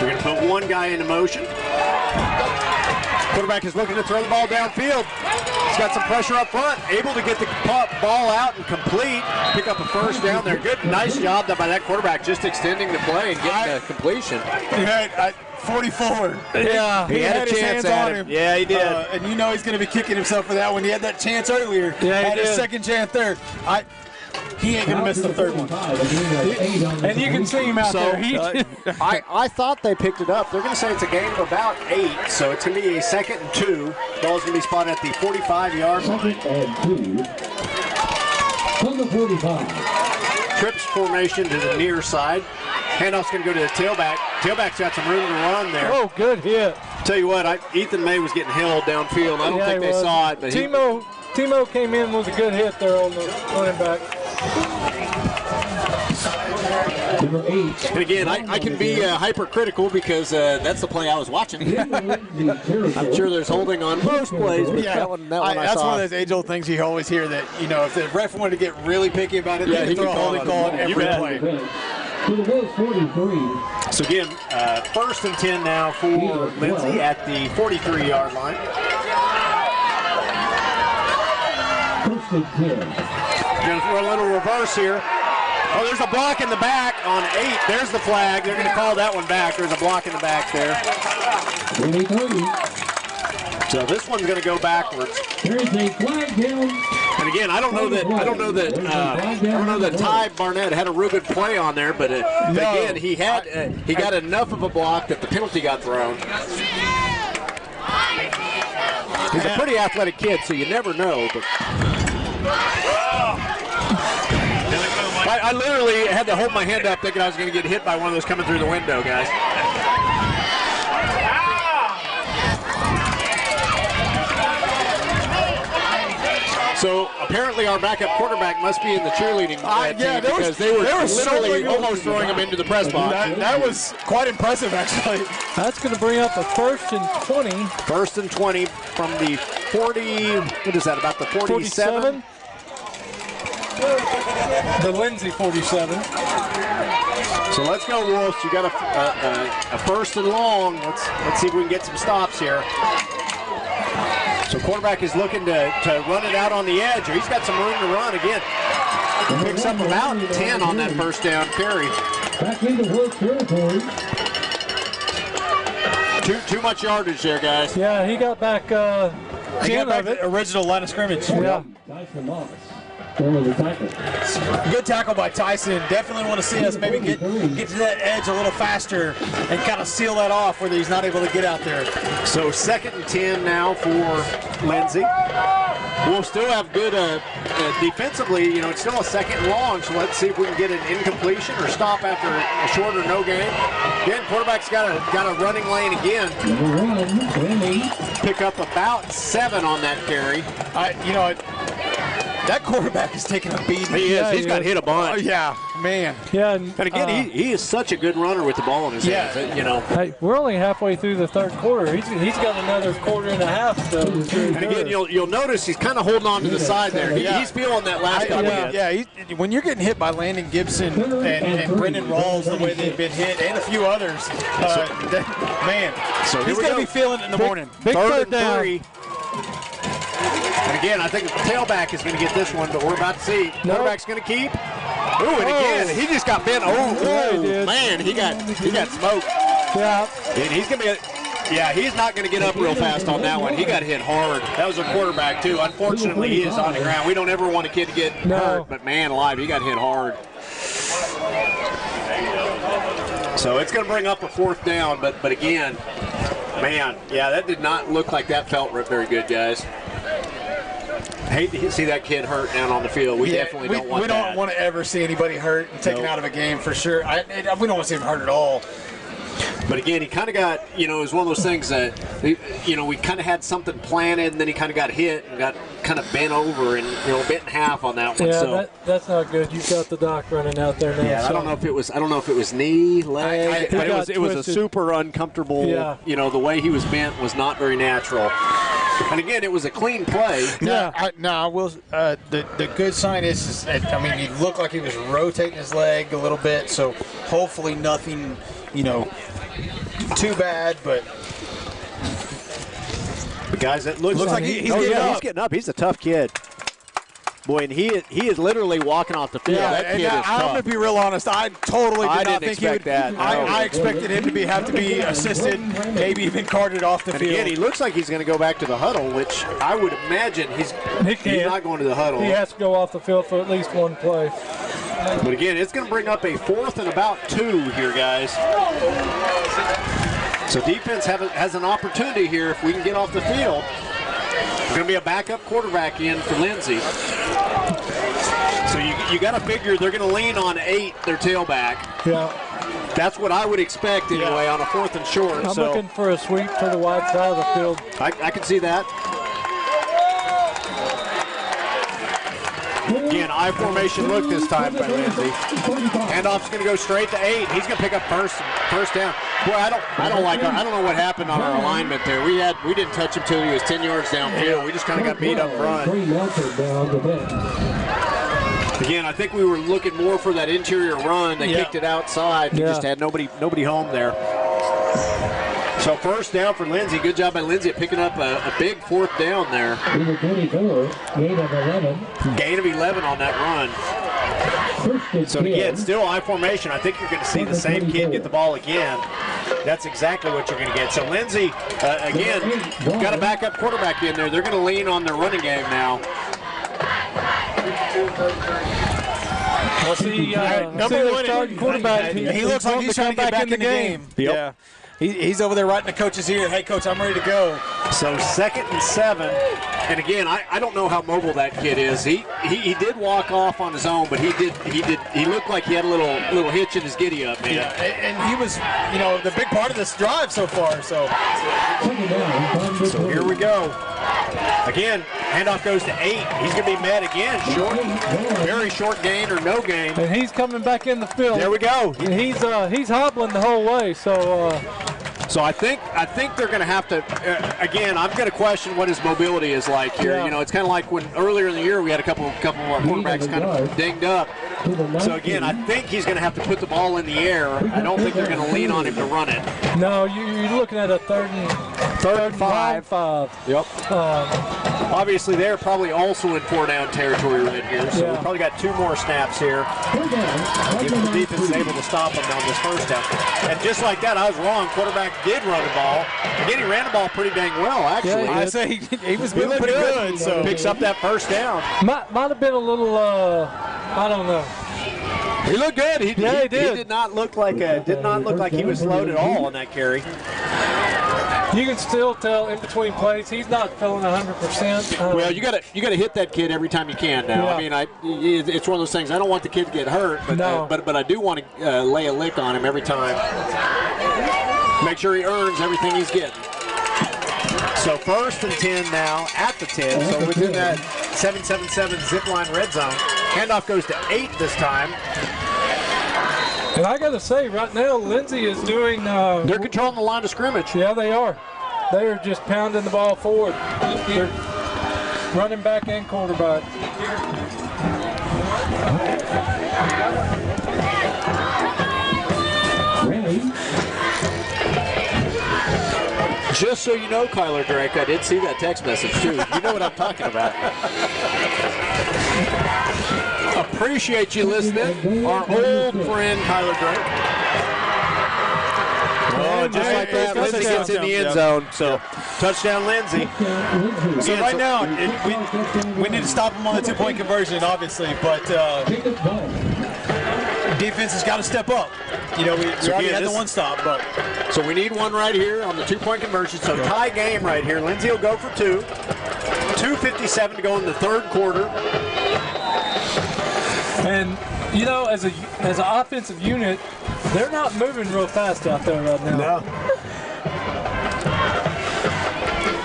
We're going to put one guy into motion. Quarterback is looking to throw the ball downfield. He's got some pressure up front, able to get the ball out and complete, pick up a first down there. Good, nice job by that quarterback, just extending the play and getting the completion.
44.
Yeah, he had a chance at him. Yeah, he did.
And you know he's going to be kicking himself for that one. He had that chance earlier.
Yeah, he
had
did.
His second chance there. He ain't going to miss the third one.
And you can see him out there.
I thought they picked it up. They're going to say it's a game of about 8, so it's going to be a 2nd and 2. Ball's going to be spotted at the 45-yard line.
2nd and 2 from the 45.
Trips formation to the near side. Handoff's going to go to the tailback. Tailback's got some room to run there.
Oh, good hit.
Tell you what, Ethan May was getting held downfield. I don't think they saw it. But
Timo came in with a good hit there on the running back.
Number 8.
And again, I can be hypercritical because that's the play I was watching. I'm sure there's holding on most plays, but that one I
that's
saw.
one of those age-old things you always hear that, if the ref wanted to get really picky about it, they could throw a holding call on every play.
To the Wolves 43.
So again, 1st and 10 now for Lindsay at the 43-yard line.
1st and 10.
Going to throw a little reverse here. Oh, there's a block in the back on 8. There's the flag. They're going to call that one back. There's a block in the back there.
23.
So this one's going to go backwards.
There's a flag down.
And again, I don't know that Ty Barnett had a real good play on there, but again, he got enough of a block that the penalty got thrown. He's a pretty athletic kid, so you never know. But I literally had to hold my hand up thinking I was going to get hit by one of those coming through the window, guys. So apparently our backup quarterback must be in the cheerleading team because they were literally almost throwing him into the press box.
That was quite impressive, actually.
That's going to bring up a 1st and 20.
1st and 20 from the 40, what is that, about the 47?
The Lindsay 47.
So let's go, Wolves. You got a 1st and long. Let's see if we can get some stops here. So quarterback is looking to run it out on the edge. He's got some room to run again. Picks up about 10 on that 1st down carry.
Back into work territory.
Too much yardage there, guys.
Yeah, he got back 10 of it.
Original line of scrimmage.
Yeah.
Good tackle by Tyson. Definitely want to see us maybe get to that edge a little faster and kind of seal that off where he's not able to get out there.
So 2nd and 10 now for Lindsay. We'll still have good defensively. You know, it's still a 2nd and long. So let's see if we can get an incompletion or stop after a short or no gain. Again, quarterback's got a running lane again. Pick up about 7 on that carry.
That quarterback is taking a beating.
He is. He's got hit a bunch.
Oh, yeah, man.
Yeah,
and again, he is such a good runner with the ball in his hands. You know.
Hey, we're only halfway through the 3rd quarter. He's got another quarter and a half.
And again, you'll notice he's kind of holding on to the side there. He's feeling that last couple hits.
Yeah, when you're getting hit by Landon Gibson and Brendan Rawls the way they've been hit, and a few others, man,
so
he's going to be feeling it in the morning.
Big
3rd and
down.
3. And again, I think the tailback is going to get this one, but we're about to see. Quarterback's going to keep. Ooh, and again, he just got bent. Oh, man, he got smoked.
Yeah.
And he's going to be. He's not going to get up real fast on that one. He got hit hard. That was a quarterback, too. Unfortunately, he is on the ground. We don't ever want a kid to get hurt, but man alive, he got hit hard. So it's going to bring up a 4th down, but again, man, that did not look like that felt very good, guys. I hate to see that kid hurt down on the field. We definitely don't want that.
We don't want to ever see anybody hurt and taken out of a game for sure. We don't want to see him hurt at all.
But again, he kind of got, it was one of those things that, we kind of had something planted, and then he kind of got hit and got kind of bent over and, bent in half on that one.
Yeah,
so
that's not good. You've got the doc running out there now.
Yeah, I don't know if it was knee, leg, but it was a super uncomfortable. Yeah. The way he was bent was not very natural. And again, it was a clean play.
Yeah. The good sign is he looked like he was rotating his leg a little bit, so hopefully nothing, too bad, but
guys, it looks like he's getting up. He's a tough kid. Boy, and he is literally walking off the field.
Yeah,
that kid is tough.
I'm going to be real honest. I totally did not think he would.
That.
I expected him to have to be assisted, maybe even carted off the field.
Again, he looks like he's going to go back to the huddle, which I would imagine he's not going to the huddle.
He has to go off the field for at least one play.
But again, it's going to bring up a 4th and about 2 here, guys. So defense has an opportunity here if we can get off the field. There's going to be a backup quarterback in for Lindsay. So you got to figure they're going to lean on 8, their tailback.
Yeah.
That's what I would expect anyway on a 4th and short.
I'm looking for a sweep to the wide side of the field.
I can see that. Again, I formation look this time by Lindsay. Handoff's going to go straight to 8. He's going to pick up first down. Boy, I don't know what happened on our alignment there. We didn't touch him till he was 10 yards downfield. We just kind of got beat up front. Again, I think we were looking more for that interior run. They kicked it outside. We just had nobody home there. So 1st down for Lindsay. Good job by Lindsay at picking up a big 4th down there.
Gain of 11.
Gain of 11 on that run. So again, still I formation. I think you're going to see the same kid get the ball again. That's exactly what you're going to get. So Lindsay, again, got a backup quarterback in there. They're going to lean on their running game now.
Well, see, number 1 starting quarterback.
He looks like he's trying to get back in the game.
Yep.
Yeah. He's over there right in the coach's ear. Hey, coach, I'm ready to go.
So 2nd and 7. And again, I don't know how mobile that kid is. He did walk off on his own, but he looked like he had a little hitch in his giddy up, man.
Yeah, and he was, the big part of this drive so far. So here we go. Again, handoff goes to 8. He's going to be met again. Short, very short gain or no gain.
And he's coming back in the field.
There we go.
And he's hobbling the whole way. So
I think they're going to have to. Again, I'm going to question what his mobility is like here.
Yeah.
It's kind of like when earlier in the year we had a couple of our quarterbacks kind of dinged up. So again, I think he's going to have to put the ball in the air. I don't think they're going to lean on him to run it.
No, you're looking at a third and 5.
Yep. Obviously, they're probably also in 4-down territory right here. So we probably got 2 more snaps here. If the defense is able to stop them on this first down. And just like that, I was wrong. Quarterback did run the ball. Again, he ran the ball pretty dang well, actually.
Yeah, I say he was moving pretty good. So
picks up that first down.
Might have been a little, I don't know.
He looked good. He
did.
He did not look like he was slowed at all on that carry.
You can still tell in between plays he's not feeling 100%.
Well, you got to hit that kid every time you can. Now, I mean, it's one of those things. I don't want the kid to get hurt, but I do want to lay a lick on him every time. Make sure he earns everything he's getting. So 1st and 10 now at the 10. So within that 7-7-7 zip line red zone. Handoff goes to 8 this time.
And I got to say, right now, Lindsay is doing...
they're controlling the line of scrimmage.
Yeah, they are. They are just pounding the ball forward. They're running back and quarterback.
Just so you know, Kyler Drake, I did see that text message, too. You know what I'm talking about. Appreciate you listening. Our old friend, Kyler Drake. Oh, just like that, Lindsay gets in the end zone. So, touchdown, Lindsay.
So right now, we need to stop him on the 2-point conversion, obviously, but defense has got to step up. We already had the one stop, but
so we need one right here on the 2-point conversion. So tie game right here. Lindsay will go for 2. 2:57 to go in the third quarter.
And as an offensive unit, they're not moving real fast out there right now.
No.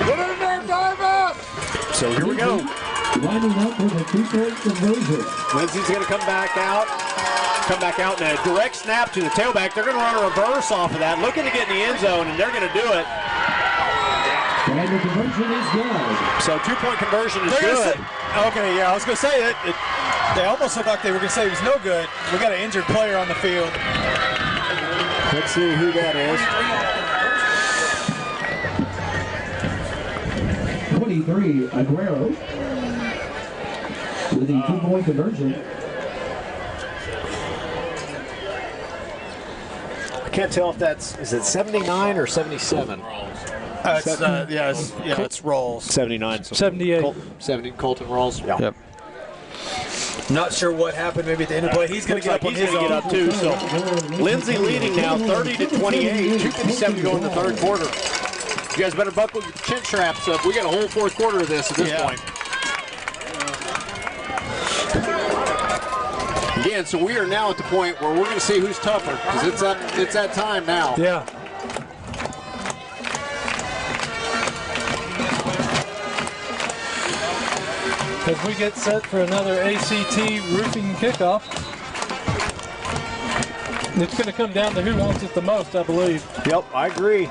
Get in there, dive up!
So here we go.
Lining up with a 2-point conversion.
Lindsay's going to come back out in a direct snap to the tailback. They're going to run a reverse off of that, looking to get in the end zone, and they're going to do it.
And the conversion is good.
So 2-point conversion is good.
Okay, yeah, I was going to say that. They almost looked like they were going to say it was no good. We got an injured player on the field.
Let's see who that is.
23, Aguero. With the 2-point conversion.
I can't tell if is it 79 or 77?
It's Rolls.
79.
78.
Colton Rolls. Yeah.
Yep.
Not sure what happened maybe at the end of the play. He's going to get up on his own.
Get up too. So Lindsay leading now 30-28. 2:57 to go in the third quarter. You guys better buckle your chin straps up. We got a whole fourth quarter of this at this point. Again, so we are now at the point where we're going to see who's tougher because it's that time now.
Yeah. As we get set for another ACT roofing kickoff, it's going to come down to who wants it the most, I believe.
Yep, I agree.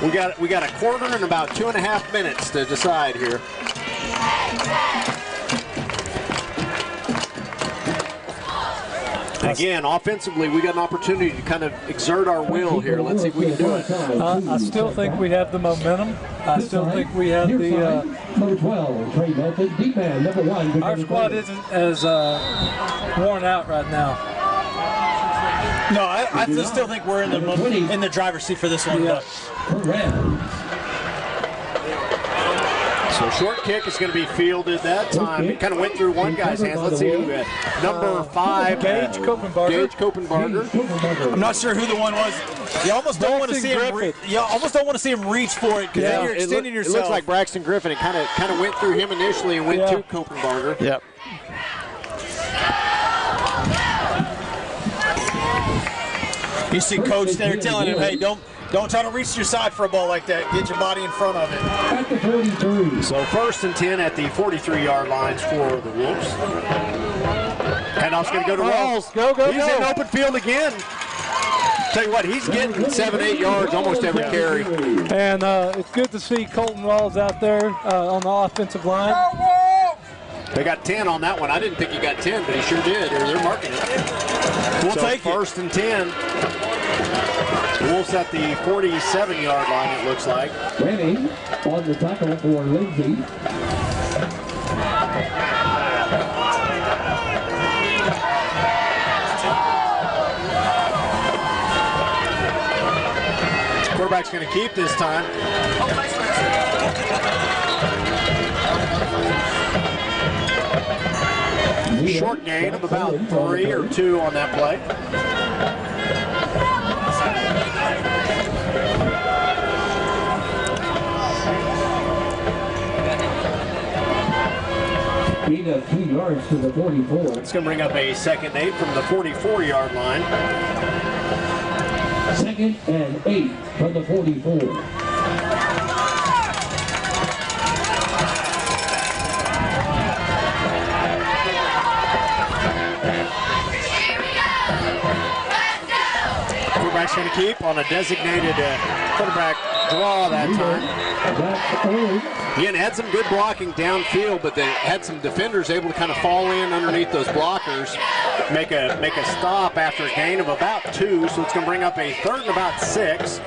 We got a quarter and about 2.5 minutes to decide here. Again, offensively, we got an opportunity to kind of exert our will here. Let's see if we can do it.
I still think we have the momentum. I still think we have the...
Number 12, Trey Melton, deep man, number 1.
Our squad isn't as worn out right now.
No, I still think we're in the driver's seat for this one.
Yeah.
So short kick is going to be fielded that time. It kind of went through one guy's hands. Let's see who number 5.
Gage Copenbarger.
Gage Copenbarger.
I'm not sure who the one was. You almost don't want to see him. You almost don't want to see him reach for it because then you're extending yourself.
It looks like Braxton Griffin. It kind of went through him initially and went to Copenbarger.
Yep. You see Coach there telling him, "Hey, don't try to reach your side for a ball like that. Get your body in front of it."
At the 43.
So 1st and 10 at the 43-yard lines for the Wolves. Handoff's going to go to Rawls. He's in open field again. Tell you what, he's getting 7-8 yards almost every carry.
And it's good to see Colton Rawls out there on the offensive line.
They got 10 on that one. I didn't think he got 10, but he sure did. They're marking it.
We'll take
1st and 10. Wolves at the 47-yard line, it looks like.
Rennie on the tackle for Lindsay.
Quarterback's going to keep this time. Short gain of about 3 or 2 on that play.
Gain of 2 yards to the 44.
It's going to bring up a 2nd and 8 from the 44-yard line.
2nd and 8 from the 44.
Quarterback's going to keep on a designated quarterback draw that time. Again, had some good blocking downfield, but they had some defenders able to kind of fall in underneath those blockers, make a stop after a gain of about 2, so it's going to bring up a 3rd and about 6.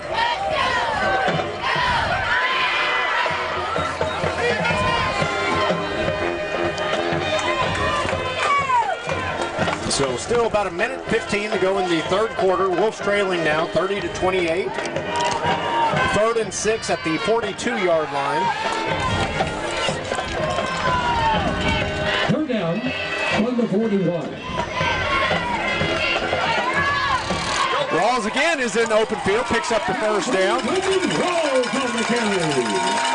So still about 1:15 to go in the 3rd quarter. Wolves trailing now 30-28. 3rd and 6 at the 42-yard line.
Third down on the 41.
Rawls again is in open field, picks up the 1st down.
Rawls on the carry.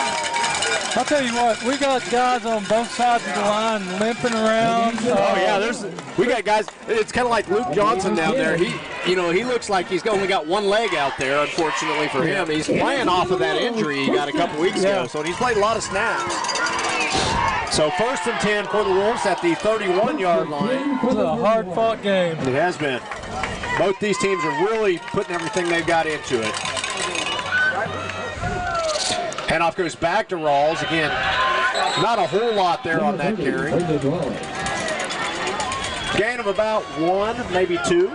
I'll tell you what, we got guys on both sides of the line limping around.
Oh yeah, we got guys. It's kind of like Luke Johnson down there. He looks like he's only got one leg out there. Unfortunately for him, he's playing off of that injury he got a couple weeks ago. So he's played a lot of snaps. So 1st and 10 for the Wolves at the 31-yard line.
It's a hard-fought game.
It has been. Both these teams are really putting everything they've got into it. Handoff goes back to Rawls. Again, not a whole lot there on that carry. Gain of about 1, maybe 2.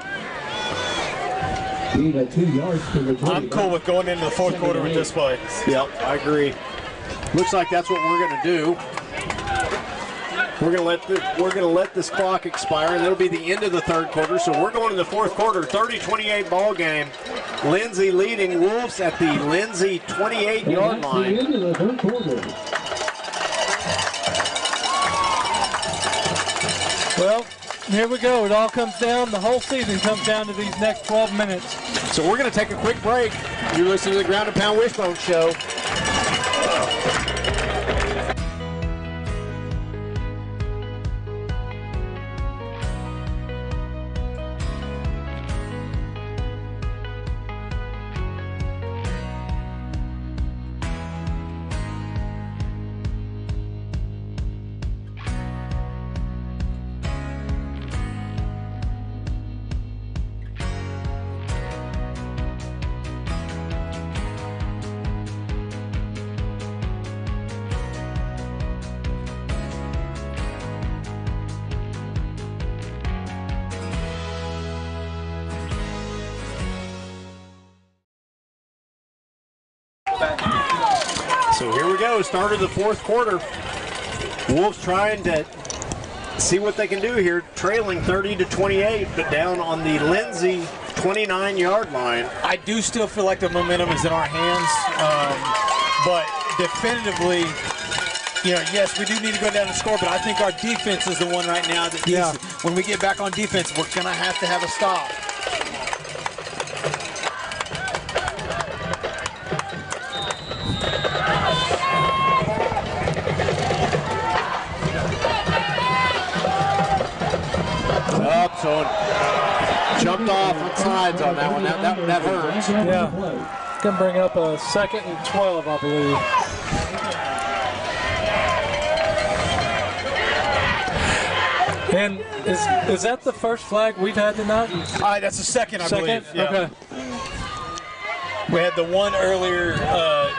I'm cool with going into the 4th quarter with this play.
Yep, I agree. Looks like that's what we're going to do. We're going to let this clock expire, and it'll be the end of the 3rd quarter. So we're going to the 4th quarter, 30-28 ball game. Lindsay leading Wolves at the Lindsay 28-yard line.
Into the 3rd quarter.
Well, here we go. It all comes down. The whole season comes down to these next 12 minutes.
So we're going to take a quick break. You're listening to the Ground and Pound Wishbone Show. So here we go, start of the 4th quarter. Wolves trying to see what they can do here, trailing 30-28, but down on the Lindsay 29-yard line.
I do still feel like the momentum is in our hands, but definitively yes, we do need to go down and score, but I think our defense is the one right now that needs when we get back on defense, we're going to have a stop.
Up, so jumped off on sides on that one. That hurts.
Yeah. Going to bring up a 2nd and 12, I believe. And is that the first flag we've had tonight?
That's the second, I believe. Yeah.
Okay.
We had the one earlier,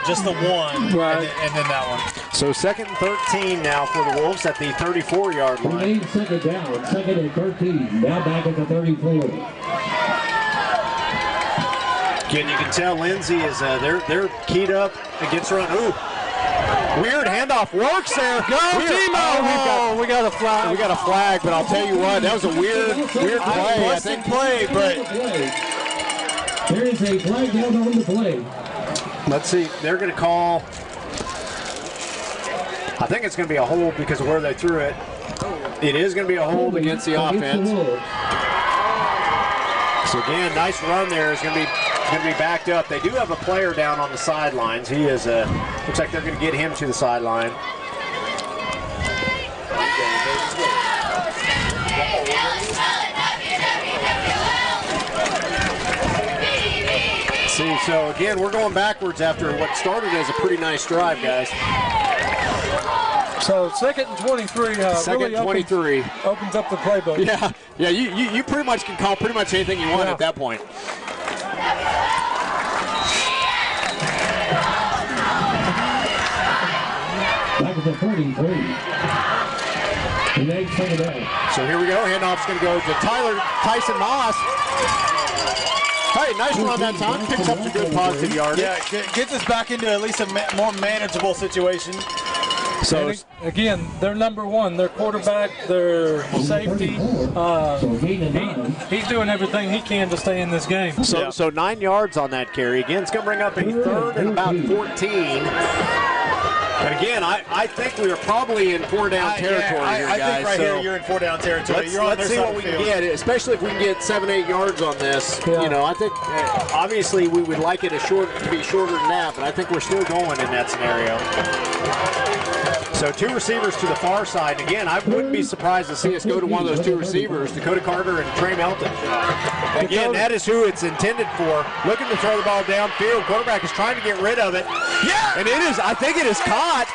just the one,
right.
and then that one.
So 2nd and 13 now for the Wolves at the 34-yard line.
Remain 2nd down, 2nd and 13. Now back at the 34.
Again, you can tell Lindsay is they're keyed up against run. Ooh, weird handoff works there.
Go Timo! We got a flag.
We got a flag, but I'll tell you what, that was a weird play. I think
play, but
there is a flag down on the play.
Let's see. They're going to call. I think it's going to be a hold because of where they threw it. It is going to be a hold against the offense. So again, nice run there. It's going to be backed up. They do have a player down on the sidelines. He is looks like they're going to get him to the sideline. See, so again, we're going backwards after what started as a pretty nice drive, guys.
So 2nd and 23.
2nd
really
and 23
opens up the playbook.
Yeah. You pretty much can call pretty much anything you want at that point.
Back at the 43.
So here we go. Handoff's going to go to Tyson Moss. Hey, nice run that time. Picks up some good positive yardage.
Yeah, gets us back into at least a more manageable situation.
So again, they're number one. Their quarterback, their safety. He's doing everything he can to stay in this game.
So 9 yards on that carry. Again, it's going to bring up a 3rd and about 14. But again, I think we are probably in 4-down territory here, guys.
I think here you're in 4-down territory.
Let's see what we can get, especially if we can get 7-8 yards on this.
Yeah.
You know, I think obviously we would like it to be shorter than that, but I think we're still going in that scenario. So 2 receivers to the far side. And again, I wouldn't be surprised to see us go to one of those 2 receivers, Dakota Carter and Trey Melton. Again, that is who it's intended for. Looking to throw the ball downfield. Quarterback is trying to get rid of it.
Yeah!
And I think it is caught.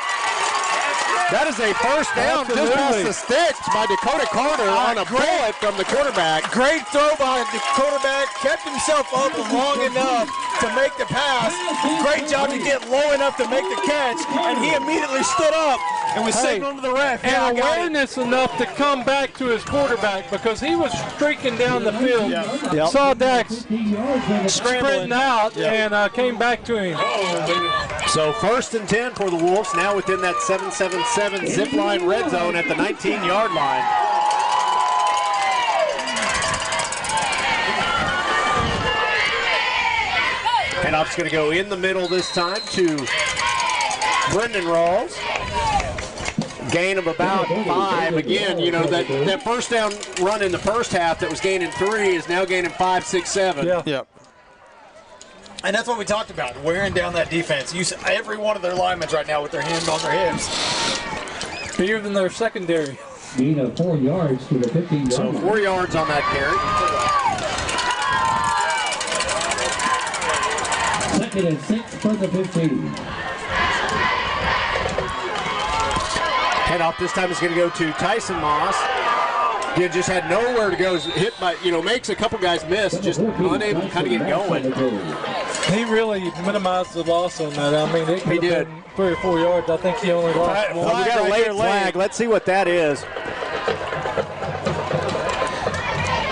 That is a first down just past the sticks by Dakota Carter on a bullet from the quarterback.
Great throw by the quarterback. Kept himself up long enough to make the pass. Great job to get low enough to make the catch. And he immediately stood up and was signaling to the ref.
And awareness enough to come back to his quarterback because he was streaking down the field.
Yep.
Saw Dax sprinting out and came back to him.
So 1st and 10 for the Wolves, now within that 7-7-7 zip line red zone at the 19-yard line. Handoff's going to go in the middle this time to Brendan Rawls. Gain of about 5. Again, you know, that first down run in the first half that was gaining 3 is now gaining 5, 6, 7.
Yeah. And that's what we talked about, wearing down that defense. Every one of their linemen right now with their hands on their hips.
Bigger than their secondary.
Gain of 4 yards to the 15-yard
So 4 yards on that carry.
2nd and 6 for the 15.
Handoff this time is going to go to Tyson Moss. He just had nowhere to go. Hit by, makes a couple guys miss, just unable to kind of get going.
He really minimized the loss on that. I mean, it could have been 3 or 4 yards. I think he only lost 1.
We got a late flag. Let's see what that is.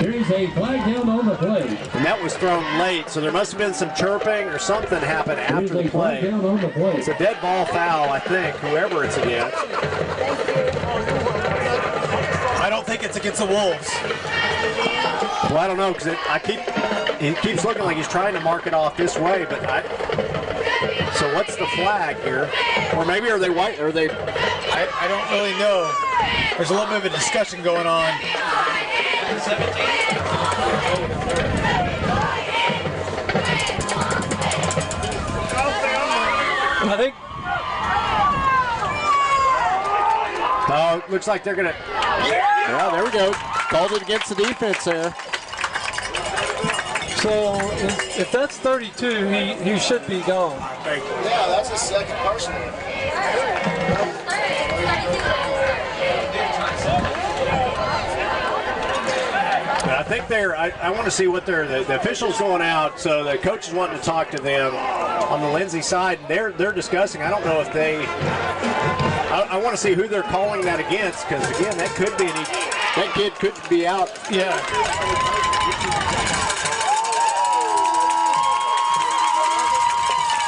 There is a flag down on the play.
And that was thrown late, so there must have been some chirping or something happened after the play. It's a dead ball foul, I think, whoever it's against.
I don't think it's against the Wolves.
Well, I don't know, because it keeps looking like he's trying to mark it off this way, but so what's the flag here? Or maybe are they white? Are they?
I don't really know. There's a little bit of a discussion going on.
I think.
Oh, looks like they're gonna. Yeah, there we go. Called it against the defense there.
So if that's 32, he should be gone.
Yeah, that's his second personal.
I think I want to see what the officials going out, so the coach is wanting to talk to them on the Lindsay side. They're discussing. I don't know if they. I want to see who they're calling that against, because again, that could be that kid could be out.
Yeah.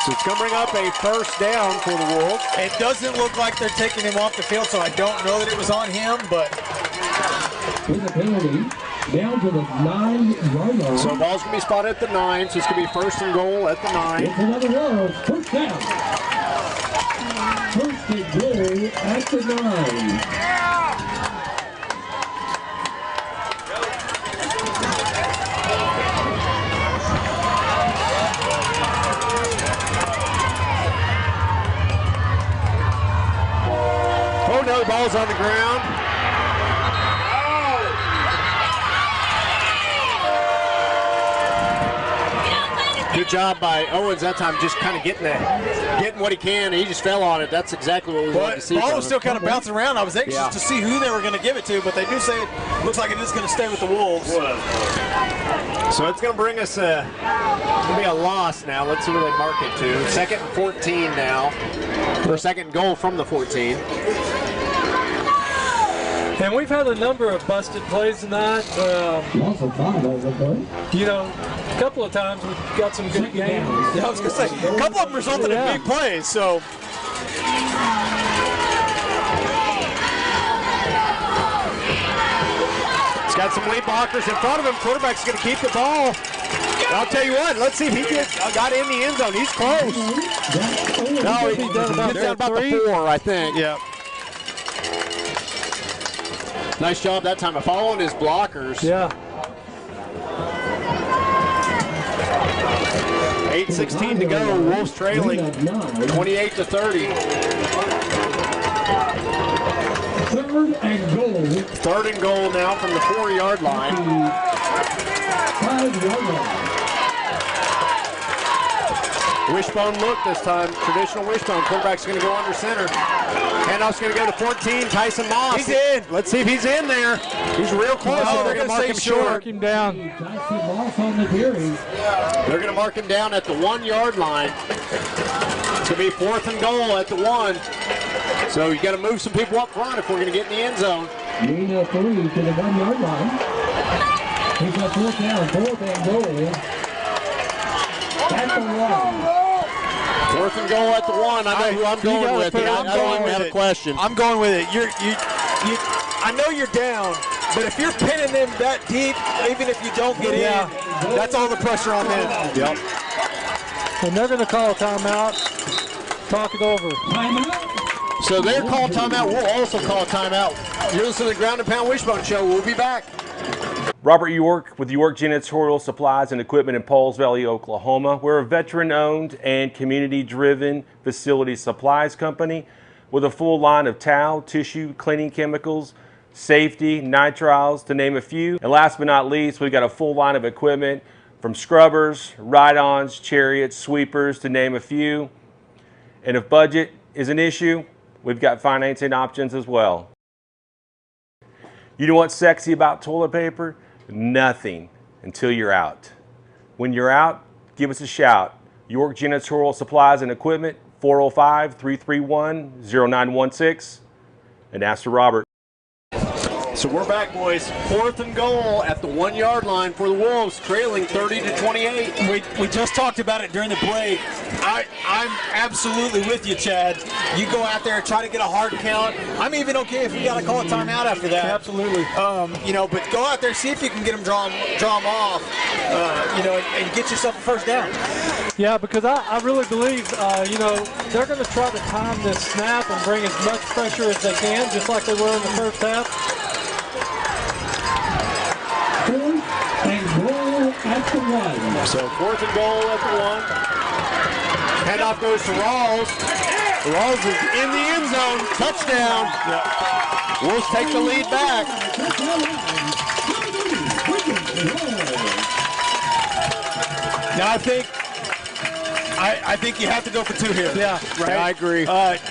So it's going to bring up a first down for the Wolves.
It doesn't look like they're taking him off the field, so I don't know that it was on him, but.
With a penalty, down to the 9-yard line.
So ball's going to be spotted at the 9, so it's going to be first and goal at the 9.
It's another Wolves, first down. First and goal at the 9.
Oh no, the ball's on the ground. Good job by Owens that time, just kind of getting what he can. He just fell on it. That's exactly what we wanted to see.
The ball was still kind of bouncing around. I was anxious to see who they were going to give it to, but they do say it looks like it is going to stay with the Wolves.
So it's going to bring us going to be a loss now. Let's see where they mark it to. Second and 14 now. For second goal from the 14.
And we've had a number of busted plays tonight. You know, a couple of times we've got some good games.
Yeah, I was going to say, a couple of them resulted in big plays, so.
He's got some lead blockers in front of him. Quarterback's going to keep the ball. I'll tell you what, let's see if he got in the end zone. He's close. No, he's down about the 4, I think.
Yeah.
Nice job that time of following his blockers.
Yeah.
8:16 to go. Wolves trailing 28-30.
Third and goal.
Third and goal now from the 4-yard line.
5-yard line.
Wishbone look this time. Traditional wishbone. Quarterback's going to go under center. Handoff's going to go to 14. Tyson Moss.
He's in.
Let's see if he's in there. He's real close.
Oh,
they're going to mark him short.
Mark him down.
Tyson Moss on the carry.
They're going to mark him down at the 1-yard line. It's going to be 4th and goal at the 1. So you got to move some people up front if we're going to get in the end zone.
Gain of 3 to the 1-yard line. He's got 4th down. 4th and goal at the 1.
4th and goal at the 1. I know who I'm going with. I don't even have a question.
I'm going with it. I know you're down, but if you're pinning them that deep, even if you don't get in, that's all the pressure on them.
Yep.
And they're going to call a timeout. Talk it over.
So they're called timeout. We'll also call a timeout. You're listening to the Ground and Pound Wishbone Show. We'll be back.
Robert York with York Janitorial Supplies and Equipment in Pauls Valley, Oklahoma. We're a veteran-owned and community-driven facility supplies company with a full line of towel, tissue, cleaning chemicals, safety, nitriles, to name a few. And last but not least, we've got a full line of equipment from scrubbers, ride-ons, chariots, sweepers, to name a few. And if budget is an issue, we've got financing options as well. You know what's sexy about toilet paper? Nothing until you're out. When you're out, give us a shout. York Janitorial Supplies and Equipment, 405-331-0916, and ask for Robert.
So we're back, boys. 4th and goal at the 1-yard line for the Wolves, trailing 30-28.
We just talked about it during the break. I'm absolutely with you, Chad. You go out there and try to get a hard count. I'm even okay if we got to call a timeout after that.
Absolutely.
But go out there, see if you can get them draw them off, and get yourself a first down.
Yeah, because I really believe, they're going to try to time this snap and bring as much pressure as they can, just like they were in the first half.
4th and goal at the 1.
So 4th and goal at the 1. Handoff goes to Rawls. Rawls is in the end zone. Touchdown. Wolves take the lead back.
Now I think you have to go for 2 here.
Yeah,
right. Yeah, I agree.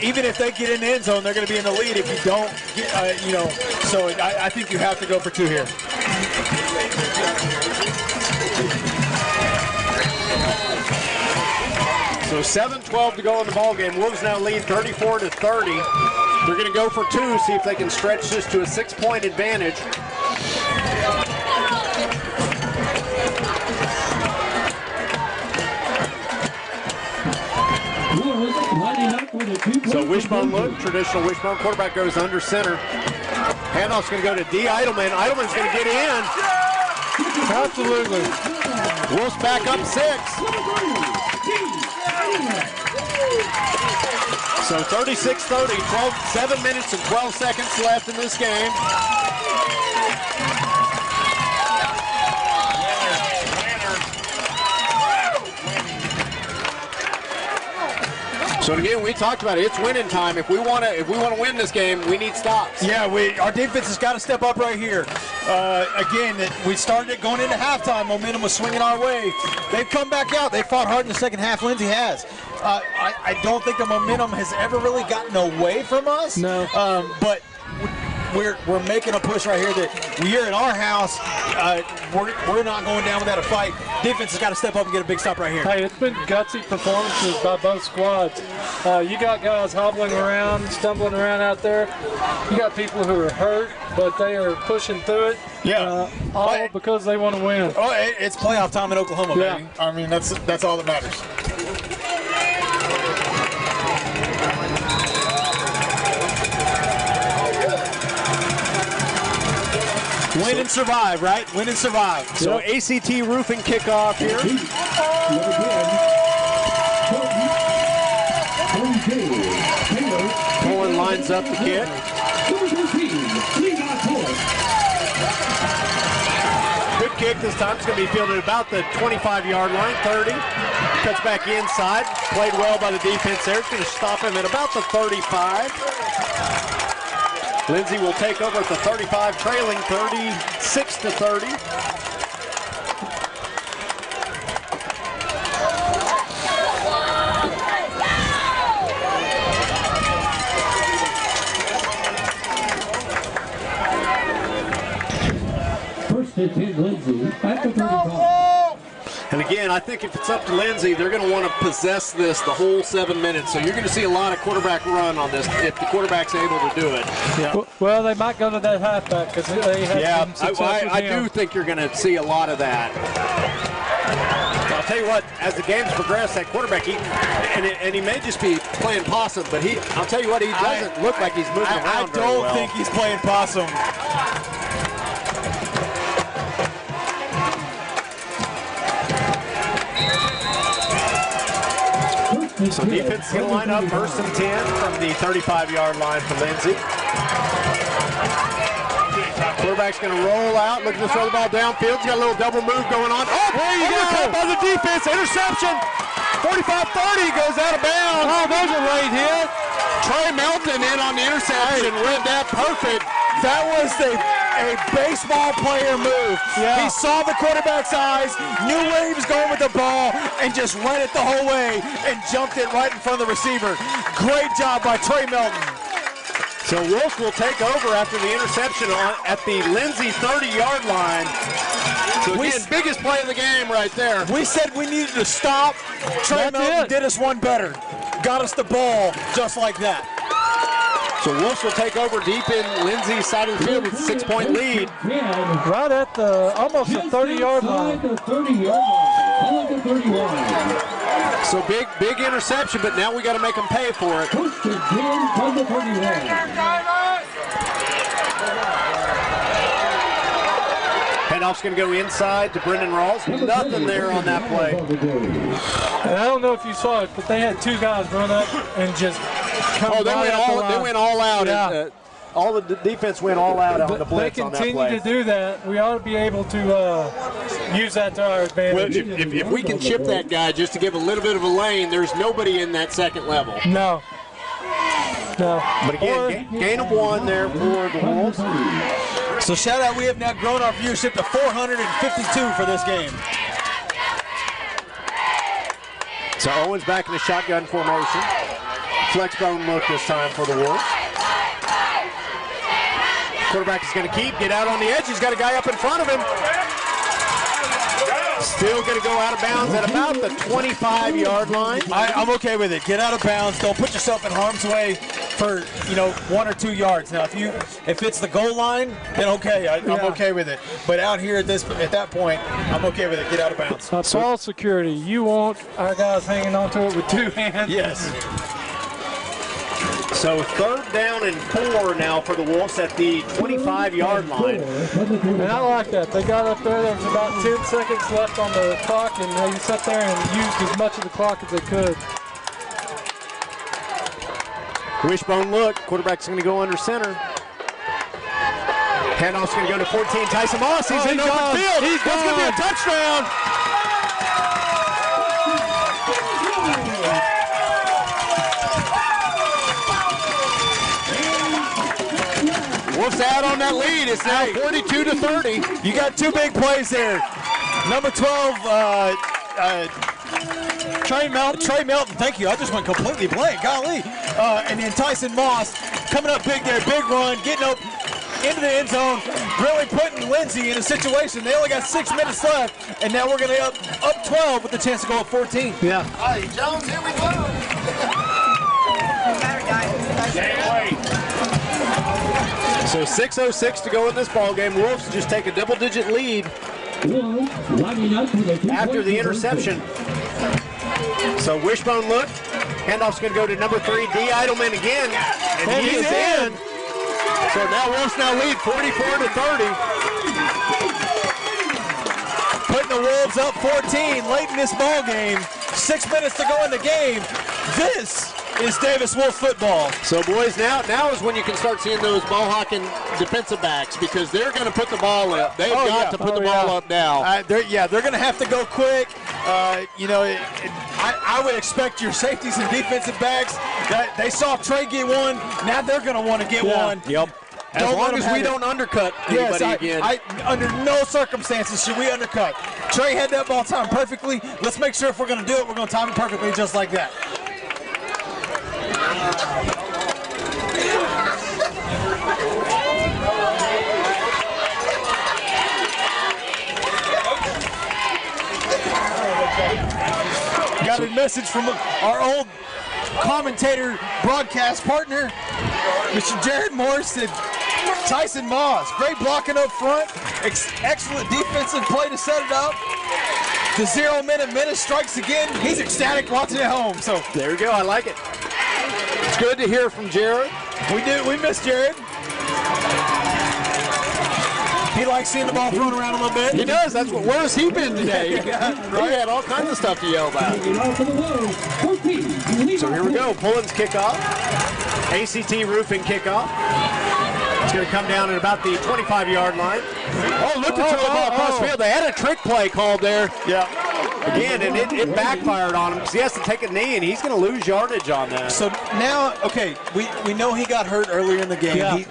Even if they get in the end zone, they're going to be in the lead if you don't get, So I think you have to go for 2 here.
So 7:12 to go in the ball game. Wolves now lead 34-30. They're going to go for 2, see if they can stretch this to a 6-point advantage. So wishbone look, traditional wishbone. Quarterback goes under center. Handoff's going to go to D. Eidelman. Eidelman's going to get in.
Absolutely.
Wolves back up 6. So 36-30, 7 minutes and 12 seconds left in this game. So again, we talked about it. It's winning time. If we want to win this game, we need stops.
Yeah, our defense has got to step up right here. Again, we started it going into halftime. Momentum was swinging our way. They've come back out. They fought hard in the second half. Lindsay has. I don't think the momentum has ever really gotten away from us.
No.
But we're making a push right here that we're in our house. We're not going down without a fight. Defense has got to step up and get a big stop right here.
Hey, it's been gutsy performances by both squads. You got guys hobbling around, stumbling around out there. You got people who are hurt, but they are pushing through it.
Yeah.
All because they want to win.
Oh, it's playoff time in Oklahoma,
yeah.
Baby. I mean, that's all that matters. Win and survive, right? Win and survive.
So ACT roofing kickoff here. Pullen lines up the kick. Good kick this time. It's going to be fielded about the 25-yard line, 30. Cuts back inside. Played well by the defense there. It's going to stop him at about the 35. Lindsay will take over at the 35, trailing 36-30.
First and 10, Lindsay at the 35.
And again, I think if it's up to Lindsay, they're going to want to possess this the whole 7 minutes. So you're going to see a lot of quarterback run on this if the quarterback's able to do it.
Yeah. Well, they might go to that halfback because they have some success with
I
him.
do think you're going to see a lot of that. I'll tell you what, as the games progress, that quarterback, he may just be playing possum, but I'll tell you what, he doesn't look like he's moving around
I don't think he's playing possum.
So defense is going to line up first and 10 from the 35-yard line for Lindsay. Quarterback's going to roll out, looking to throw the ball downfield. He's got a little double move going on. Oh, there you go! By the defense, interception. 45-30 goes out of bounds.
Oh, there's a late hit.
Trey Melton in on the interception. Read that perfect.
That was a baseball player move.
Yeah.
He saw the quarterback's eyes, knew where he was going with the ball, and just ran it the whole way and jumped it right in front of the receiver. Great job by Trey Melton.
So Wolf will take over after the interception at the Lindsay 30-yard line. So again, biggest play of the game right there.
We said we needed to stop. Trey Melton did us one better. Got us the ball just like that.
So Wolves will take over deep in Lindsay's side of the field with a 6-point lead.
Right at the almost the 30-yard line.
So big interception, but now we got to make them pay for it. Handoff's going to go inside to Brendan Rawls. Nothing there on that play.
And I don't know if you saw it, but they had two guys run up and just come
they went all out.
Yeah.
All the defense went all out on the blitz on that play.
They continue to do that. We ought to be able to use that to our advantage.
Well, if we can chip that guy just to give a little bit of a lane, there's nobody in that second level.
No.
But again, gain of 1 there for the Wolves.
So shout out, we have now grown our viewership to 452 for this game.
So Owens back in the shotgun formation. Flex bone look this time for the Wolves. Quarterback is going to get out on the edge. He's got a guy up in front of him. Still going to go out of bounds at about the 25-yard line.
I'm okay with it. Get out of bounds. Don't put yourself in harm's way for 1 or 2 yards. Now, if it's the goal line, then okay, I'm okay with it. But out here at that point, I'm okay with it. Get out of bounds.
Ball security. You want our guys hanging onto it with 2 hands.
Yes.
So 3rd down and 4 now for the Wolves at the 25-yard line.
And I like that. They got up there. There was about 10 seconds left on the clock, and they sat there and used as much of the clock as they could.
Wishbone look. Quarterback's going to go under center. Handoff's going to go to 14. Tyson Moss. He's in the open field. That's going to be a touchdown. Wolves out on that lead. It's now 42-30.
You got 2 big plays there. Number 12, Trey Melton, thank you. I just went completely blank, golly. And then Tyson Moss coming up big there, big run, getting up into the end zone, really putting Lindsay in a situation. They only got 6 minutes left, and now we're going to up 12 with the chance to go up 14.
Yeah.
Hey, Jones, here we go.
So 6:06 to go in this ball game. Wolves just take a double-digit lead after the interception. So wishbone look. Handoff's going to go to number 3, D. Idleman again, and he is in. So now Wolves lead 44-30.
Putting the Wolves up 14 late in this ball game. 6 minutes to go in the game. This is Davis Wolf football.
So boys, now is when you can start seeing those ball-hawking defensive backs, because they're going to put the ball up. They've got to put the ball up now.
They're going to have to go quick. I would expect your safeties and defensive backs, they saw Trey get one. Now they're going to want to get one.
Yep. As long as we don't undercut anybody again.
Under no circumstances should we undercut. Trey had that ball timed perfectly. Let's make sure if we're going to do it, we're going to time it perfectly just like that. Got a message from our old commentator broadcast partner, Mr. Jared Morris, said Tyson Moss, great blocking up front, excellent defensive play to set it up. The 0 minute strikes again. He's ecstatic watching at home. So
there we go. I like it. It's good to hear from Jared.
We miss Jared. He likes seeing the ball thrown around a little bit.
He does. Where has he been today? He had all kinds of stuff to yell about. So here we go. Pullen's kickoff. ACT Roofing kickoff. It's going to come down at about the 25-yard line. Oh, look at the ball across the field. They had a trick play called there.
Yeah.
Again, and it backfired on him because he has to take a knee, and he's going to lose yardage on that.
So now, okay, we know he got hurt earlier in the game.
Yeah.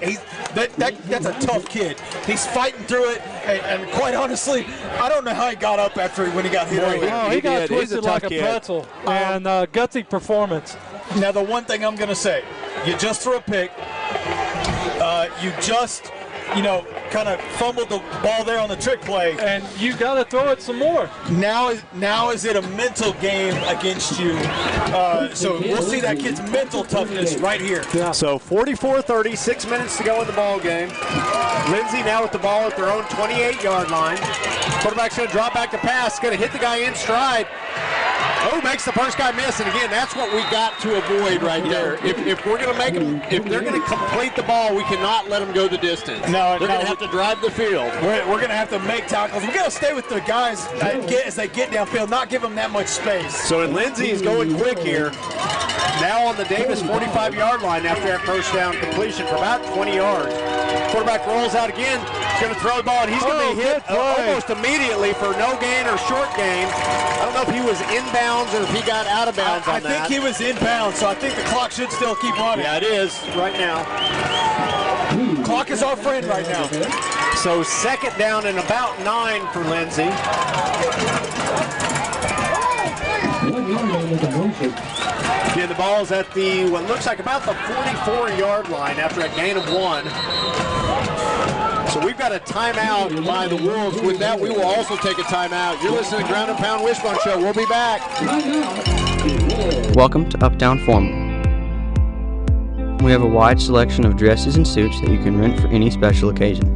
That's a tough kid. He's fighting through it, and quite honestly, I don't know how he got up when he got hit earlier.
Oh, he got twisted like a pretzel. And gutsy performance.
Now, the one thing I'm going to say, you just threw a pick. You just kind of fumbled the ball there on the trick play.
And you got to throw it some more.
Now is it a mental game against you? So we'll see that kid's mental toughness right here.
Yeah. So 44-30, 6 minutes to go in the ball game. Lindsay now with the ball at their own 28-yard line. Quarterback's going to drop back to pass, going to hit the guy in stride. Oh, makes the first guy miss, and again, that's what we got to avoid right there. If we're going to make them, if they're going to complete the ball, we cannot let them go the distance.
No,
they're going to have to drive the field.
We're going to have to make tackles. We're going to stay with the guys as they get downfield, not give them that much space.
So Lindsay is going quick here. Now on the Davis 45-yard line after that first down completion for about 20 yards. Quarterback rolls out again. He's going to throw the ball, and he's going to be hit almost immediately for no gain or short gain. I don't know if he was inbounds or if he got out of bounds on that.
I think he was inbounds, so I think the clock should still keep running.
Yeah, it is right now.
Clock is our friend right now.
So second down and about 9 for Lindsay. Again, the ball is at what looks like about the 44-yard line after a gain of 1. So we've got a timeout by the Wolves. With that, we will also take a timeout. You're listening to Ground and Pound Wishbone Show. We'll be back.
Welcome to Uptown Formal. We have a wide selection of dresses and suits that you can rent for any special occasion.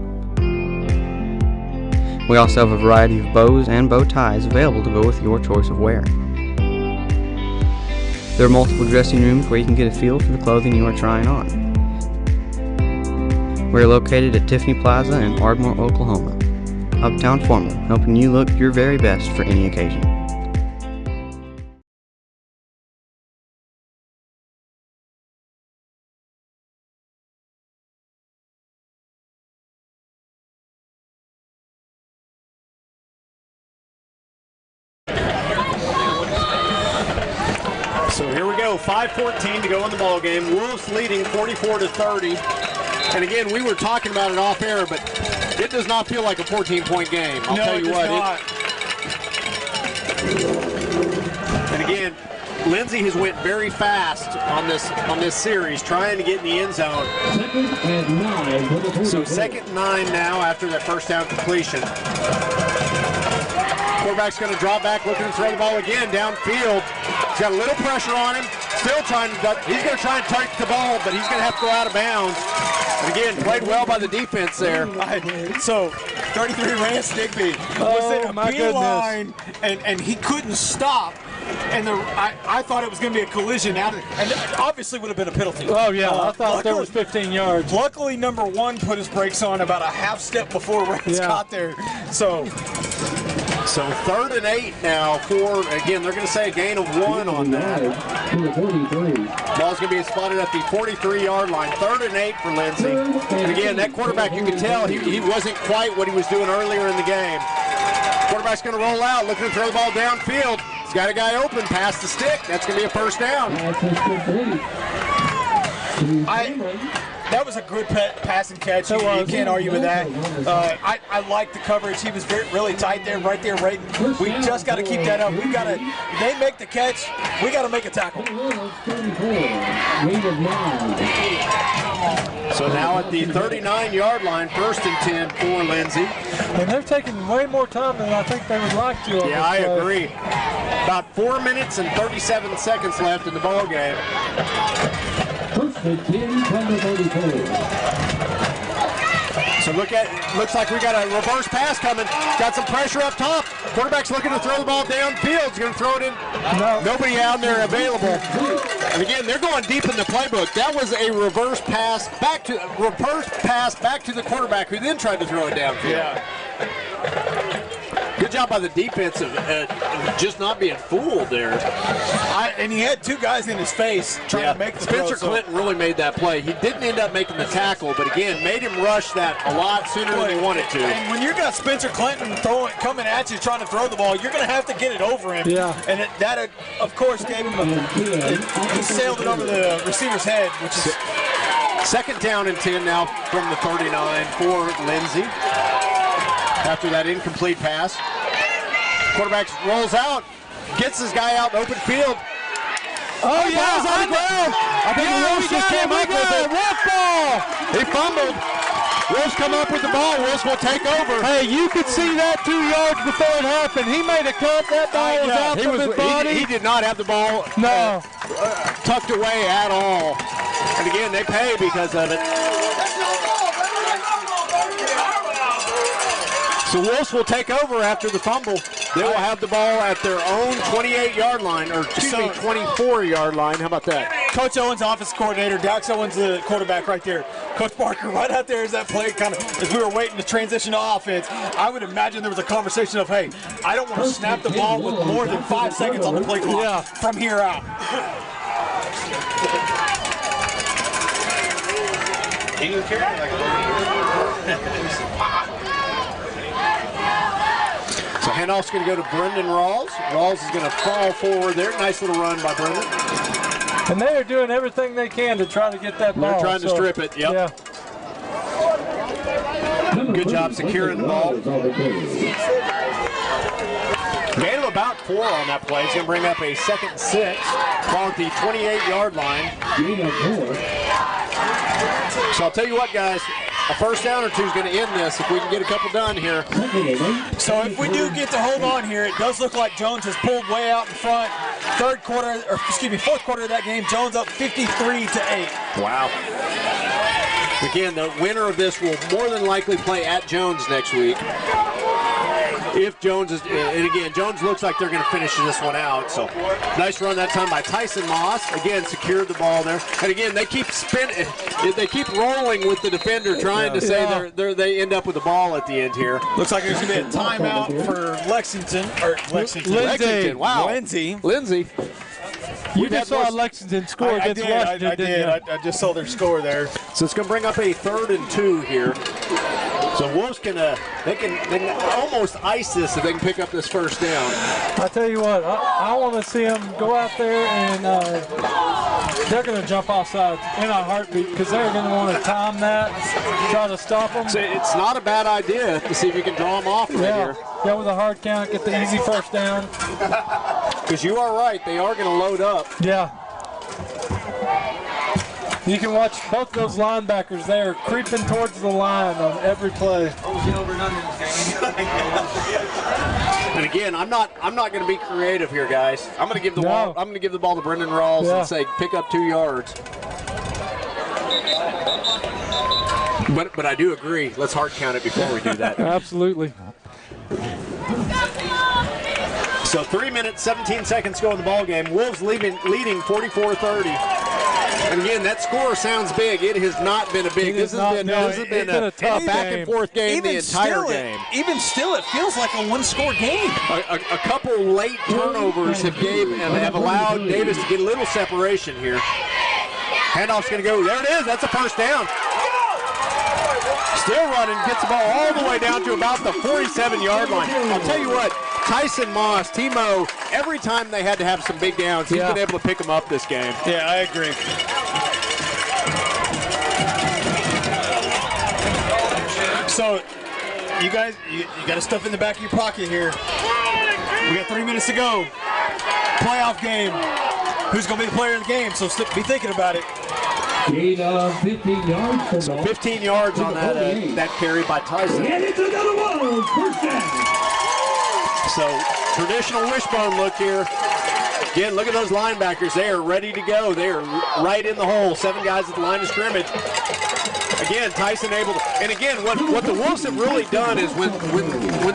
We also have a variety of bows and bow ties available to go with your choice of wear. There are multiple dressing rooms where you can get a feel for the clothing you are trying on. We're located at Tiffany Plaza in Ardmore, Oklahoma. Uptown Formal, helping you look your very best for any occasion.
So here we go, 5:14 to go in the ball game. Wolves leading 44-30. And again, we were talking about it off air, but it does not feel like a 14-point game. I'll tell you what. And again, Lindsay has went very fast on this series, trying to get in the end zone. So second and 9 now after that first down completion. Quarterback's going to drop back, looking to throw the ball again downfield. He's got a little pressure on him. Still trying to, he's going to try and take the ball, but he's going to have to go out of bounds. And again, played well by the defense there.
So 33 Rance Digby was in a beeline, and he couldn't stop. And I thought it was going to be a collision out, and it obviously would have been a penalty.
Oh yeah, I thought there was 15 yards.
Luckily, number 1 put his brakes on about a half step before Rance got there. So
3rd and 8 now again, they're going to say a gain of 1 on that. Ball's going to be spotted at the 43-yard line. 3rd and 8 for Lindsay. And again, that quarterback, you can tell he wasn't quite what he was doing earlier in the game. Quarterback's going to roll out, looking to throw the ball downfield. He's got a guy open, past the stick. That's going to be a first down.
That was a good pass and catch. You can't argue with that. I like the coverage. He was really tight there, right there. We just got to keep that up. They make the catch. We got to make a tackle.
So now at the 39-yard line, 1st and 10 for Lindsay.
And they're taking way more time than I think they would like to.
Yeah, I agree. About 4 minutes and 37 seconds left in the ball game. So looks like we got a reverse pass coming. Got some pressure up top. Quarterback's looking to throw the ball downfield. He's going to throw it in. Nobody out there available. And again, they're going deep in the playbook. That was a reverse pass back to the quarterback, who then tried to throw it downfield.
Yeah.
Good job by the defense of just not being fooled there.
And he had 2 guys in his face trying to make the
Spencer
throw.
Clinton really made that play. He didn't end up making the tackle, but again, made him rush that a lot sooner than he wanted to.
And when you got Spencer Clinton coming at you trying to throw the ball, you're going to have to get it over him.
Yeah.
And that, of course, gave him he sailed it over the receiver's head, which is...
2nd down and 10 now from the 39 for Lindsay. After that incomplete pass. Quarterback rolls out, gets his guy out in open field.
Oh, yeah,
on the ground. I think Wolves just came up with it.
Wolf ball.
He fumbled. Wolves come up with the ball. Wolves will take over.
Hey, you could see that 2 yards before it happened. He made a cut. That ball was out from his body.
He did not have the ball tucked away at all. And again, they pay because of it. So Wolves will take over after the fumble. They will have the ball at their own 28-yard line, or excuse me, 24-yard line. How about that?
Coach Owens, offense coordinator. Dax Owens, the quarterback right there. Coach Parker, right out there is that play kind of, as we were waiting to transition to offense, I would imagine there was a conversation of, hey, I don't want to snap the ball with more than 5 seconds on the play clock from here out.
So handoff's going to go to Brendan Rawls. Rawls is going to fall forward there. Nice little run by Brendan.
And they are doing everything they can to try to get that ball.
They're trying to strip it, yep.
Yeah.
Good job securing the ball. Gain of about 4 on that play. It's going to bring up a 2nd and 6. Ball at the 28-yard line. So I'll tell you what, guys. A first down or two is going to end this if we can get a couple done here.
So if we do get to hold on here, it does look like Jones has pulled way out in front. Fourth quarter of that game, Jones up 53-8.
Wow. Again, the winner of this will more than likely play at Jones next week. If Jones is, and again, Jones looks like they're going to finish this one out. So nice run that time by Tyson Moss. Again, secured the ball there. And again, they keep spinning, they keep rolling with the defender, trying to say they end up with the ball at the end here.
Looks like there's going to be a timeout for Lexington.
Lexington. Wow. Lindsay.
You just saw Lexington score against Washington.
I did. I just saw their score there.
So it's going to bring up a 3rd and 2 here. So Wolves can almost ice this if they can pick up this first down.
I tell you what, I want to see them go out there and they're going to jump offside in a heartbeat because they're going to want to time that, try to stop them.
So it's not a bad idea to see if you can draw them off right here.
Go with a hard count, get the easy first down.
Because you are right, they are going to load up.
Yeah. You can watch both those linebackers there creeping towards the line on every play.
And again, I'm not going to be creative here, guys. I'm going to give the ball. I'm going to give the ball to Brendan Rawls and say pick up 2 yards. But I do agree. Let's hard count it before we do that.
Absolutely.
So 3 minutes, 17 seconds to go in the ball game. Wolves leading 44-30. And again, that score sounds big. It has not been a big. This has been a tough back and forth game the entire game.
Even still, it feels like a one-score game.
A couple late turnovers have allowed Davis to get a little separation here. Handoff's going to go. There it is. That's a first down. Still running, gets the ball all the way down to about the 47-yard line. I'll tell you what, Tyson Moss, Timo, every time they had to have some big downs, he's been able to pick them up this game.
Yeah, I agree. So, you guys, you got to stuff in the back of your pocket here. We got 3 minutes to go. Playoff game. Who's going to be the player of the game? So be thinking about it.
Gain of 15 yards.
So 15 yards on that carry by Tyson.
And it's another one. First down.
So traditional wishbone look here. Again, look at those linebackers. They are ready to go. They are right in the hole. 7 guys at the line of scrimmage. Again, Tyson able to, and again, what the Wolves have really done is when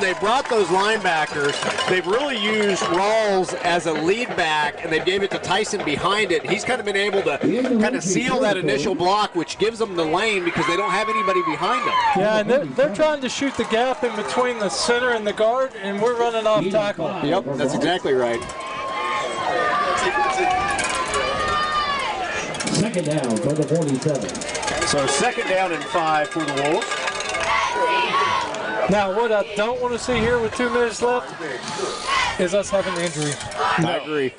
they brought those linebackers, they've really used Rawls as a lead back, and they gave it to Tyson behind it. He's kind of been able to kind of seal that initial block, which gives them the lane because they don't have anybody behind them.
Yeah, and they're trying to shoot the gap in between the center and the guard, and we're running off tackle.
Yep, that's exactly right.
Second down for the 47.
So 2nd down and 5 for the Wolves.
Now, what I don't want to see here with 2 minutes left is us having an injury.
I agree.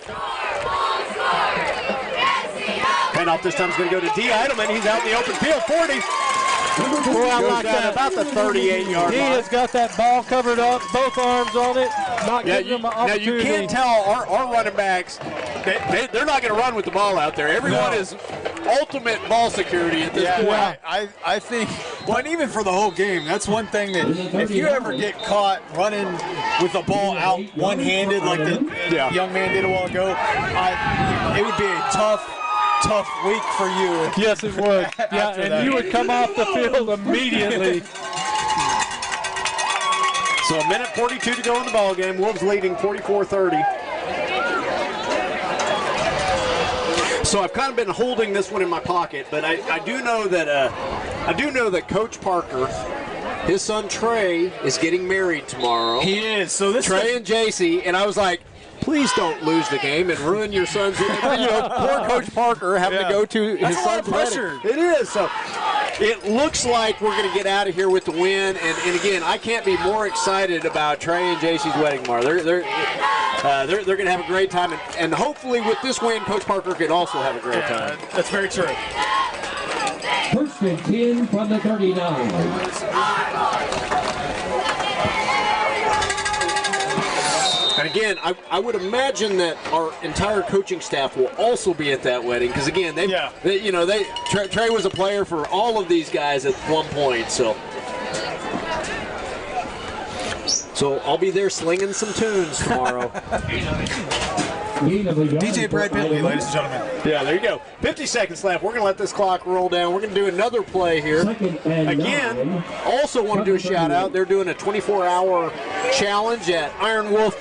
Handoff this time is going to go to D. Eidelman. He's out in the open field. 40. Boy, I like that. About the 38-yard line.
He has got that ball covered up, both arms on it, not giving him an opportunity.
Now, you can't tell our running backs, they're not going to run with the ball out there. Everyone is ultimate ball security at this point.
I think, well, and even for the whole game, that's one thing that if you ever get caught running with the ball out one-handed like the young man did a while ago, it would be a tough week for you.
Yes, it would. Yeah, and you would come off the field immediately.
So a minute 42 to go in the ball game. Wolves leading 44-30. So I've kind of been holding this one in my pocket, but I do know that Coach Parker, his son Trey, is getting married tomorrow.
He is. So this
Trey and JC, and I was like, please don't lose the game and ruin your son's. Poor Coach Parker having to go to his son's wedding. It is. So it looks like we're going to get out of here with the win. And again, I can't be more excited about Trey and JC's wedding tomorrow. They're going to have a great time, and hopefully with this win, Coach Parker could also have a great time.
That's very true.
First and 10 from the 39.
And again, I would imagine that our entire coaching staff will also be at that wedding because again, Trey was a player for all of these guys at one point, so I'll be there slinging some tunes tomorrow.
DJ Brad Bentley, ladies and gentlemen.
Yeah, there you go. 50 seconds left. We're going to let this clock roll down. We're going to do another play here. Again, also want to do a shout out. They're doing a 24-hour challenge at Iron Wolf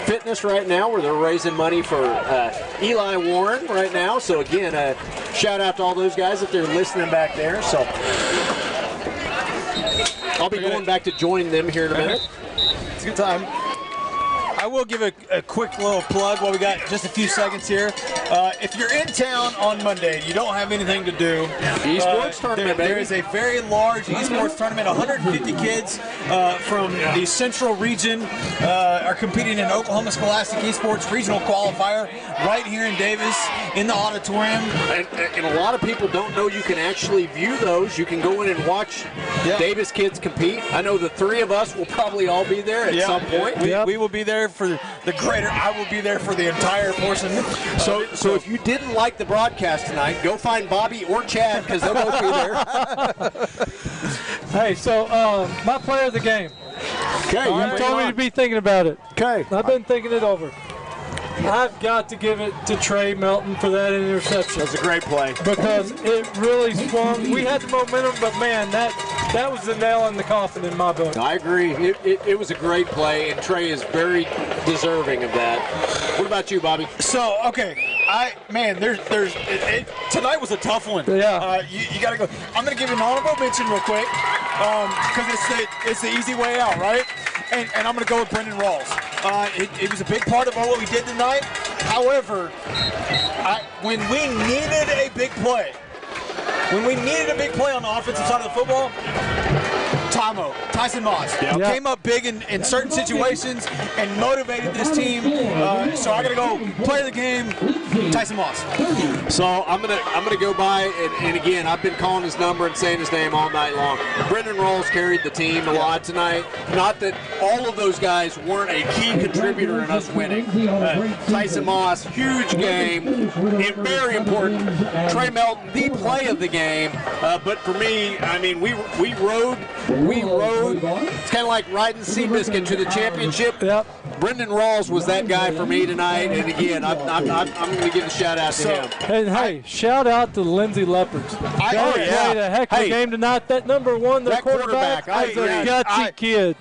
Fitness right now where they're raising money for Eli Warren right now. So again, shout out to all those guys if they're listening back there. So I'll be going back to join them here in a minute.
It's a good time. I will give a quick little plug while we got just a few seconds here. If you're in town on Monday and you don't have anything to do,
esports tournament,
there is a very large esports tournament. 150 kids from the central region are competing in Oklahoma Scholastic Esports Regional Qualifier right here in Davis in the auditorium.
And a lot of people don't know you can actually view those. You can go in and watch Davis kids compete. I know the three of us will probably all be there at some point.
We will be there for the greater. I will be there for the entire portion.
So if you didn't like the broadcast tonight, go find Bobby or Chad because they'll both be there.
Hey, so my player of the game.
Okay,
you told me to be thinking about it.
Okay,
I've been thinking it over. I've got to give it to Trey Melton for that interception.
That's a great play.
Because it really swung. We had the momentum, but man, that was the nail in the coffin in my book.
I agree. It was a great play, and Trey is very deserving of that. What about you, Bobby?
So, okay. Tonight was a tough one.
Yeah.
You got to go. I'm going to give you an honorable mention real quick because it's the easy way out, right? And I'm going to go with Brendan Rawls. It was a big part of what we did tonight. However, when we needed a big play on the offensive side of the football, Tyson Moss came up big in certain situations and motivated this team. So I got to go play the game, Tyson Moss.
So I'm gonna go by and again I've been calling his number and saying his name all night long. Brendan Rawls carried the team a lot tonight. Not that all of those guys weren't a key contributor in us winning. Tyson Moss, huge game, and very important. Trey Melton, the play of the game. But for me, I mean, we rode. It's kind of like riding Seabiscuit to the championship.
Yep.
Brendan Rawls was that guy for me tonight, and again, I'm going to give a shout out to him.
And hey, shout out to Lindsay Leopards. They played a heck of a game tonight. That number one, the quarterback, is a gutsy kid.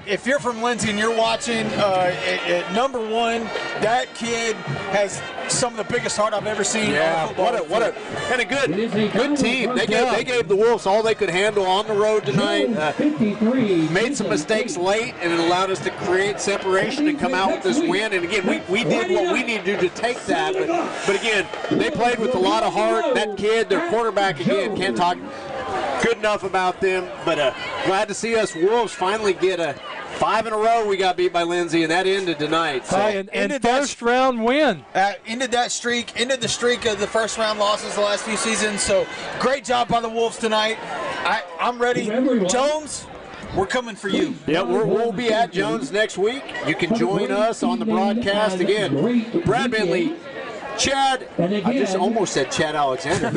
If you're from Lindsay and you're watching, at number one, that kid has some of the biggest heart I've ever seen.
Yeah, what a good team. They gave the Wolves all they could handle on the road tonight. Made some mistakes late, and it allowed us to create separation and come out with this win. And again, we did what we needed to do to take that. But again, they played with a lot of heart. That kid, their quarterback, again, can't talk good enough about them. But glad to see us Wolves finally get a 5 in a row. We got beat by Lindsay, and that ended tonight. So.
And first round win.
Ended the streak of the first round losses the last few seasons. So great job by the Wolves tonight. I'm ready. Jones, we're coming for you.
Yeah, we'll be at Jones next week. You can join us on the broadcast again. Brad Bentley, Chad, I just almost said Chad Alexander.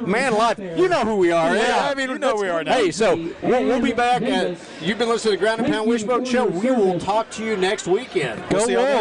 Man alive, you know who we are.
Yeah,
I mean,
you know we are now.
Hey, so we'll be back. You've been listening to the Ground and Pound Wishbone Show. We will talk to you next weekend.
Go Wolves.